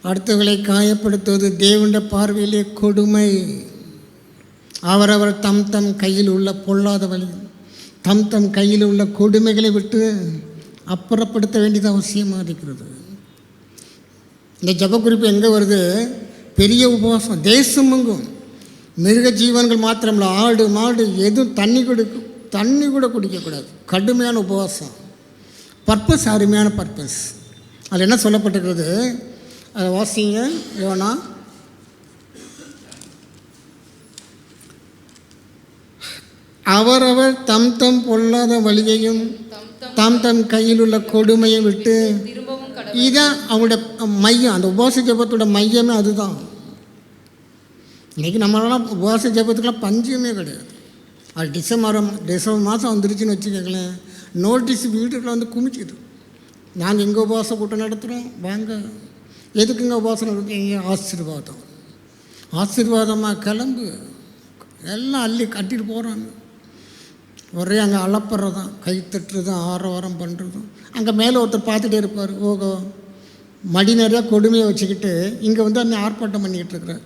அடுத்தவர்களை காயப்படுத்துவது தேவனுடைய பார்வையிலே கொடுமை. அவரவர் தம் தம் கையில் உள்ள பொல்லாத வழி, தம் தம் கையில் உள்ள கொடுமைகளை விட்டு அப்புறப்படுத்த வேண்டியது அவசியமாக இருக்கிறது. இந்த ஜப குறிப்பு எங்கே வருது? பெரிய உபவாசம், தேசமெங்கும். மிருக ஜீவன்கள் மாத்திரமில்ல, ஆடு மாடு எதுவும் தண்ணி கூட குடிக்கக்கூடாது. கடுமையான உபவாசம். பர்பஸ் அருமையான பர்பஸ். அதில் என்ன சொல்லப்பட்டிருக்கிறது அதை வாசிங்க. யோனா அவரவர் தம் தம் பொல்லாத வழியையும் தம் தம் கையில் உள்ள கொடுமையை விட்டு, இதுதான் அவங்களோட மையம். அந்த உபவாச ஜபத்தோட மையமே அதுதான். இன்றைக்கி நம்மளாம் உபவாச ஜபத்துக்கெலாம் பஞ்சமே கிடையாது. அது டிசம்பர் மாதம் வந்துருச்சுன்னு வச்சுக்கோங்களேன், நோட்டீஸ் வீட்டுக்குள்ள வந்து குமிச்சிது. நாங்கள் இங்கே உபவாச கூட்டம் நடத்துகிறோம், வாங்க. எதுக்குங்க உபவாசம் நடத்துறீங்க? ஆசீர்வாதமாக கிளம்பு. எல்லாம் அள்ளி கட்டிட்டு போகிறாங்க. ஒரே அங்கே அளப்புறதான், கை தட்டுறதும் ஆரவாரம் பண்ணுறதும். அங்கே மேலே ஒருத்தர் பார்த்துட்டே இருப்பார். ஓகோ, மடி நிறையா கொடுமையை வச்சுக்கிட்டு இங்கே வந்து அந்த ஆர்ப்பாட்டம் பண்ணிக்கிட்டு இருக்கிறார்.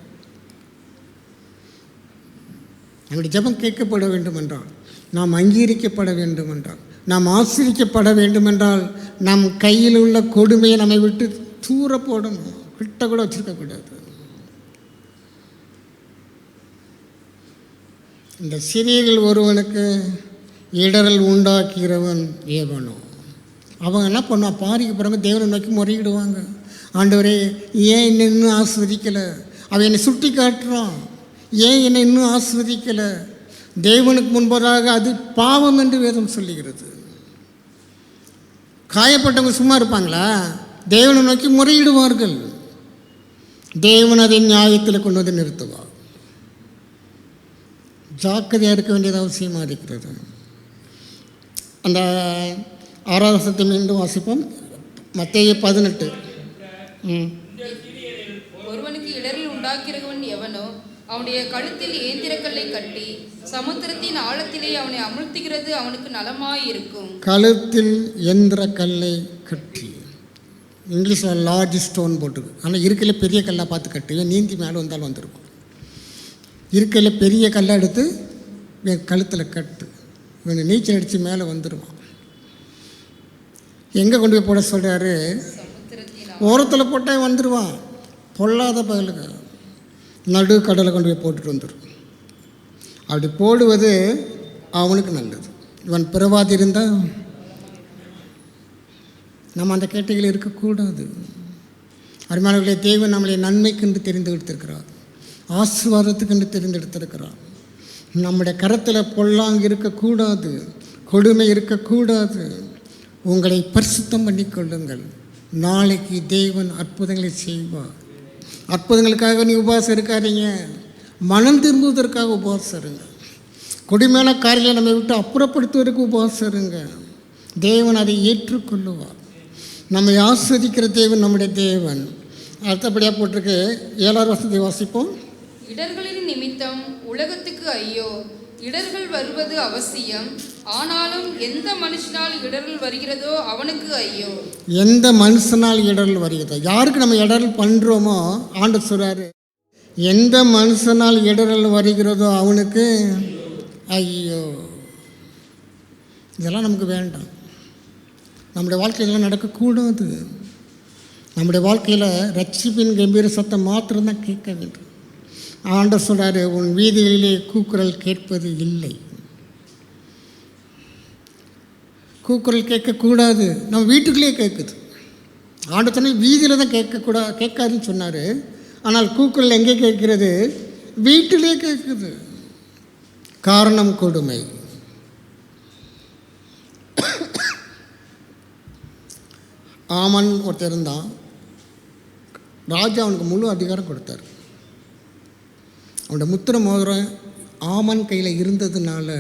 நம்முடைய ஜெபம் கேட்கப்பட வேண்டும் என்றால், நாம் அங்கீகரிக்கப்பட வேண்டும் என்றால், நாம் ஆசிரிக்கப்பட வேண்டும் என்றால், நம் கையில் உள்ள கொடுமையை நம்மை விட்டு தூர போடணும், கிட்ட கூட வச்சுருக்கக்கூடாது. இந்த சிறியர்கள் ஒருவனுக்கு இடரல் உண்டாக்கிறவன் ஏவனோ. அவங்க என்ன பண்ணுவான்? பாரிக்கு பிறகு தேவனை நோக்கி முறையிடுவாங்க. ஆண்டவரே, ஏன் என்னை இன்னும் ஆஸ்வதிக்கலை? அவன் என்னை சுட்டி காட்டுறான், ஏன் என்னை இன்னும் ஆஸ்வதிக்கலை? தேவனுக்கு முன்பதாக அது பாவம் என்று வேதம் சொல்லுகிறது. காயப்பட்டவங்க சும்மா இருப்பாங்களா? தேவனை நோக்கி முறையிடுவார்கள். தேவன் அதை நியாயத்தில் கொண்டு வந்து நிறுத்துவார். ஜாக்கிரதையாக இருக்க வேண்டியது அவசியமாக இருக்கிறது. அந்த 6வது வசனத்தை மீண்டும் வாசிப்போம். மத்தேயு 18. ஒருவனுக்கு இடரில் உண்டாக்கிறவன் எவனோ அவனுடைய கழுத்தில் ஏந்திரக்கல்லை கட்டி சமுத்திரத்தின் ஆழத்திலே அவனை அமுழ்த்துகிறது அவனுக்கு நலமாயிருக்கும். கழுத்தில் எந்திர கல்லை கட்டி, இங்கிலீஷில் லார்ஜ் ஸ்டோன் போட்டுருக்கு, ஆனால் இருக்கையில் பெரிய கல்லாக பார்த்து கட்டு, நீந்தி மேலே வந்தாலும் வந்துருக்கும். இருக்கையில் பெரிய கல்லை எடுத்து என் கழுத்தில் கட்டு, இவனை நீச்சல் அடித்து மேலே வந்துடுவான். எங்கே கொண்டு போய் போட சொல்கிறாரு? ஓரத்தில் போட்டால் வந்துடுவான். பொல்லாத பகலுக்கு நடு கடலை கொண்டு போய் போட்டுட்டு வந்துடும். அப்படி போடுவது அவனுக்கு நல்லது. இவன் பிறவாதி இருந்தால் நம்ம அந்த கேட்டகையில் இருக்கக்கூடாது. அருமையானவர்களே, தேவன் நம்மளை நன்மைக்கென்று தெரிந்தெடுத்திருக்கிறார், ஆசீர்வாதத்துக்கென்று தெரிந்தெடுத்திருக்கிறார். நம்முடைய கரத்தில் பொல்லாங்கு இருக்கக்கூடாது, கொடுமை இருக்கக்கூடாது. உங்களை பரிசுத்தம் பண்ணிக்கொள்ளுங்கள். நாளைக்கு தேவன் அற்புதங்களை செய்வார். அற்புதங்களுக்காக நீ உபவாசம் இருக்காதீங்க, மனம் திரும்புவதற்காக உபவாசம் இருங்க. கொடுமையான காரியங்களை நம்மை விட்டு அப்புறப்படுத்துவதற்கு உபவாசம் இருங்க. தேவன் அதை ஏற்றுக்கொள்ளுவார். நம்மை ஆஸ்வதிக்கிற தேவன் நம்முடைய தேவன். அடுத்தபடியாக போட்டிருக்கு, 7ஆவது வசனத்தை வாசிப்போம். இடர்களின் நிமித்தம் உலகத்துக்கு ஐயோ, இடர்கள் வருவது அவசியம், ஆனாலும் எந்த மனுஷனால் இடர்கள் வருகிறதோ அவனுக்கு ஐயோ. எந்த மனுஷனால் இடர்கள் வருகிறதோ, யாருக்கு நம்ம இடர்கள் பண்ணுறோமோ ஆண்டவர் சொல்றாரு, எந்த மனுஷனால் இடர்கள் வருகிறதோ அவனுக்கு ஐயோ. இதெல்லாம் நமக்கு வேண்டாம். நம்முடைய வாழ்க்கையில் நடக்கக்கூடாது. நம்முடைய வாழ்க்கையில் ரட்சிப்பின் கம்பீர சத்தம் மாத்திரம்தான் கேட்க வேண்டும். ஆண்டவர் சொல்கிறாரு, உன் வீதிகளிலே கூக்குரல் கேட்பது இல்லை. கூக்குரல் கேட்கக்கூடாது, நம்ம வீட்டுக்குள்ளேயே கேட்குது. ஆண்டவர் சொன்னால் வீதியில் தான் கேட்காதுன்னு சொன்னார். ஆனால் கூக்குரல் எங்கே கேட்கிறது? வீட்டிலே கேட்குது. காரணம் கொடுமை. ஆமன் ஒருத்தர் இருந்தான். ராஜா அவனுக்கு முழு அதிகாரம் கொடுத்தார். அவனோட முத்திர மோதிரம் ஆமன் கையில் இருந்ததுனால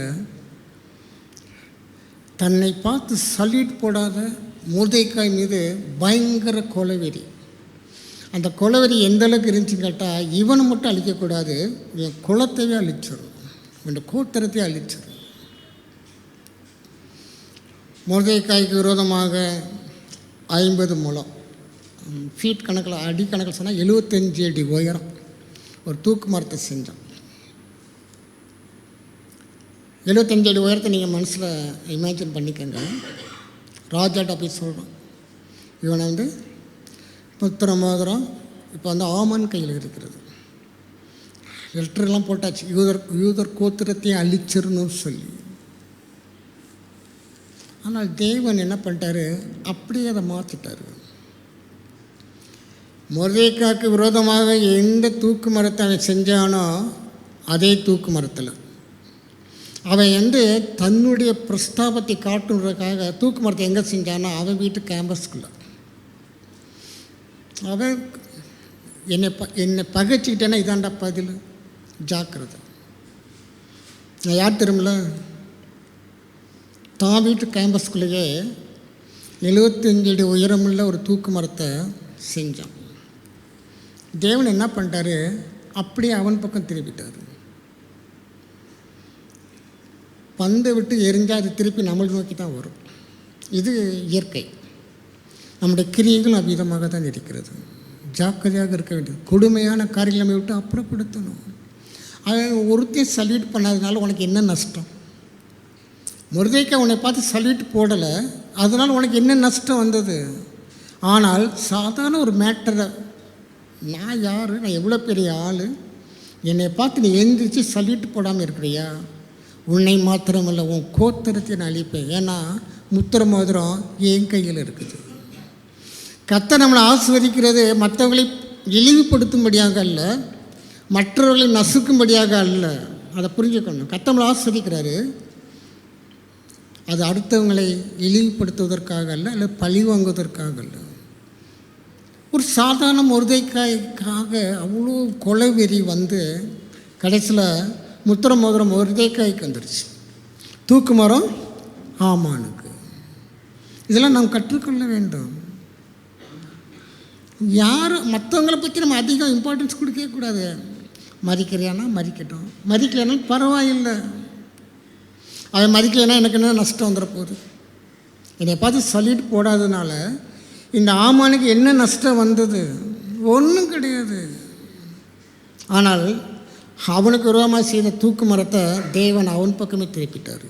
தன்னை பார்த்து சல்யூட் போடாத மொர்தெக்காய் மீது பயங்கர கொலவெறி. அந்த கொலவெறி எந்த அளவுக்கு இருந்துச்சுன்னு கேட்டால், இவனை மட்டும் அழிக்கக்கூடாது, இவன் குலத்தையே அழிச்சிடும், இவன் கோத்திரத்தையே அழிச்சிடும். மொர்தெக்காய்க்கு விரோதமாக 50 முழம், ஃபீட் கணக்கில் அடி கணக்கில் சொன்னால் 75 அடி உயரம் ஒரு தூக்கு மரத்தை செஞ்சான். 75 அடி உயரத்தை நீங்கள் மனசில் இமேஜின் பண்ணிக்கோங்க. ராஜாட்ட போய் சொல்கிறான், இவனை முத்திர மோதிரம் இப்போ ஆமன் கையில் இருக்கிறது. லெட்டர்லாம் போட்டாச்சு, யூதர் கோத்திரத்தையும் அழிச்சிடணும்னு சொல்லி. ஆனால் தேவன் என்ன பண்ணிட்டாரு? அப்படியே அதை மாற்றிட்டார். மொர்தெக்காய்க்கு விரோதமாக எந்த தூக்கு மரத்தை அவன் செஞ்சானோ அதே தூக்கு மரத்தில் அவன் தன்னுடைய பிரஸ்தாபத்தை காட்டுறதுக்காக தூக்கு மரத்தை எங்கே செஞ்சானோ அவன் வீட்டு கேம்பஸ்குள்ளே அவன் என்னை பகைச்சிக்கிட்டேன்னா இதாண்டா பதில், ஜாக்கிரதை. நான் யார் திரும்பல, தான் வீட்டு கேம்பஸ்குள்ளேயே 75 அடி உயரமுள்ள ஒரு தூக்கு மரத்தை செஞ்சான். தேவன் என்ன பண்ணிட்டாரு? அப்படியே அவன் பக்கம் திருப்பிட்டார். பந்தை விட்டு எரிஞ்சால் அது திருப்பி நம்மளை நோக்கி தான் வரும். இது இயற்கை. நம்முடைய கிரியைகளும் அவ்விதமாக தான் இருக்கிறது. ஜாக்கிரதையாக இருக்க வேண்டியது. கொடுமையான காரியங்களை நம்ம விட்டு அப்புறப்படுத்தணும். அவன் ஒருத்தையும் சல்யூட் பண்ணாததுனால உனக்கு என்ன நஷ்டம்? மொர்தெக்காய் உன்னை பார்த்து சல்யூட் போடலை, அதனால் உனக்கு என்ன நஷ்டம் வந்தது? ஆனால் சாதாரண ஒரு மேட்டரை, நான் யார், நான் எவ்வளோ பெரிய ஆள், என்னை பார்த்து நீ எழுந்திரிச்சு சல்யூட் போடாமல் இருக்கிறியா? உன்னை மாத்திரமல்ல உன் கோத்திரத்தை நான் அழிப்பேன். ஏன்னா முத்திர மோதிரம் என் கையில் இருக்குது. கர்த்தர் நம்மளை ஆசீர்வதிக்கிறது மற்றவர்களை இழிவுபடுத்தும்படியாக அல்ல, மற்றவர்களை நசுக்கும்படியாக அல்ல. அதை புரிஞ்சுக்கணும். கர்த்தர் நம்மளை ஆசீர்வதிக்கிறாரு, அது அடுத்தவங்களை இழிவுபடுத்துவதற்காக அல்ல, இல்லை பழி வாங்குவதற்காக அல்ல. ஒரு சாதாரண மொர்தெக்காய்க்காக அவ்வளோ கொலைவெறி கடைசியில் முத்திர மோதிரம் மொர்தெக்காய்க்கு வந்துடுச்சு, தூக்கு மரம் ஆமானுக்கு. இதெல்லாம் நாம் கற்றுக்கொள்ள வேண்டும். யார் மற்றவங்களை பற்றி நம்ம அதிகம் இம்பார்ட்டன்ஸ் கொடுக்கவே கூடாது. மதிக்கிறியானா மதிக்கட்டும், மதிக்கலைன்னா பரவாயில்லை. அவன் மதிக்கலைன்னா எனக்கு என்ன நஷ்டம் வந்துட போகுது? என்னை பார்த்து சொல்லிட்டு போடாதனால இந்த ஆமானுக்கு என்ன நஷ்டம் வந்தது? ஒன்றும் கிடையாது. ஆனால் அவனுக்கு விரோதமாக செய்த தூக்கு மரத்தை தேவன் அவன் பக்கமே திருப்பிட்டார்.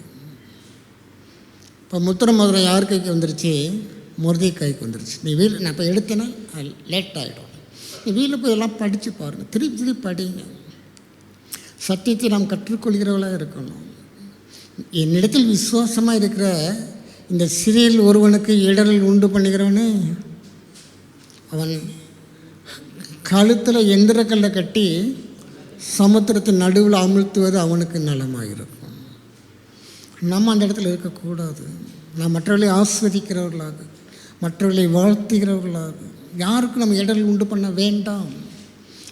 இப்போ முத்திரை யார் கைக்கு வந்துருச்சு? மொர்தெகாய்க்கு வந்துருச்சு. நீ வீட்டில் நான் இப்போ எடுத்தேன்னா லேட் ஆகிடும். நீ வீட்டில் போய் எல்லாம் படித்து பாருங்கள், திருப்பி படிங்க. சத்தியத்தை நாம் கற்றுக்கொள்கிறவர்களாக இருக்கணும். என்னிடத்தில் விசுவாசமாக இருக்கிற இந்த சிறியில் ஒருவனுக்கு இடரில் உண்டு பண்ணுகிறவனே, அவன் கழுத்தில் எந்திரக்கல்லை கட்டி சமுத்திரத்தின் நடுவில் அமிழ்த்துவது அவனுக்கு நலமாக இருக்கும். நம்ம அந்த இடத்துல இருக்கக்கூடாது. நாம் மற்றவர்களை ஆஸ்வதிக்கிறவர்களாக, மற்றவர்களை வாழ்த்துகிறவர்களாக, யாருக்கும் நம்ம இடரில் உண்டு பண்ண வேண்டாம்.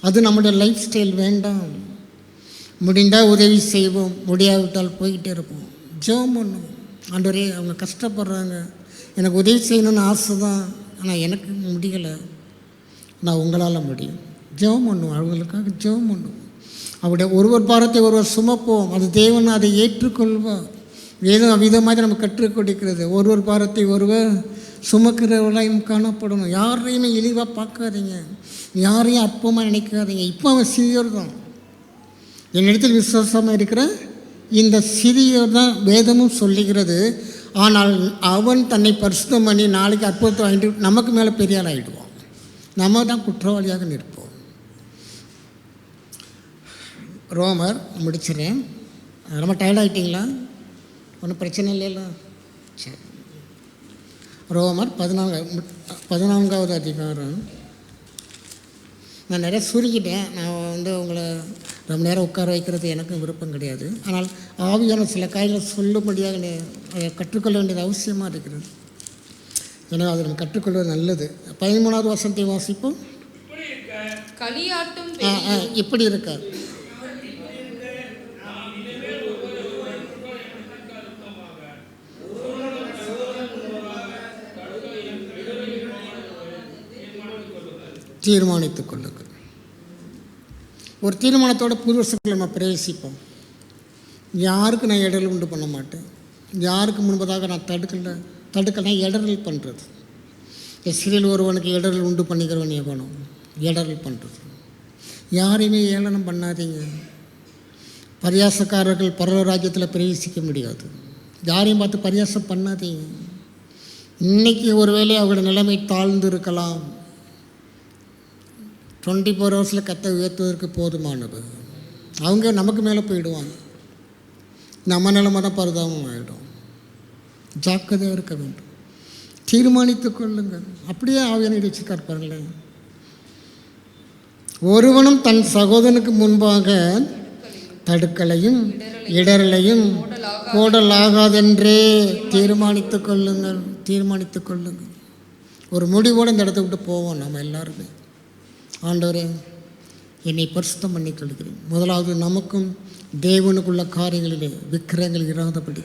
அது நம்முடைய லைஃப் ஸ்டைல் வேண்டாம். முடிந்தால் உதவி செய்வோம், முடியாவிட்டால் போய்கிட்டே இருப்போம். ஜெபம் பண்ணுவோம். ஆண்டவரே, அவங்க கஷ்டப்படுறாங்க, எனக்கு உதவி செய்யணும்னு ஆசை தான், ஆனால் எனக்கு முடியலை, நான் உங்களால் முடியும். ஜெபம் பண்ணுவோம், அவங்களுக்காக ஜெபம் பண்ணுவோம். அவருடைய ஒருவர் பாரத்தை ஒருவர் சுமப்போம், அது தேவன் அதை ஏற்றுக்கொள்வார். வேதம் அவ்விதமாக நம்ம கற்றுக் கொடுக்கிறது. ஒருவர் பாரத்தை ஒருவர் சுமக்கிறவர்களாயும் காணப்படணும். யாரையுமே இழிவாக பார்க்காதீங்க, யாரையும் அற்பமாக நினைக்காதீங்க. இப்போ அவன் சிறியோர் தான். என்னிடத்தில் விசுவாசமாக இருக்கிற இந்த சிறியோர் தான் வேதமும் சொல்லுகிறது. ஆனால் அவன் தன்னை பரிசுத்தம் பண்ணி நாளைக்கு அற்புதத்தை வாங்கிட்டு நமக்கு மேலே பெரிய ஆள் ஆகிடுவான். நம்ம தான் குற்றவாளியாக நிற்போம். ரோமர் முடிச்சிடறேன். ரொம்ப டயர்டாகிட்டிங்களா? ஒன்றும் பிரச்சனை இல்லைல்ல? சரி. ரோமர் 14வது அதிகாரம். நான் நிறைய சுருக்கிட்டேன். நான் உங்களை ரொம்ப நேரம் உட்கார வைக்கிறது எனக்கும் விருப்பம் கிடையாது. ஆனால் ஆவியான சில காரியங்களை சொல்லும்படியாக அதை கற்றுக்கொள்ள வேண்டியது அவசியமாக இருக்கிறது. எனவே அதை நம்ம கற்றுக்கொள்வது நல்லது. 13வது வசனத்தை வாசிப்போம். இப்படி இருக்கார். தீர்மானித்துக் கொள்ளுங்கள். ஒரு தீர்மானத்தோட புது வருஷத்தில் நம்ம பிரவேசிப்போம். யாருக்கு நான் இடரல் உண்டு பண்ண மாட்டேன். யாருக்கு முன்பதாக நான் தடுக்கலை இடரல் பண்ணுறது. சிறில் ஒருவனுக்கு இடரல் உண்டு பண்ணிக்கிறவன் எவனும் இடரல் பண்ணுறது. யாரையுமே ஏளனம் பண்ணாதீங்க. பரியாசக்காரர்கள் பரலோக ராஜ்யத்தில் பிரவேசிக்க முடியாது. யாரையும் பார்த்து பரியாசம் பண்ணாதீங்க. இன்றைக்கி ஒருவேளை அவங்களோட நிலைமை தாழ்ந்து இருக்கலாம். 24 ஹவர்ஸில் கத்தை உயர்த்துவதற்கு போதுமானது. அவங்க நமக்கு மேலே போயிடுவாங்க. நம்ம நிலைமை தான் பரிதாபம் ஆகிடும். ஜாக்கிரதையாக இருக்க வேண்டும். தீர்மானித்து கொள்ளுங்கள். அப்படியே ஆவியான வச்சுக்கார் பாருங்களேன். ஒருவனும் தன் சகோதரனுக்கு முன்பாக தடுக்கலையும் இடரலையும் போடலாகாதென்றே தீர்மானித்து கொள்ளுங்கள். தீர்மானித்து கொள்ளுங்கள். ஒரு முடிவோடு இந்த இடத்த விட்டு போவோம் நம்ம எல்லாருமே. ஆண்டவரே, என்னை பரிசுத்தம் பண்ணி கொள்கிறேன். முதலாவது நமக்கும் தேவனுக்குள்ள காரியங்களிலே விக்கிரகங்கள் இராதபடி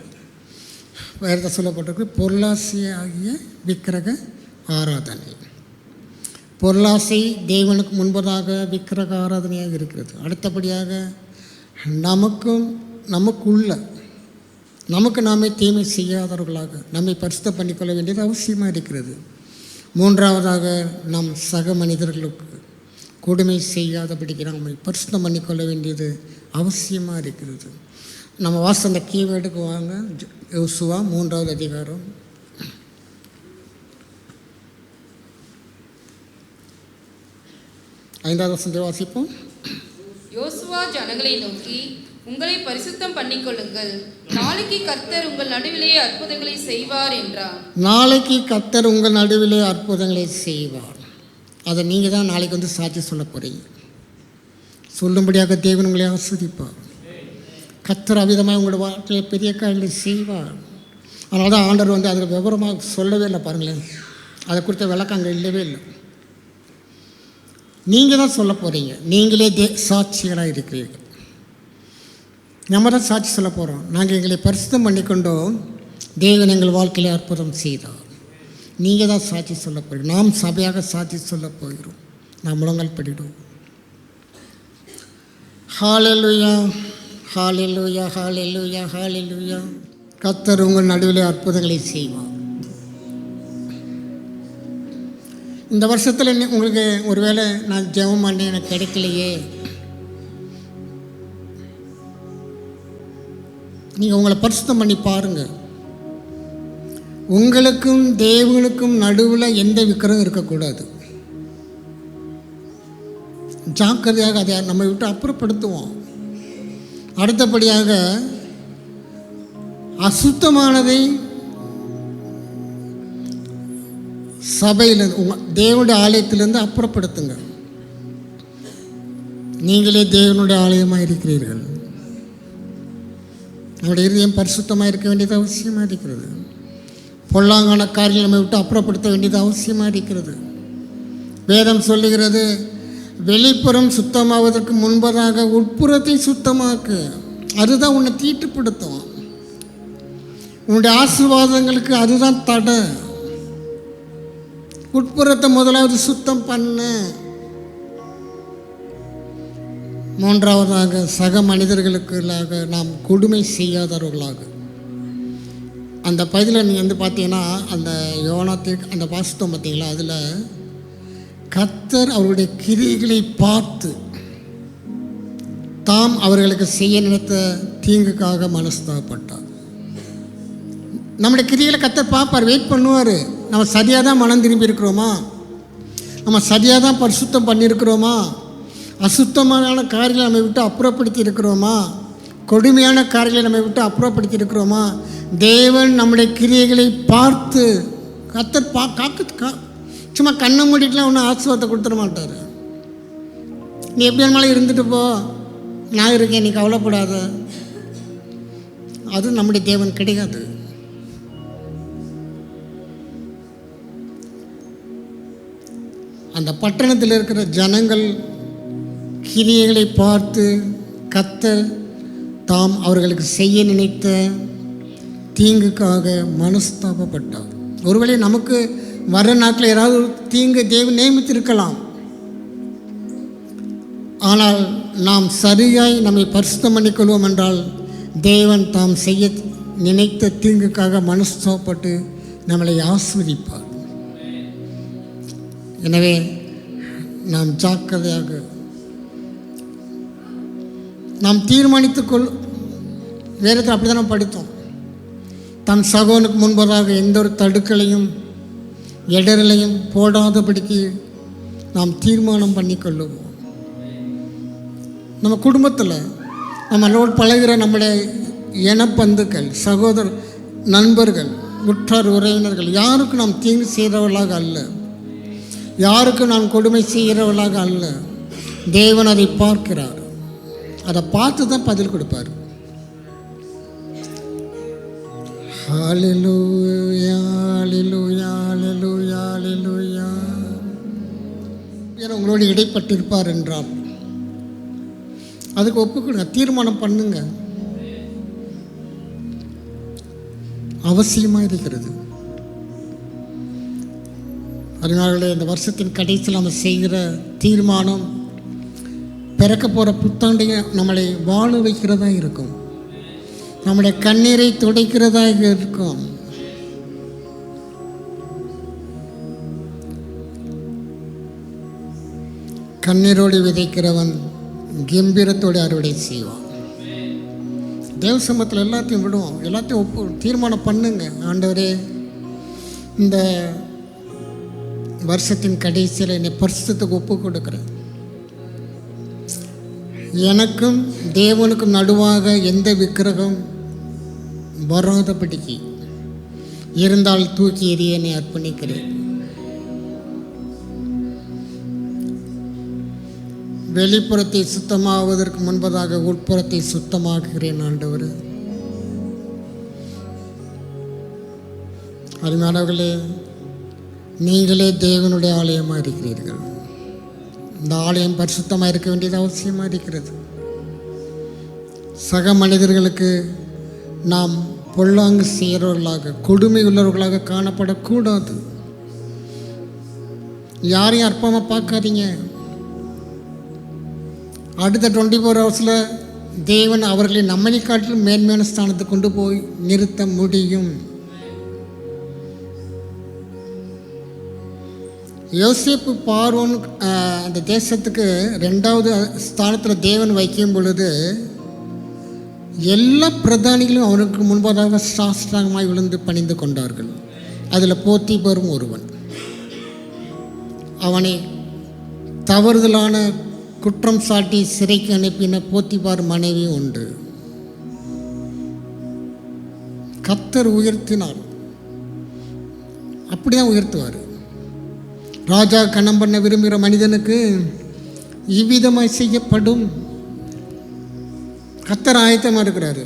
வேறு சொல்லப்பட்டிருக்கு. பொருளாசை ஆகிய விக்கிரக ஆராதனை. பொருளாசை தேவனுக்கு முன்பதாக விக்கிரக ஆராதனையாக இருக்கிறது. அடுத்தபடியாக நமக்கு நாமே தீமை செய்யாதவர்களாக நம்மை பரிசுத்தம் பண்ணிக்கொள்ள வேண்டியது அவசியமாக இருக்கிறது. மூன்றாவதாக நம் சக மனிதர்களுக்கு கொடுமை செய்யாதபடிக்கு நம்மை பரிசுத்தம் பண்ணிக்கொள்ள வேண்டியது அவசியமாக இருக்கிறது. நம்ம அந்த கீவேர்டுக்கு வாங்க. யோசுவா 3வது அதிகாரம் 5வது வசனத்தை வாசிப்போம். யோசுவா ஜனங்களை நோக்கி, உங்களை பரிசுத்தம் பண்ணிக்கொள்ளுங்கள், நாளைக்கு கர்த்தர் உங்கள் நடுவிலே அற்புதங்களை செய்வார் என்றார். நாளைக்கு கர்த்தர் உங்கள் நடுவிலே அற்புதங்களை செய்வார். அதை நீங்கள் தான் நாளைக்கு வந்து சாட்சி சொல்ல போகிறீங்க. சொல்லும்படியாக தேவன் உங்களை ஆஸ்வதிப்பார். கர்த்தர் அவிதமாக உங்களோட வாழ்க்கையில் பெரிய காரியங்களை செய்வார். அதனால தான் ஆண்டவர் வந்து அதில் விவரமாக சொல்லவே இல்லை. பாருங்களேன், அதை குறித்த விளக்கம் அங்கே இல்லவே இல்லை. நீங்கள் தான் சொல்ல போகிறீங்க. நீங்களே சாட்சிகளாக இருக்கிறீர்கள். நம்ம தான் சாட்சி சொல்ல போகிறோம். நாங்கள் எங்களை பரிசுத்தம் பண்ணிக்கொண்டோம், தேவன் எங்கள் வாழ்க்கையில் அற்புதம் செய்தார். நீங்கள் தான் சாட்சி சொல்ல போகிறீங்க. நாம் சபையாக சாட்சி சொல்ல போகிறோம். நாம் முழங்கால் படிடுவோம். ஹalleluya, ஹalleluya, ஹalleluya, ஹalleluya. கர்த்தர் உங்கள் நடுவில் அற்புதங்களை செய்வார். இந்த வருஷத்தில் உங்களுக்கு ஒருவேளை நான் ஜெபம் பண்ணி எனக்கு கிடைக்கலையே, நீங்கள் உங்களை பரிசுத்தம் பண்ணி பாருங்கள். உங்களுக்கும் தேவனுக்கும் நடுவில் எந்த விக்கிரகம் இருக்கக்கூடாது. ஜாக்கிரதையாக அதை நம்ம விட்டு அப்புறப்படுத்துவோம். அடுத்தபடியாக அசுத்தமானதை சபையில் தேவனுடைய ஆலயத்திலிருந்து அப்புறப்படுத்துங்க. நீங்களே தேவனுடைய ஆலயமாக இருக்கிறீர்கள். நம்முடைய இதயம் பரிசுத்தமாக இருக்க வேண்டியது அவசியமாக இருக்கிறது. பொல்லாங்கான காரியங்களை நம்ம விட்டு அப்புறப்படுத்த வேண்டியது அவசியமாக இருக்கிறது. வேதம் சொல்லுகிறது, வெளிப்புறம் சுத்தமாவதற்கு முன்பதாக உட்புறத்தை சுத்தமாக்கு. அதுதான் உன்னை தீட்டுப்படுத்தும். உன்னுடைய ஆசீர்வாதங்களுக்கு அதுதான் தடை. உட்புறத்தை முதலாவது சுத்தம் பண்ணு. மூன்றாவதாக சக மனிதர்களுக்காக நாம் கொடுமை செய்யாதவர்களாக. அந்த பகுதியில் நீங்கள் பார்த்தீங்கன்னா அந்த யோனாத்துக்கு அந்த வாசித்தோம் பார்த்தீங்களா, அதில் கர்த்தர் அவருடைய கிரியைகளை பார்த்து தாம் அவர்களுக்கு செய்ய நினைத்த தீங்குக்காக மனஸ்தாபப்பட்டார். நம்முடைய கிரியைகளை கர்த்தர் பார்ப்பார், வெயிட் பண்ணுவார். நம்ம சரியாக தான் மனம் திரும்பி இருக்கிறோமா, நம்ம சரியாக தான் பரிசுத்தம் பண்ணியிருக்கிறோமா, அசுத்தமான காரியங்களை நம்ம விட்டு அப்புறப்படுத்தி இருக்கிறோமா, கொடுமையான காரியங்களை நம்ம விட்டு அப்புறப்படுத்தி இருக்கிறோமா. தேவன் நம்முடைய கிரியைகளை பார்த்து கர்த்தர் சும்மா கண்ணை மூடிட்டுலாம் ஒன்றும் ஆசீர்வாதத்தை கொடுத்துட மாட்டார். நீ எப்படி வேணுமாலும் இருந்துட்டு போ, நான் இருக்கேன், நீ கவலைப்படாத. அது நம்முடைய தேவன் கிடையாது. அந்த பட்டணத்தில் இருக்கிற ஜனங்கள் கிரியைகளை பார்த்து கர்த்தர் தாம் அவர்களுக்கு செய்ய நினைத்த தீங்குக்காக மனஸ்தாபப்பட்டார். ஒருவேளை நமக்கு வர நாட்களில் ஏதாவது ஒரு தீங்கு தேவன் நியமித்திருக்கலாம். ஆனால் நாம் சரியாய் நம்மை பரிசுத்தம் பண்ணிக்கொள்வோம் என்றால் தேவன் தாம் செய்ய நினைத்த தீங்குக்காக மனஸ்தாபப்பட்டு நம்மளை ஆசீர்வதிப்பார். எனவே நாம் ஜாக்கிரதையாக நாம் தீர்மானித்துக்கொள். வேதத்தில் அப்படி தான் நாம் படித்தோம். தன் சகோனுக்கு முன்பதாக எந்த ஒரு தடுக்கலையும் இடரலையும் போடாதபடிக்கு நாம் தீர்மானம் பண்ணிக்கொள்ளுவோம். நம்ம குடும்பத்தில் நம்மளோடு பழகிற நம்முடைய இனப்பந்துக்கள், சகோதர நண்பர்கள், உற்றார் உறவினர்கள் யாருக்கும் நாம் தீங்கு செய்கிறவர்களாக அல்ல, யாருக்கும் நாம் கொடுமை செய்கிறவர்களாக அல்ல. தேவன் அதை பார்க்கிறார். அதை பார்த்து தான் பதில் கொடுப்பார். ஹல்லேலூயா, ஹல்லேலூயா, ஹல்லேலூயா, ஹல்லேலூயா. உங்களோடு இடைப்பட்டிருப்பார் என்றால் அதுக்கு ஒப்புக்கொடுங்க, தீர்மானம் பண்ணுங்க. அவசியமாக இருக்கிறது. அதனால இந்த வருஷத்தின் கடைசியில் நம்ம செய்கிற தீர்மானம் பிறக்க போகிற புத்தாண்டை நம்மளை வாழ வைக்கிறதா இருக்கும், நம்முடைய கண்ணீரை துடைக்கிறதா இருக்கும். கண்ணீரோடு விதைக்கிறவன் கம்பீரத்தோடு அறுவடை செய்வான். தேவ சமூகத்தில் எல்லாத்தையும் விடுவோம், எல்லாத்தையும் தீர்மானம் பண்ணுங்க. ஆண்டவரே, இந்த வருஷத்தின் கடைசியில் என்னை பரிசுத்தத்துக்கு ஒப்பு கொடுக்குறேன். எனக்கும் தேவனுக்கும் நடுவாக எந்த விக்கிரகம் வராதபடிக்கு இருந்தால் தூக்கி எறிய என்னை அர்ப்பணிக்கிறேன். வெளிப்புறத்தை சுத்தமாவதற்கு முன்பதாக உட்புறத்தை சுத்தமாக்குகிறேன் ஆண்டவரே. அருமையானவர்களே, நீங்களே தேவனுடைய ஆலயமாக இருக்கிறீர்கள். இந்த ஆலயம் பரிசுத்தமாக இருக்க வேண்டியது அவசியமாக இருக்கிறது. சக மனிதர்களுக்கு நாம் பொல்லாங்கு செய்கிறவர்களாக, கொடுமை உள்ளவர்களாக காணப்படக்கூடாது. யாரையும் அற்பமாக பார்க்காதீங்க. அடுத்த 24 ஹவர்ஸில் தேவன் அவர்களை நம்மை காட்டிலும் மேன்மையான ஸ்தானத்துக்கு கொண்டு போய் நிறுத்த முடியும். யோசேப்பு பார்வோன் அந்த தேசத்துக்கு 2வது ஸ்தானத்தில் தேவன் வைக்கும் பொழுது எல்லா பிரதானிகளும் அவனுக்கு முன்பதாக சாஸ்திரமாய் விழுந்து பணிந்து கொண்டார்கள். அதில் போத்திபரும் ஒருவன். அவனை தவறுதலான குற்றம் சாட்டி சிறைக்கு அனுப்பின போத்திபார் மனைவி உண்டு. கர்த்தர் உயர்த்தினார். அப்படிதான் உயர்த்துவார். ராஜா கணம் பண்ண விரும்புகிற மனிதனுக்கு இவ்விதமாய் செய்யப்படும். கர்த்தர் ஆயத்தமாக இருக்கிறாரு.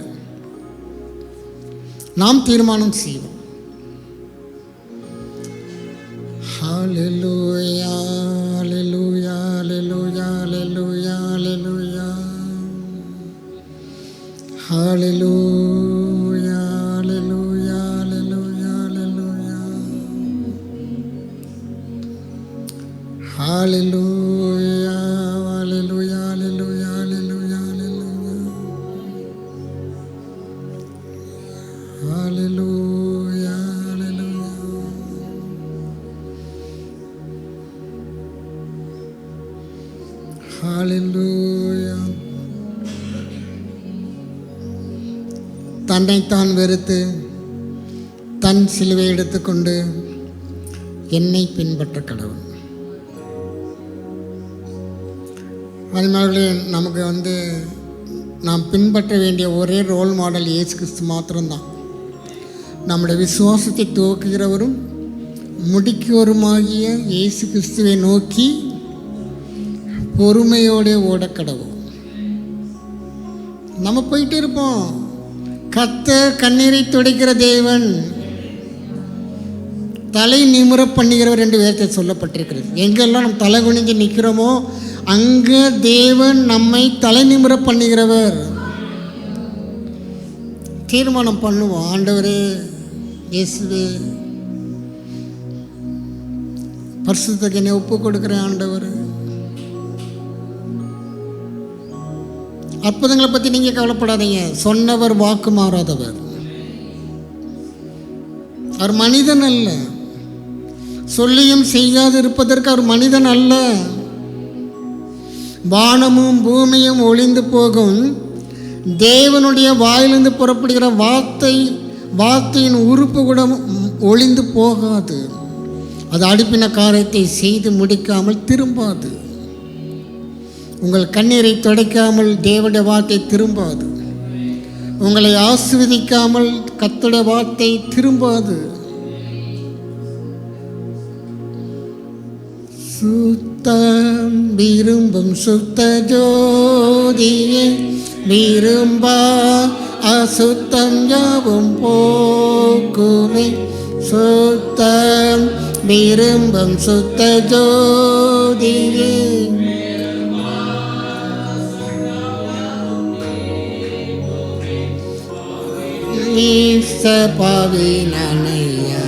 நாம் தீர்மானம் செய்வோம். ஹல்லேலூயா, ஹல்லேலூயா, ஹல்லேலூயா, ஹல்லேலூயா, ஹல்லேலூயா, ஹல்லேலூயா, ஹல்லேலூயா, ஹல்லேலூயா, ஹல்லேலூயா, ஹல்லேலூயா, ஹல்லேலூயா, ஹல்லேலூயா, ஹல்லேலூயா, ஹல்லேலூயா, ஹல்லேலூயா. தன்னைத்தான் வெறுத்து தன் சிலுவை எடுத்துக்கொண்டு என்னை பின்பற்ற கடவுள். அதனால நமக்கு நாம் பின்பற்ற வேண்டிய ஒரே ரோல் மாடல் இயேசு கிறிஸ்து மாத்திரம்தான். நம்முடைய விசுவாசத்தை துவக்குகிறவரும் முடிக்கிறவருமாகிய இயேசு கிறிஸ்துவை நோக்கி பொறுமையோடு ஓடக்கடவும். நம்ம போயிட்டே இருப்போம். கர்த்தர் கண்ணீரை துடைக்கிற தேவன், தலை நிமிர பண்ணுகிறவர் என்று வேதத்தை சொல்லப்பட்டிருக்கிறது. எங்கெல்லாம் நம்ம தலை குனிஞ்சு நிற்கிறோமோ அங்கே தேவன் நம்மை தலை நிமிர பண்ணுகிறவர். தீர்மானம் பண்ணுவோம். ஆண்டவரே இயேசுவே, பரிசுத்தத்துக்கு என்னை ஒப்பு கொடுக்குறேன். ஆண்டவர், அற்புதங்களை பற்றி நீங்கள் கவலைப்படாதீங்க. சொன்னவர் வாக்கு மாறாதவர். அவர் மனிதன் அல்ல. சொல்லியும் செய்யாது இருப்பதற்கு அவர் மனிதன் அல்ல. வானமும் பூமியும் ஒளிந்து போகும். தேவனுடைய வாயிலிருந்து புறப்படுகிற வார்த்தையின் உறுப்பு கூட ஒளிந்து போகாது. அது அனுப்பின காரியத்தை செய்து முடிக்காமல் திரும்பாது. உங்கள் கண்ணீரை துடைக்காமல் தேவனுடைய வார்த்தை திரும்பாது. உங்களை ஆசீர்வதிக்காமல் கர்த்தருடைய வார்த்தை திரும்பாது. சுத்தம் விரும்பும் சுத்த ஜோதியை விரும்பா அசுத்தம் யாவும் போக்குமே. சுத்தம் விரும்பும் சுத்த ஜோதியை பாவினையா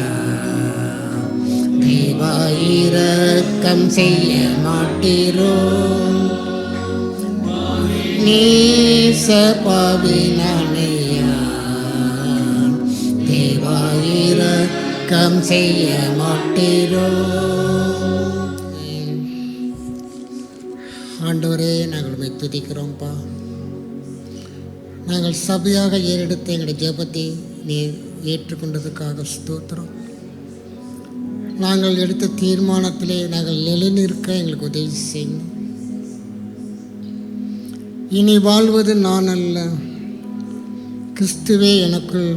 தேவா இரக்கம் செய்ய மாட்டீரோ. நீச பாவினையா தேவா இரக்கம் செய்ய மாட்டீரோ. ஆண்டவரே, நாங்கள் உம்மை துதிக்கிறோம்ப்பா. நாங்கள் சபையாக ஏறெடுத்த எங்களுடைய ஜெபத்தை நீர் ஏற்றுக்கொண்டதுக்காக ஸ்தோத்திரம். நாங்கள் எடுத்த தீர்மானத்திலே நாங்கள் நிலைநிற்க எங்களுக்கு உதவி செய்யணும். இனி வாழ்வது நான் அல்ல, கிறிஸ்துவே எனக்குள்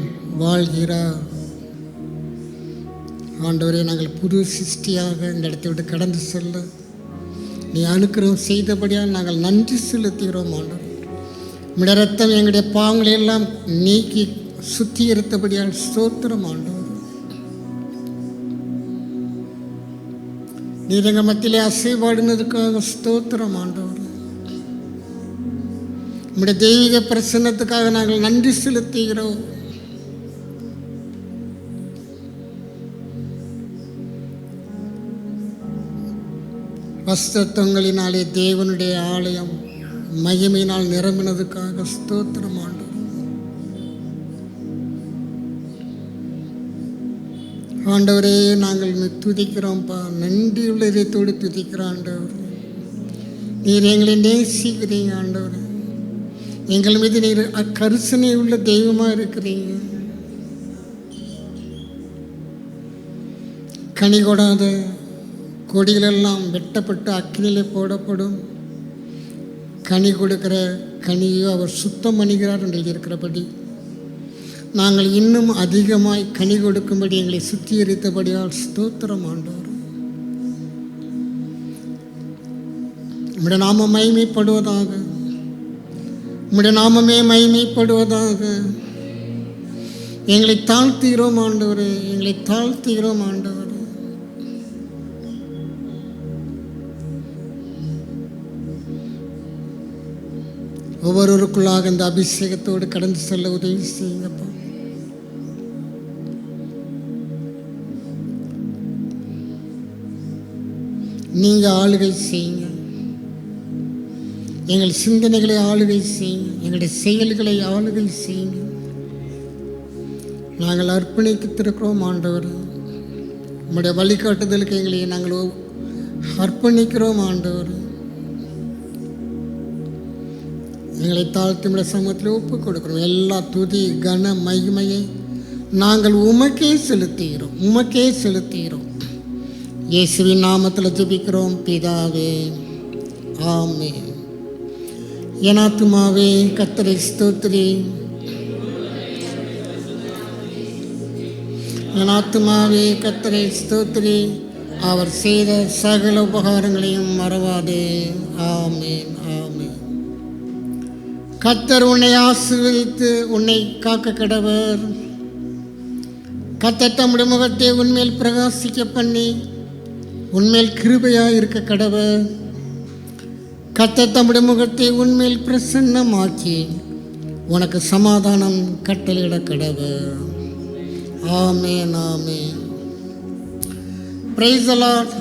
வாழ்கிறார். ஆண்டவரே, நாங்கள் புது சிருஷ்டியாக இந்த இடத்தை விட்டு கடந்து செல்ல நீ அனுக்கிரகம் செய்தபடியால் நாங்கள் நன்றி செலுத்துகிறோம். ஆண்டவர், உம்முடைய ரத்தம் எங்களுடைய பாவங்களை எல்லாம் நீக்கி சுத்திகரித்தபடியால் ஸ்தோத்திரம். ஆண்டவர், நீர் எங்கள் மத்தியிலே அசைவாடினதுக்காக ஸ்தோத்திரம். ஆண்டவர், உம்முடைய தெய்வீக பிரசன்னத்துக்காக நாங்கள் நன்றி செலுத்துகிறோம். வஸ்திரங்களினாலே தேவனுடைய ஆலயம் மகிமையினால் நிரம்பினதுக்காக ஸ்தோத்திரம் ஆண்டவர். ஆண்டவரே, நாங்கள் துதிக்கிறோம்ப்பா, நன்றியுள்ள இதயத்தோடு துதிக்கிறோம் ஆண்டவர். நீர் எங்களை நேசிக்கிறீங்க ஆண்டவர். எங்கள் மீது நீர் கரிசனை உள்ள தெய்வமாக இருக்கிறீங்க. கனி கொடாத கொடிகளெல்லாம் வெட்டப்பட்டு அக்கினியிலே போடப்படும், கனி கொடுக்கிற கனியோ அவர் சுத்தம் பண்ணுகிறார் என்று இருக்கிறபடி நாங்கள் இன்னும் அதிகமாய் கனி கொடுக்கும்படி எங்களை சுத்திகரித்தபடியால் ஸ்தோத்திரம் ஆண்டவர். உம்முடைய நாமம் மகிமைப்படுவதாக, உம்முடைய நாமமே மகிமைப்படுவதாக. எங்களை தாழ்த்துகிறோம் ஆண்டவரே, எங்களை தாழ்த்துகிறோம் ஆண்டவரே. ஒவ்வொருவருக்குள்ளாக இந்த அபிஷேகத்தோடு கடந்து செல்ல உதவி செய்யுங்கப்பா. நீங்கள் ஆளுகை செய்யுங்க, எங்கள் சிந்தனைகளை ஆளுகை செய்யுங்க, எங்களுடைய செயல்களை ஆளுகை செய்யுங்க. நாங்கள் அர்ப்பணித்திருக்கிறோம் ஆண்டவர். உம்முடைய வழிகாட்டுதலுக்கு எங்களை நாங்கள் அர்ப்பணிக்கிறோம் ஆண்டவர். எங்களை தாழ்த்தி உம்முடைய சமூகத்தில் ஒப்புக் கொடுக்கிறோம். எல்லா துதி கன மகிமையை நாங்கள் உமக்கே செலுத்துகிறோம், உமக்கே செலுத்துகிறோம். இயேசுவின் நாமத்தில் ஜெபிக்கிறோம் பிதாவே, ஆமென். என் ஆத்துமாவே கர்த்தரை ஸ்தோத்திரி, என் ஆத்துமாவே கர்த்தரை ஸ்தோத்திரி, அவர் செய்த சகல உபகாரங்களையும் மறவாதே. ஆமென், ஆமென். கர்த்தர் உன்னை ஆசீர்வதித்து உன்னை காக்க கடவர். கர்த்தர் தம்முடைய முகத்தை உன்மேல் பிரகாசிக்க பண்ணி உன்மேல் கிருபையாக இருக்க கடவர். கர்த்தர் தம்முடைய முகத்தை உன்மேல் பிரசன்னமாக்கி உனக்கு சமாதானம் கட்டளையிட கடவர். ஆமென், ஆமென். Praise the Lord.